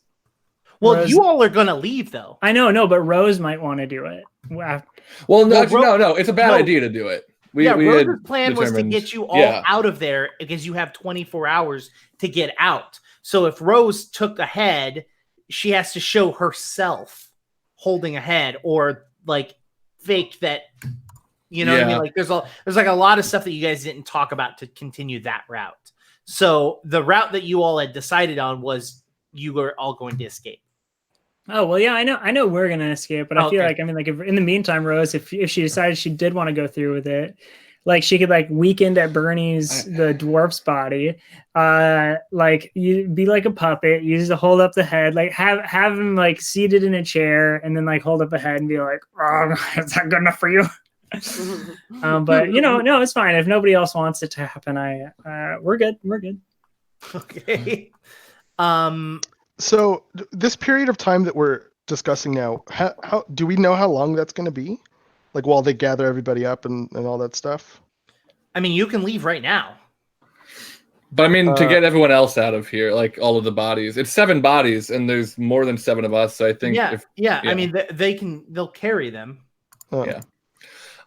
Well, Rose, you all are going to leave, though. I know, but Rose might want to do it. Well, no. It's a bad idea to do it. Rose's had plan was to determined- get you all out of there because you have 24 hours to get out. So if Rose took a head, she has to show herself holding a head or like fake that, you know what I mean? Like there's like a lot of stuff that you guys didn't talk about to continue that route. So the route that you all had decided on was you were all going to escape. Oh well, yeah, I know we're gonna escape, but I feel like if in the meantime, Rose, if she decided she did want to go through with it, like she could like weekend at Bernie's the dwarf's body, like you be like a puppet, you just hold up the head, like have him like seated in a chair, and then like hold up a head and be like, oh, is that good enough for you? But no, it's fine if nobody else wants it to happen. We're good. Okay. So this period of time that we're discussing now, how do we know how long that's going to be? Like while they gather everybody up and all that stuff? I mean, you can leave right now. But I mean, to get everyone else out of here, like all of the bodies, it's 7 bodies, and there's more than 7 of us. So I think, I mean, they'll carry them. Yeah.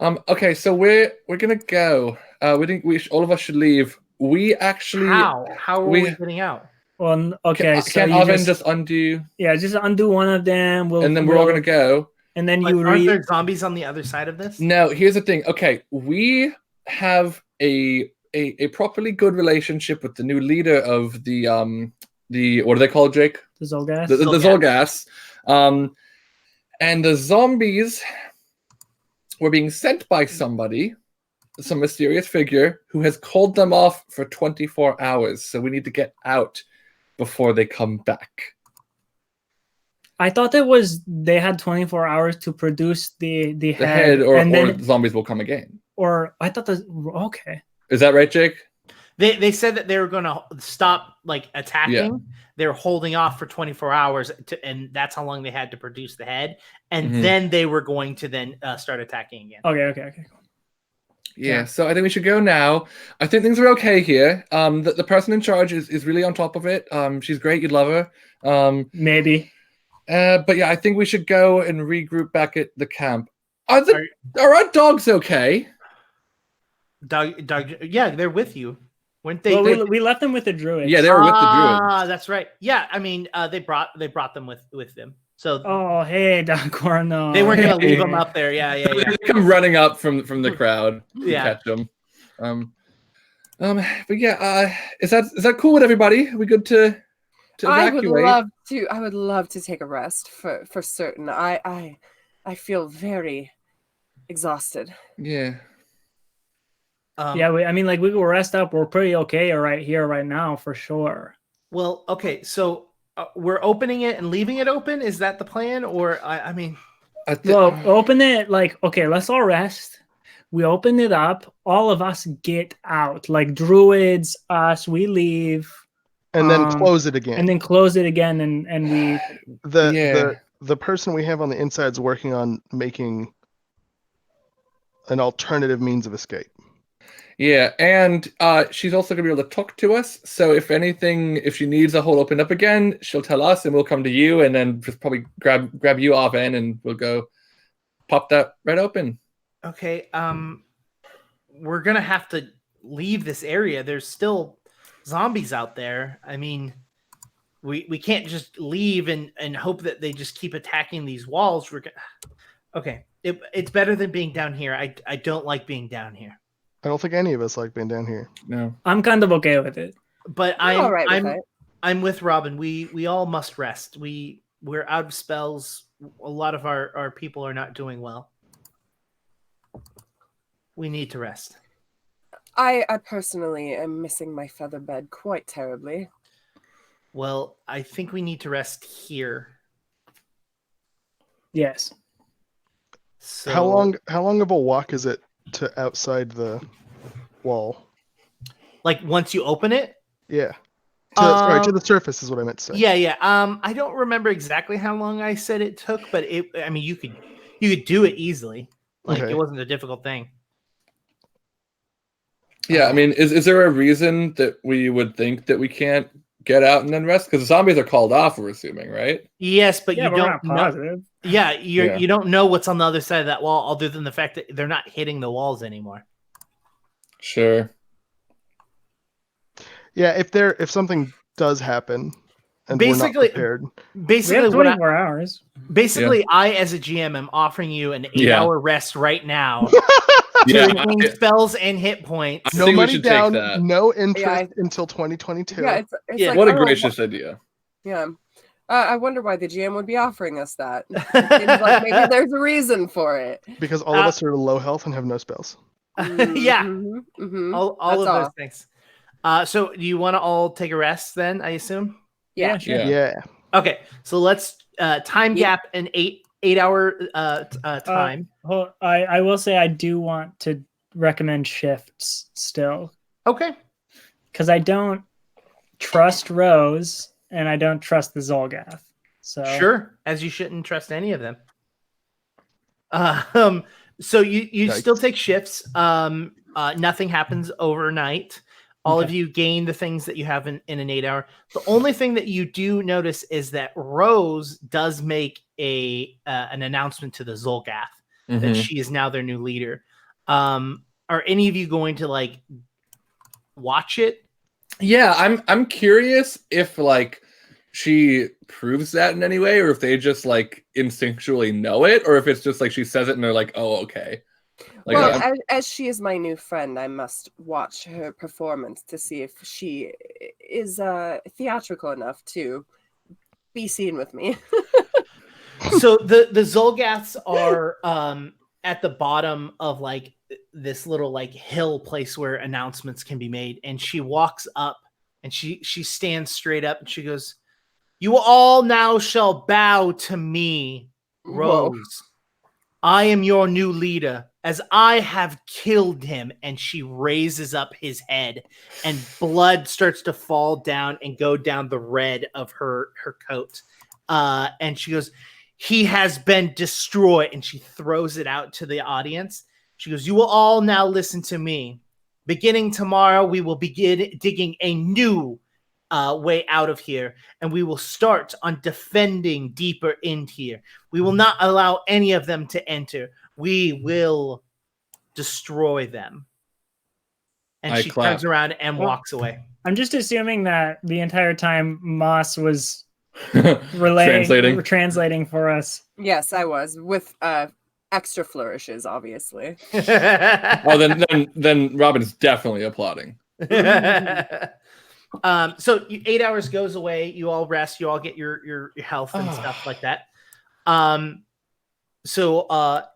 Okay, so we're gonna go. We think all of us should leave. We actually how are we getting out? Well, okay, can Oven just undo? Yeah, just undo one of them. And then we're all gonna go. And then aren't there zombies on the other side of this? No, here's the thing. Okay, we have a properly good relationship with the new leader of the what do they call it, Jake? The Zolgas. The Zolgas. And the zombies were being sent by somebody, some mysterious figure, who has called them off for 24 hours. So we need to get out before they come back. I thought they had 24 hours to produce the head, or the zombies will come again. Or I thought okay. Is that right, Jake? They said that they were going to stop like attacking. Yeah. They were holding off for 24 hours, and that's how long they had to produce the head. And then they were going to then start attacking again. Okay. Cool. Yeah, so I think we should go now. I think things are okay here. The person in charge is really on top of it. She's great. You'd love her. Maybe. But yeah, I think we should go and regroup back at the camp. Are our dogs okay? Dog, yeah, they're with you. Weren't they? Well, we left them with the druid. Yeah, they were with the druid. Ah, that's right. Yeah, I mean, they brought them with them. So. Oh, hey, Don Corno. They weren't gonna leave them up there. Yeah. They come running up from the crowd to catch them. But yeah, is that cool with everybody? Are we good to evacuate? I would love to take a rest for certain. I feel very exhausted. Yeah. I mean, like we will rest up. We're pretty okay right here, right now, for sure. Well, okay, so we're opening it and leaving it open. Is that the plan, or I mean? Well, open it. Like, okay, let's all rest. We open it up. All of us get out. Like druids, us, we leave, and then close it again. And then close it again, and we. The person we have on the inside is working on making an alternative means of escape. Yeah, and she's also going to be able to talk to us. So if she needs a hole opened up again, she'll tell us and we'll come to you and then just probably grab you off in and we'll go pop that right open. Okay, we're going to have to leave this area. There's still zombies out there. I mean, we can't just leave and hope that they just keep attacking these walls. Okay, it's better than being down here. I don't like being down here. I don't think any of us like being down here. No, I'm kind of okay with it. But I'm with Robin. We all must rest. We're out of spells. A lot of our people are not doing well. We need to rest. I personally am missing my feather bed quite terribly. Well, I think we need to rest here. Yes. So how long of a walk is it to outside the wall? Like once you open it? Yeah. To the surface is what I meant to say. Yeah. I don't remember exactly how long I said it took, but you could do it easily. Like It wasn't a difficult thing. Yeah, I mean, is there a reason that we would think that we can't get out and then rest? Because the zombies are called off, we're assuming, right? Yes, but you don't know. Positive. Yeah, you don't know what's on the other side of that wall, other than the fact that they're not hitting the walls anymore. Sure. Yeah, if something does happen and Basically- we're not prepared. We Basically, have what 24 hours. I, as a GM, am offering you an 8-hour rest right now Yeah, to regain spells and hit points. I No think we money should take down, that. no interest Yeah, until 2022. Yeah, it's Yeah. like, What a oh, gracious idea. Yeah. I wonder why the GM would be offering us that. It seems like maybe there's a reason for it. Because all of us are low health and have no spells. Yeah, Mhm, mhm. all That's of those things. So do you want to all take a rest then, I assume? Yeah. Sure. Yeah. Okay, so let's time Yeah. gap an 8-hour time. I will say I do want to recommend shifts still, Okay. because I don't trust Rose and I don't trust the Zolgath. So Sure, as you shouldn't trust any of them. So you Yikes. still take shifts. Nothing happens overnight. All of you gain the things that you have in an 8-hour. The only thing that you do notice is that Rose does make an announcement to the Zolgath that she is now their new leader. Are any of you going to like watch it? Yeah, I'm curious if like she proves that in any way, or if they just like instinctually know it, or if it's just like she says it and they're like, oh, okay. Like, Well, as she is my new friend, I must watch her performance to see if she is theatrical enough to be seen with me. So the Zolgaths are at the bottom of like this little like hill place where announcements can be made, and she walks up and she stands straight up and she goes, "You all now shall bow to me, Whoa. Rose. I am your new leader, as I have killed him." And she raises up his head, and blood starts to fall down and go down the red of her coat. And she goes, "He has been destroyed." And she throws it out to the audience. She goes, "You will all now listen to me. Beginning tomorrow, we will begin digging a new way out of here, and we will start on defending deeper in here. We will not allow any of them to enter. We will destroy them." And she turns around and walks away. I'm just assuming that the entire time Moss was translating for us. Yes, I was with extra flourishes, obviously. Oh, then Robin's definitely applauding. So 8 hours goes away. You all rest. You all get your health and stuff like that. So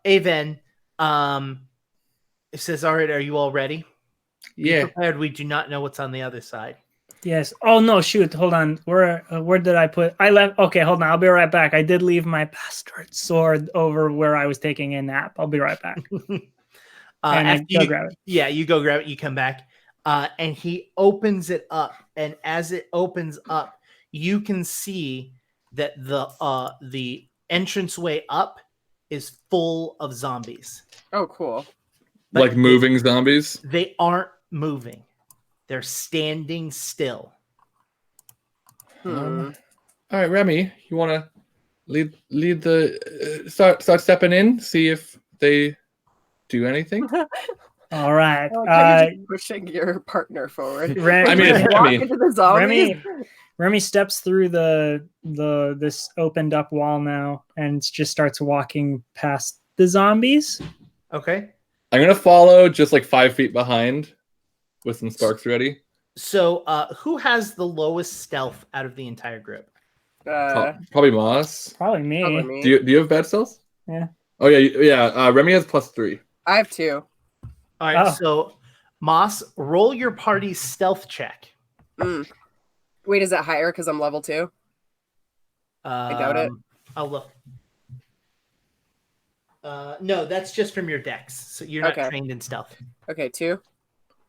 Aven says, "All right, are you all ready? Yeah. Be prepared. We do not know what's on the other side." Yes. Oh no! Shoot! Hold on. Where did I put? I left. Okay, hold on. I'll be right back. I did leave my bastard sword over where I was taking a nap. I'll be right back. And go grab it. Yeah, you go grab it. You come back, and he opens it up. And as it opens up, you can see that the entranceway up is full of zombies. Oh, cool. But like moving zombies? They aren't moving. They're standing still. All right, Remy, you want to lead the start stepping in, see if they do anything? All right. Kind of just pushing your partner forward. I mean, it's walk Remy. into the zombies. Remy steps through this opened up wall now and just starts walking past the zombies. Okay. I'm gonna follow just like 5 feet behind with some sparks ready. So who has the lowest stealth out of the entire group? Probably Moss. Probably me. Do you have bad stealth? Yeah. Oh yeah. Remy has +3. I have 2. All right. So Moss, roll your party's stealth check. Wait, is it higher because I'm level 2? I doubt it. I'll look. No, that's just from your dex. So you're not trained in stealth. Okay, 2.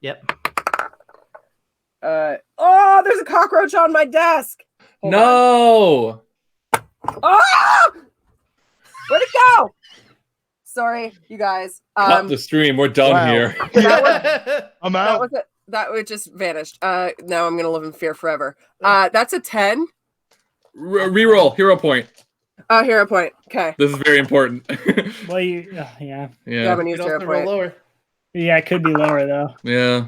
Yep. Oh, there's a cockroach on my desk. Hold no. on. Oh! Where'd it go? Sorry, you guys. Cut the stream. We're done here. I'm out. That just vanished. Now I'm gonna live in fear forever. That's a 10. Reroll hero point. Oh, hero point. Okay. This is very important. Well, yeah. You haven't used hero point. Lower. Yeah, it could be lower though. Yeah.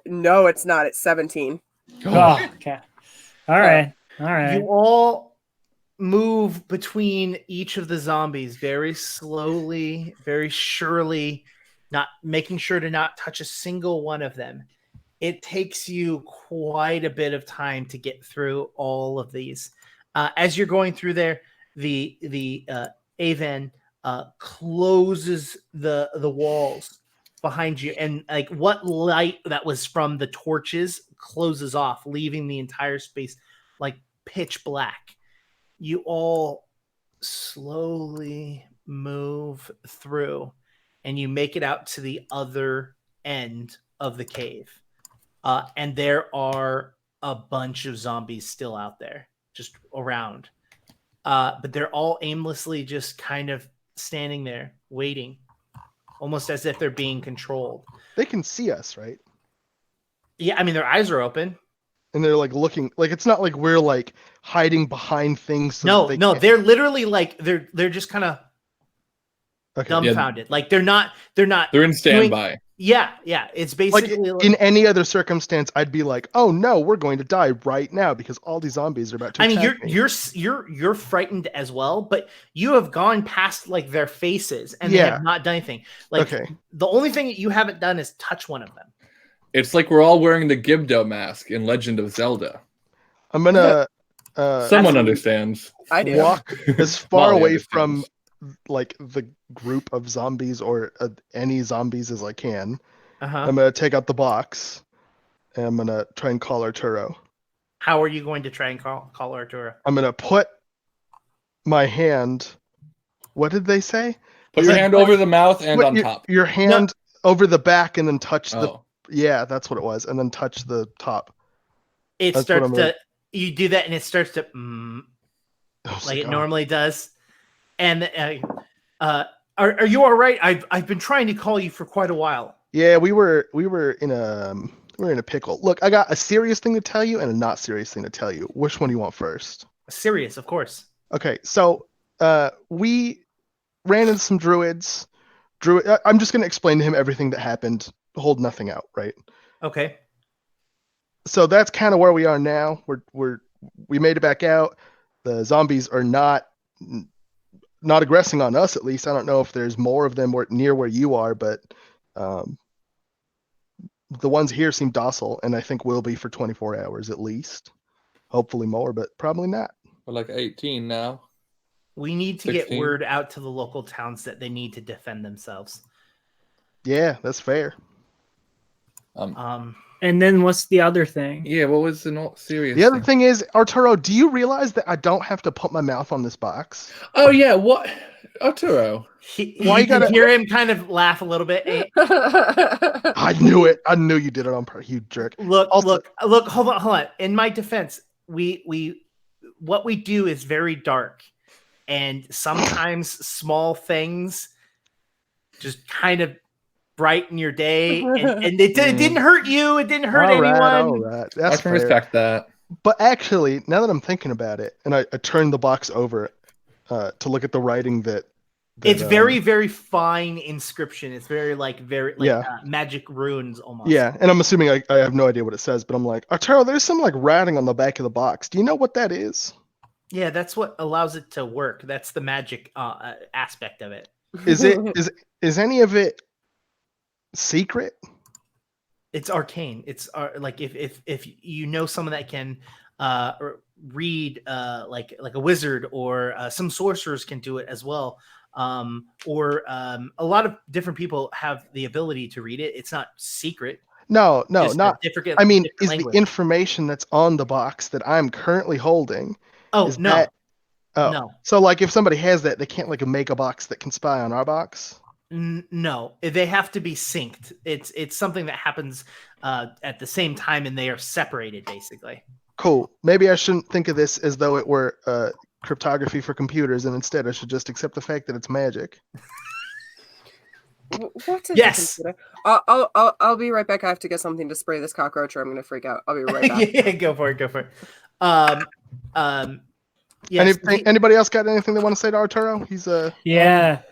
No, it's not. It's 17. Oh, okay. All right. All right. You all move between each of the zombies very slowly, very surely, not making sure to not touch a single one of them. It takes you quite a bit of time to get through all of these. As you're going through there, the Aven closes the walls behind you, and like what light that was from the torches closes off, leaving the entire space like pitch black. You all slowly move through, and you make it out to the other end of the cave. And there are a bunch of zombies still out there, just around. But they're all aimlessly just kind of standing there, waiting, almost as if they're being controlled. They can see us, right? Yeah, I mean, their eyes are open. And they're like looking, like it's not like we're like hiding behind things. So No, they're literally like they're just kind of dumbfounded. Yeah. Like they're not. They're in standby. Yeah. It's basically like in any other circumstance, I'd be like, "Oh no, we're going to die right now because all these zombies are about to." I mean, attack me. you're frightened as well, but you have gone past like their faces and they have not done anything. Like the only thing that you haven't done is touch one of them. It's like we're all wearing the Gibdo mask in Legend of Zelda. I'm gonna. Someone understands. I do. Walk as far Molly away understands. from like the group of zombies or any zombies as I can. I'm gonna take out the box, and I'm gonna try and call Arturo. How are you going to try and call Arturo? I'm gonna put my hand. What did they say? Put your hand over the mouth and on top. Your hand over the back, and then touch the. Oh. Yeah, that's what it was, and then touch the top. It That's starts to. You do that, and it starts to like it normally does. And are you all right? I've been trying to call you for quite a while. Yeah, we were in a pickle. Look, I got a serious thing to tell you and a not serious thing to tell you. Which one do you want first? Serious, of course. Okay, so we ran into some druids. I'm just gonna explain to him everything that happened. Hold nothing out, right? Okay. So that's kind of where we are now. We made it back out. The zombies are not aggressing on us, at least. I don't know if there's more of them near where you are, but the ones here seem docile, and I think will be for 24 hours at least. Hopefully more, but probably not. We're like 18 now. We need to 16. get word out to the local towns that they need to defend themselves. Yeah, that's fair. And then what's the other thing? Yeah, what was the not serious? The other thing is, Arturo, do you realize that I don't have to put my mouth on this box? Oh yeah, what, Arturo? You can hear him kind of laugh a little bit. I knew it. I knew you did it on purpose, you jerk. Look. Hold on. In my defense, what we do is very dark, and sometimes small things just kind of brighten your day, and it didn't hurt you. It didn't hurt anyone. All right. That's I can fair. respect that. But actually, now that I'm thinking about it, and I turned the box over to look at the writing that it's very, very fine inscription. It's very magic runes almost. Yeah, and I'm assuming I have no idea what it says, but I'm like, Arturo, there's some like writing on the back of the box. Do you know what that is? Yeah, that's what allows it to work. That's the magic aspect of it. Is any of it secret? It's arcane. It's like if you know someone that can read like a wizard, or some sorcerers can do it as well, or a lot of different people have the ability to read it. It's not secret. No, Just not. different. I mean, different is language. the information that's on the box that I'm currently holding? Oh is no, that, no. So like, if somebody has that, they can't like make a box that can spy on our box. No, they have to be synced. It's something that happens at the same time, and they are separated basically. Cool. Maybe I shouldn't think of this as though it were cryptography for computers, and instead I should just accept the fact that it's magic. What is yes. I'll be right back. I have to get something to spray this cockroach, or I'm gonna freak out. I'll be right back. Yeah, go for it. Yes, Anybody else got anything they want to say to Arturo? He's Yeah.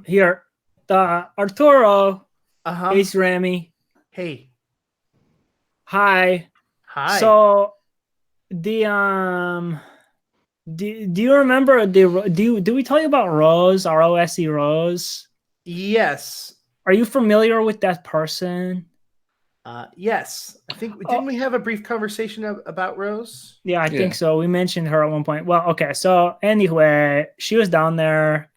Here. Arturo, Uh-huh. Ace Remy. Hey. Hi. Hi. So the do you remember do we tell you about Rose, ROSE Rose? Yes. Are you familiar with that person? Yes. I think didn't we have a brief conversation about Rose? Yeah, I think so. We mentioned her at one point. Well, okay. So anyway, she was down there.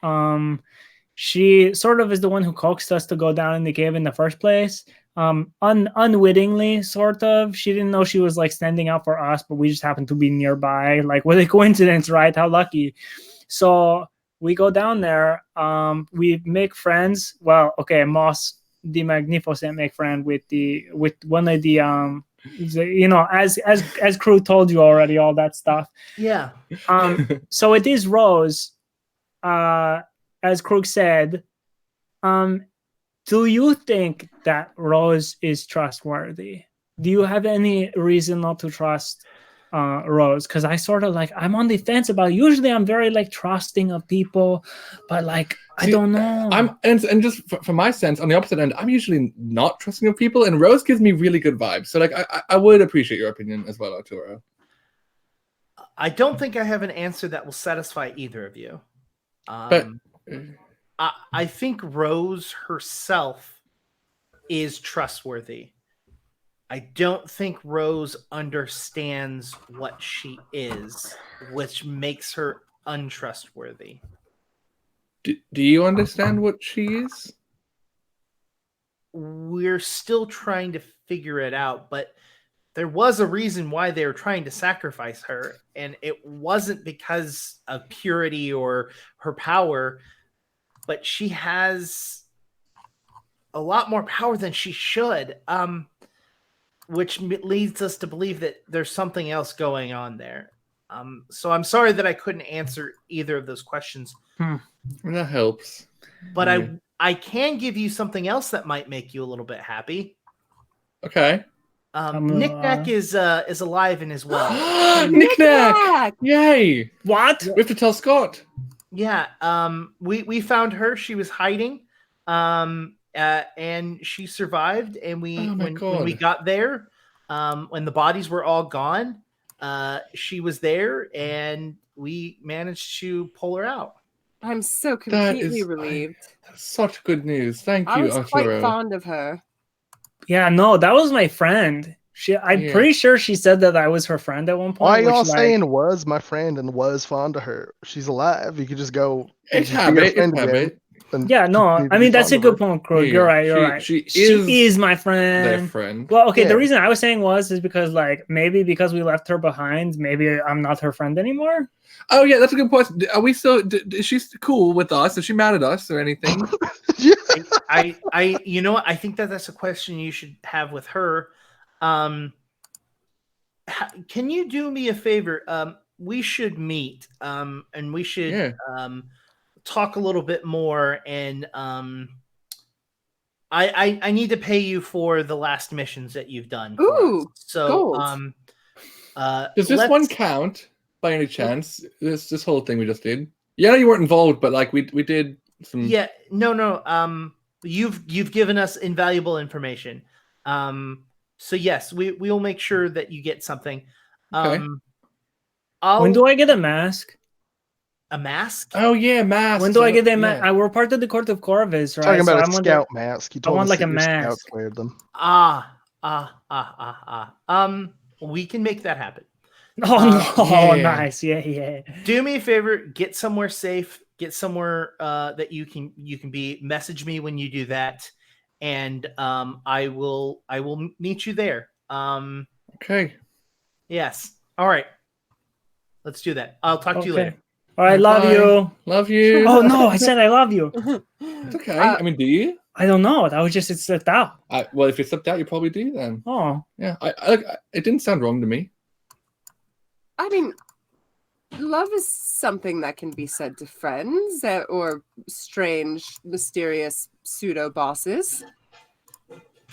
She sort of is the one who coaxed us to go down in the cave in the first place. Unwittingly, sort of. She didn't know she was like standing out for us, but we just happened to be nearby. Like, what a coincidence, right? How lucky. So we go down there. We make friends. Well, okay, Moss the Magnificent make friend with one of the as crew told you already, all that stuff. Yeah. So it is Rose. As Krug said, do you think that Rose is trustworthy? Do you have any reason not to trust Rose? Because I sort of I'm on the fence about it. Usually I'm very trusting of people, but I don't know. And just from my sense, on the opposite end, I'm usually not trusting of people, and Rose gives me really good vibes. So I would appreciate your opinion as well, Arturo. I don't think I have an answer that will satisfy either of you. But I think Rose herself is trustworthy. I don't think Rose understands what she is, which makes her untrustworthy. Do you understand what she is? We're still trying to figure it out, but there was a reason why they were trying to sacrifice her, and it wasn't because of purity or her power, but she has a lot more power than she should, which leads us to believe that there's something else going on there. So I'm sorry that I couldn't answer either of those questions. That helps. But I can give you something else that might make you a little bit happy. Okay. Knick-Knack is alive and is well. Knick-Knack! Yay! What? We have to tell Scott. Yeah. We found her. She was hiding. And she survived. And when we got there, when the bodies were all gone, she was there, and we managed to pull her out. I'm so completely relieved. Such good news. Thank you, Arturo. I was quite fond of her. Yeah, no, that was my friend. I'm pretty sure she said that I was her friend at one point. Why y'all saying was my friend and was fond of her? She's alive. You could just go. It's habit. Yeah, no, I mean that's a good point, Krug. You're right. She is my friend. Their friend. Well, okay. Yeah. The reason I was saying is because maybe because we left her behind, maybe I'm not her friend anymore. Oh yeah, that's a good point. Are we still? Is she cool with us? Is she mad at us or anything? I you know what? I think that's a question you should have with her. Can you do me a favor? We should meet. And we should talk a little bit more, and I need to pay you for the last missions that you've done. Ooh, so gold. Does this one count by any chance? This whole thing we just did? Yeah, you weren't involved, but we did some. Yeah, no. You've given us invaluable information. So yes, we will make sure that you get something. Okay. When do I get a mask? A mask? Oh yeah, mask. When do I get a mask? We're part of the court of Corvids, right? Talking about a scout mask. You told I want us a mask. Scouts wear them. We can make that happen. Nice. Yeah. Do me a favor, get somewhere safe, get somewhere that you can be. Message me when you do that, and I will meet you there. Okay. Yes. All right. Let's do that. I'll talk to you later. All right, love you. Love you. Oh no, I said I love you. It's okay. I mean, do you? I don't know. That was just it slipped out. Well, if it slipped out, you probably do then. Oh. Yeah. It didn't sound wrong to me. I mean, love is something that can be said to friends or strange, mysterious pseudo bosses.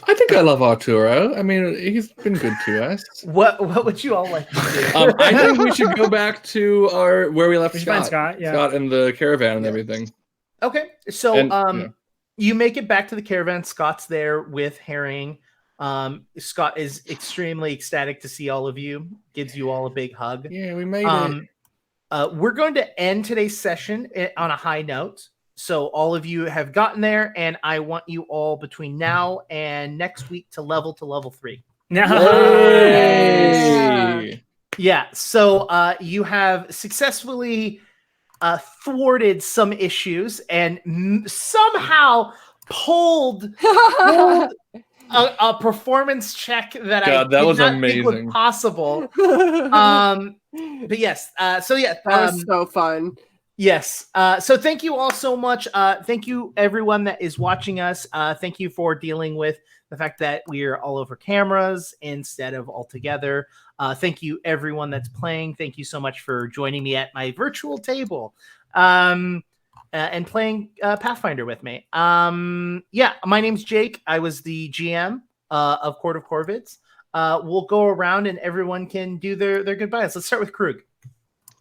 I think I love Arturo. I mean, he's been good to us. What would you all like to do? I think we should go back to where we left Scott. Scott, yeah. Scott and the caravan and everything. Okay, so You make it back to the caravan. Scott's there with Herring. Scott is extremely ecstatic to see all of you. Gives you all a big hug. Yeah, we made it. We're going to end today's session on a high note. So all of you have gotten there, and I want you all between now and next week to level 3. Nice. Yeah. So you have successfully thwarted some issues and Oh, somehow pulled a performance check that God, that was amazing. was possible. But yes, so yeah, that was so fun. Yes. So thank you all so much. Thank you everyone that is watching us. Thank you for dealing with the fact that we're all over cameras instead of all together. Thank you everyone that's playing. Thank you so much for joining me at my virtual table. And playing Pathfinder with me. Yeah, my name's Jake. I was the GM of Court of Corvids. We'll go around and everyone can do their goodbyes. Let's start with Krug.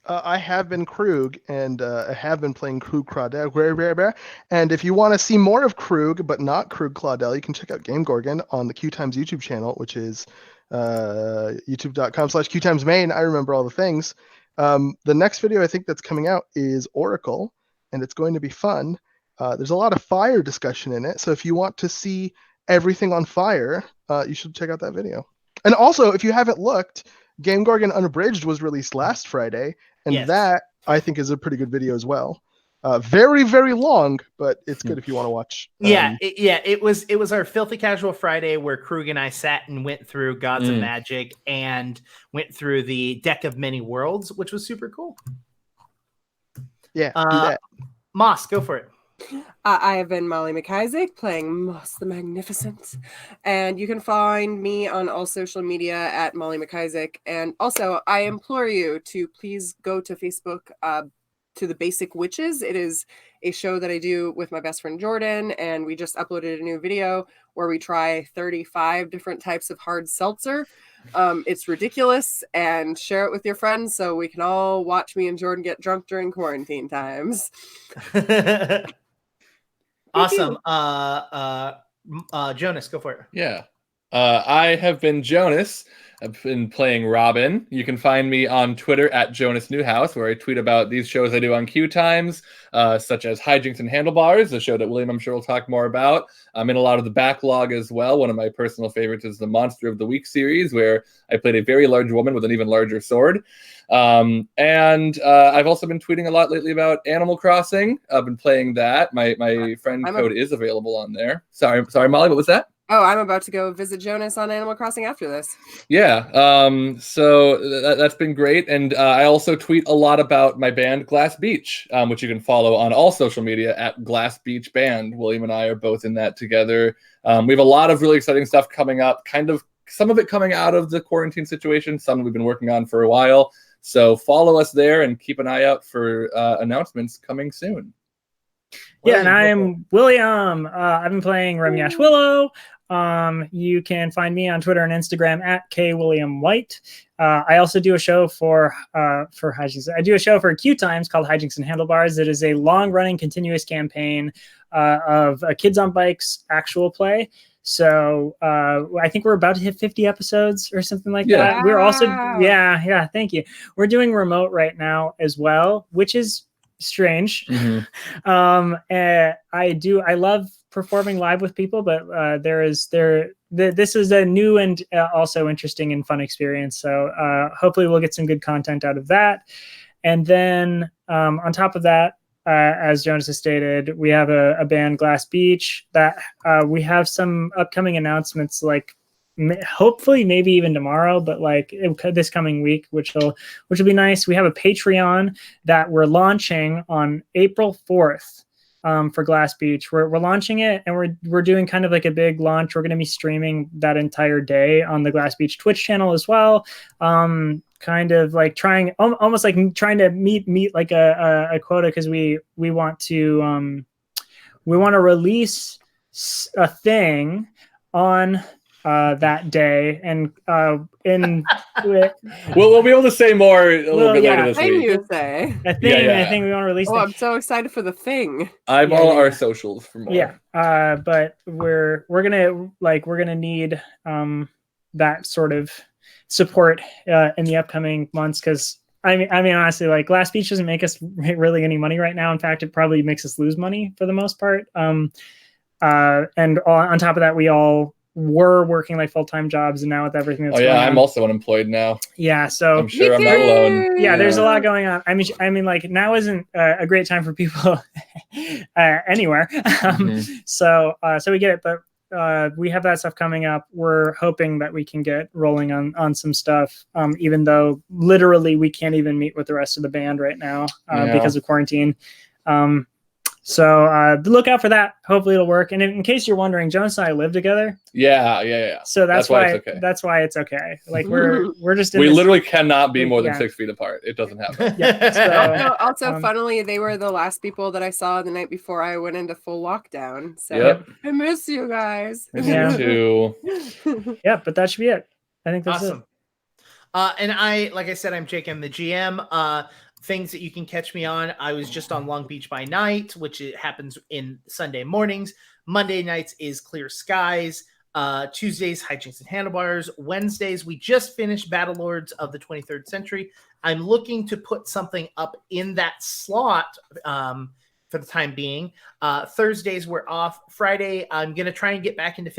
I have been Krug, and I have been playing Krug Claudel. And if you want to see more of Krug, but not Krug Claudel, you can check out Game Gorgon on the QueueTimes YouTube channel, which is youtube.com/QueueTimesMain. I remember all the things. The next video I think that's coming out is Oracle, and it's going to be fun. There's a lot of fire discussion in it, so if you want to see everything on fire, you should check out that video. And also, if you haven't looked, Game Gorgon Unabridged was released last Friday, and that I think is a pretty good video as well. Very, very long, but it's good if you want to watch. It was our Filthy Casual Friday where Krug and I sat and went through Gods of Magic and went through the Deck of Many Worlds, which was super cool. Yeah, do that. Moss, go for it. I have been Molly McIsaac playing Moss the Magnificent, and you can find me on all social media at Molly McIsaac. And also, I implore you to please go to Facebook to the Basic Witches. It is a show that I do with my best friend Jordan, and we just uploaded a new video where we try 35 different types of hard seltzer. It's ridiculous, and share it with your friends so we can all watch me and Jordan get drunk during quarantine times. Awesome. Jonas, go for it. Yeah. I have been Jonas. I've been playing Robin. You can find me on Twitter at Jonas Newhouse, where I tweet about these shows I do on QueueTimes, such as Hijinks and Handlebars, a show that William, I'm sure, will talk more about. I'm in a lot of the backlog as well. One of my personal favorites is the Monster of the Week series, where I played a very large woman with an even larger sword. And I've also been tweeting a lot lately about Animal Crossing. I've been playing that. My friend code is available on there. Sorry, Molly, what was that? Oh, I'm about to go visit Jonas on Animal Crossing after this. Yeah, so that's been great. And I also tweet a lot about my band Glass Beach, which you can follow on all social media at Glass Beach Band. William and I are both in that together. We have a lot of really exciting stuff coming up, some of it coming out of the quarantine situation, some we've been working on for a while. So follow us there and keep an eye out for announcements coming soon. Yeah, and I'm William. I've been playing Remy Willow. You can find me on Twitter and Instagram at KWilliamWhite. I also do a show for Hijinks. I do a show for QueueTimes called Hijinks and Handlebars. It is a long-running, continuous campaign of Kids on Bikes actual play. So I think we're about to hit 50 episodes or something like that. We're also, thank you. We're doing remote right now as well, which is strange. I love performing live with people, but this is a new and also interesting and fun experience. So hopefully we'll get some good content out of that. And then on top of that, as Jonas has stated, we have a band, Glass Beach, that we have some upcoming announcements, like hopefully maybe even tomorrow, but like this coming week, which will be nice. We have a Patreon that we're launching on April 4th for Glass Beach. We're launching it, and we're doing kind of like a big launch. We're going to be streaming that entire day on the Glass Beach Twitch channel as well. Kind of like almost like trying to meet like a quota, because we want to release a thing on that day, and we'll be able to say more a little bit later this Thing week. you say. a thing. Yeah. I think we want to release. Oh, I'm so excited for the thing. Eyeball our socials for more. Yeah, but we're gonna need that sort of support in the upcoming months, because I mean honestly, like Last Beach doesn't make us really any money right now. In fact, it probably makes us lose money for the most part. And on top of that, we all were working like full-time jobs, and now with everything that's going on, I'm also unemployed now. Yeah, so I'm sure I'm not alone. Yeah, there's a lot going on. I mean, like now isn't a great time for people anywhere. So we get it, but we have that stuff coming up. We're hoping that we can get rolling on some stuff, even though literally we can't even meet with the rest of the band right now because of quarantine. So look out for that. Hopefully it'll work. And in case you're wondering, Jonas and I live together. Yeah. So that's why it's okay. That's why it's okay. Like we're just we literally cannot be more than 6 feet apart. It doesn't happen. So, also, funnily, they were the last people that I saw the night before I went into full lockdown. So I miss you guys. Miss you too. Yeah, but that should be it. I think that's awesome. And like I said, I'm Jake. I'm the GM. Things that you can catch me on. I was just on Long Beach by Night, which it happens in Sunday mornings. Monday nights is Clear Skies. Tuesdays, Hijinks and Handlebars. Wednesdays, we just finished Battle Lords of the 23rd Century. I'm looking to put something up in that slot for the time being. Thursdays, we're off. Friday, I'm going to try and get back into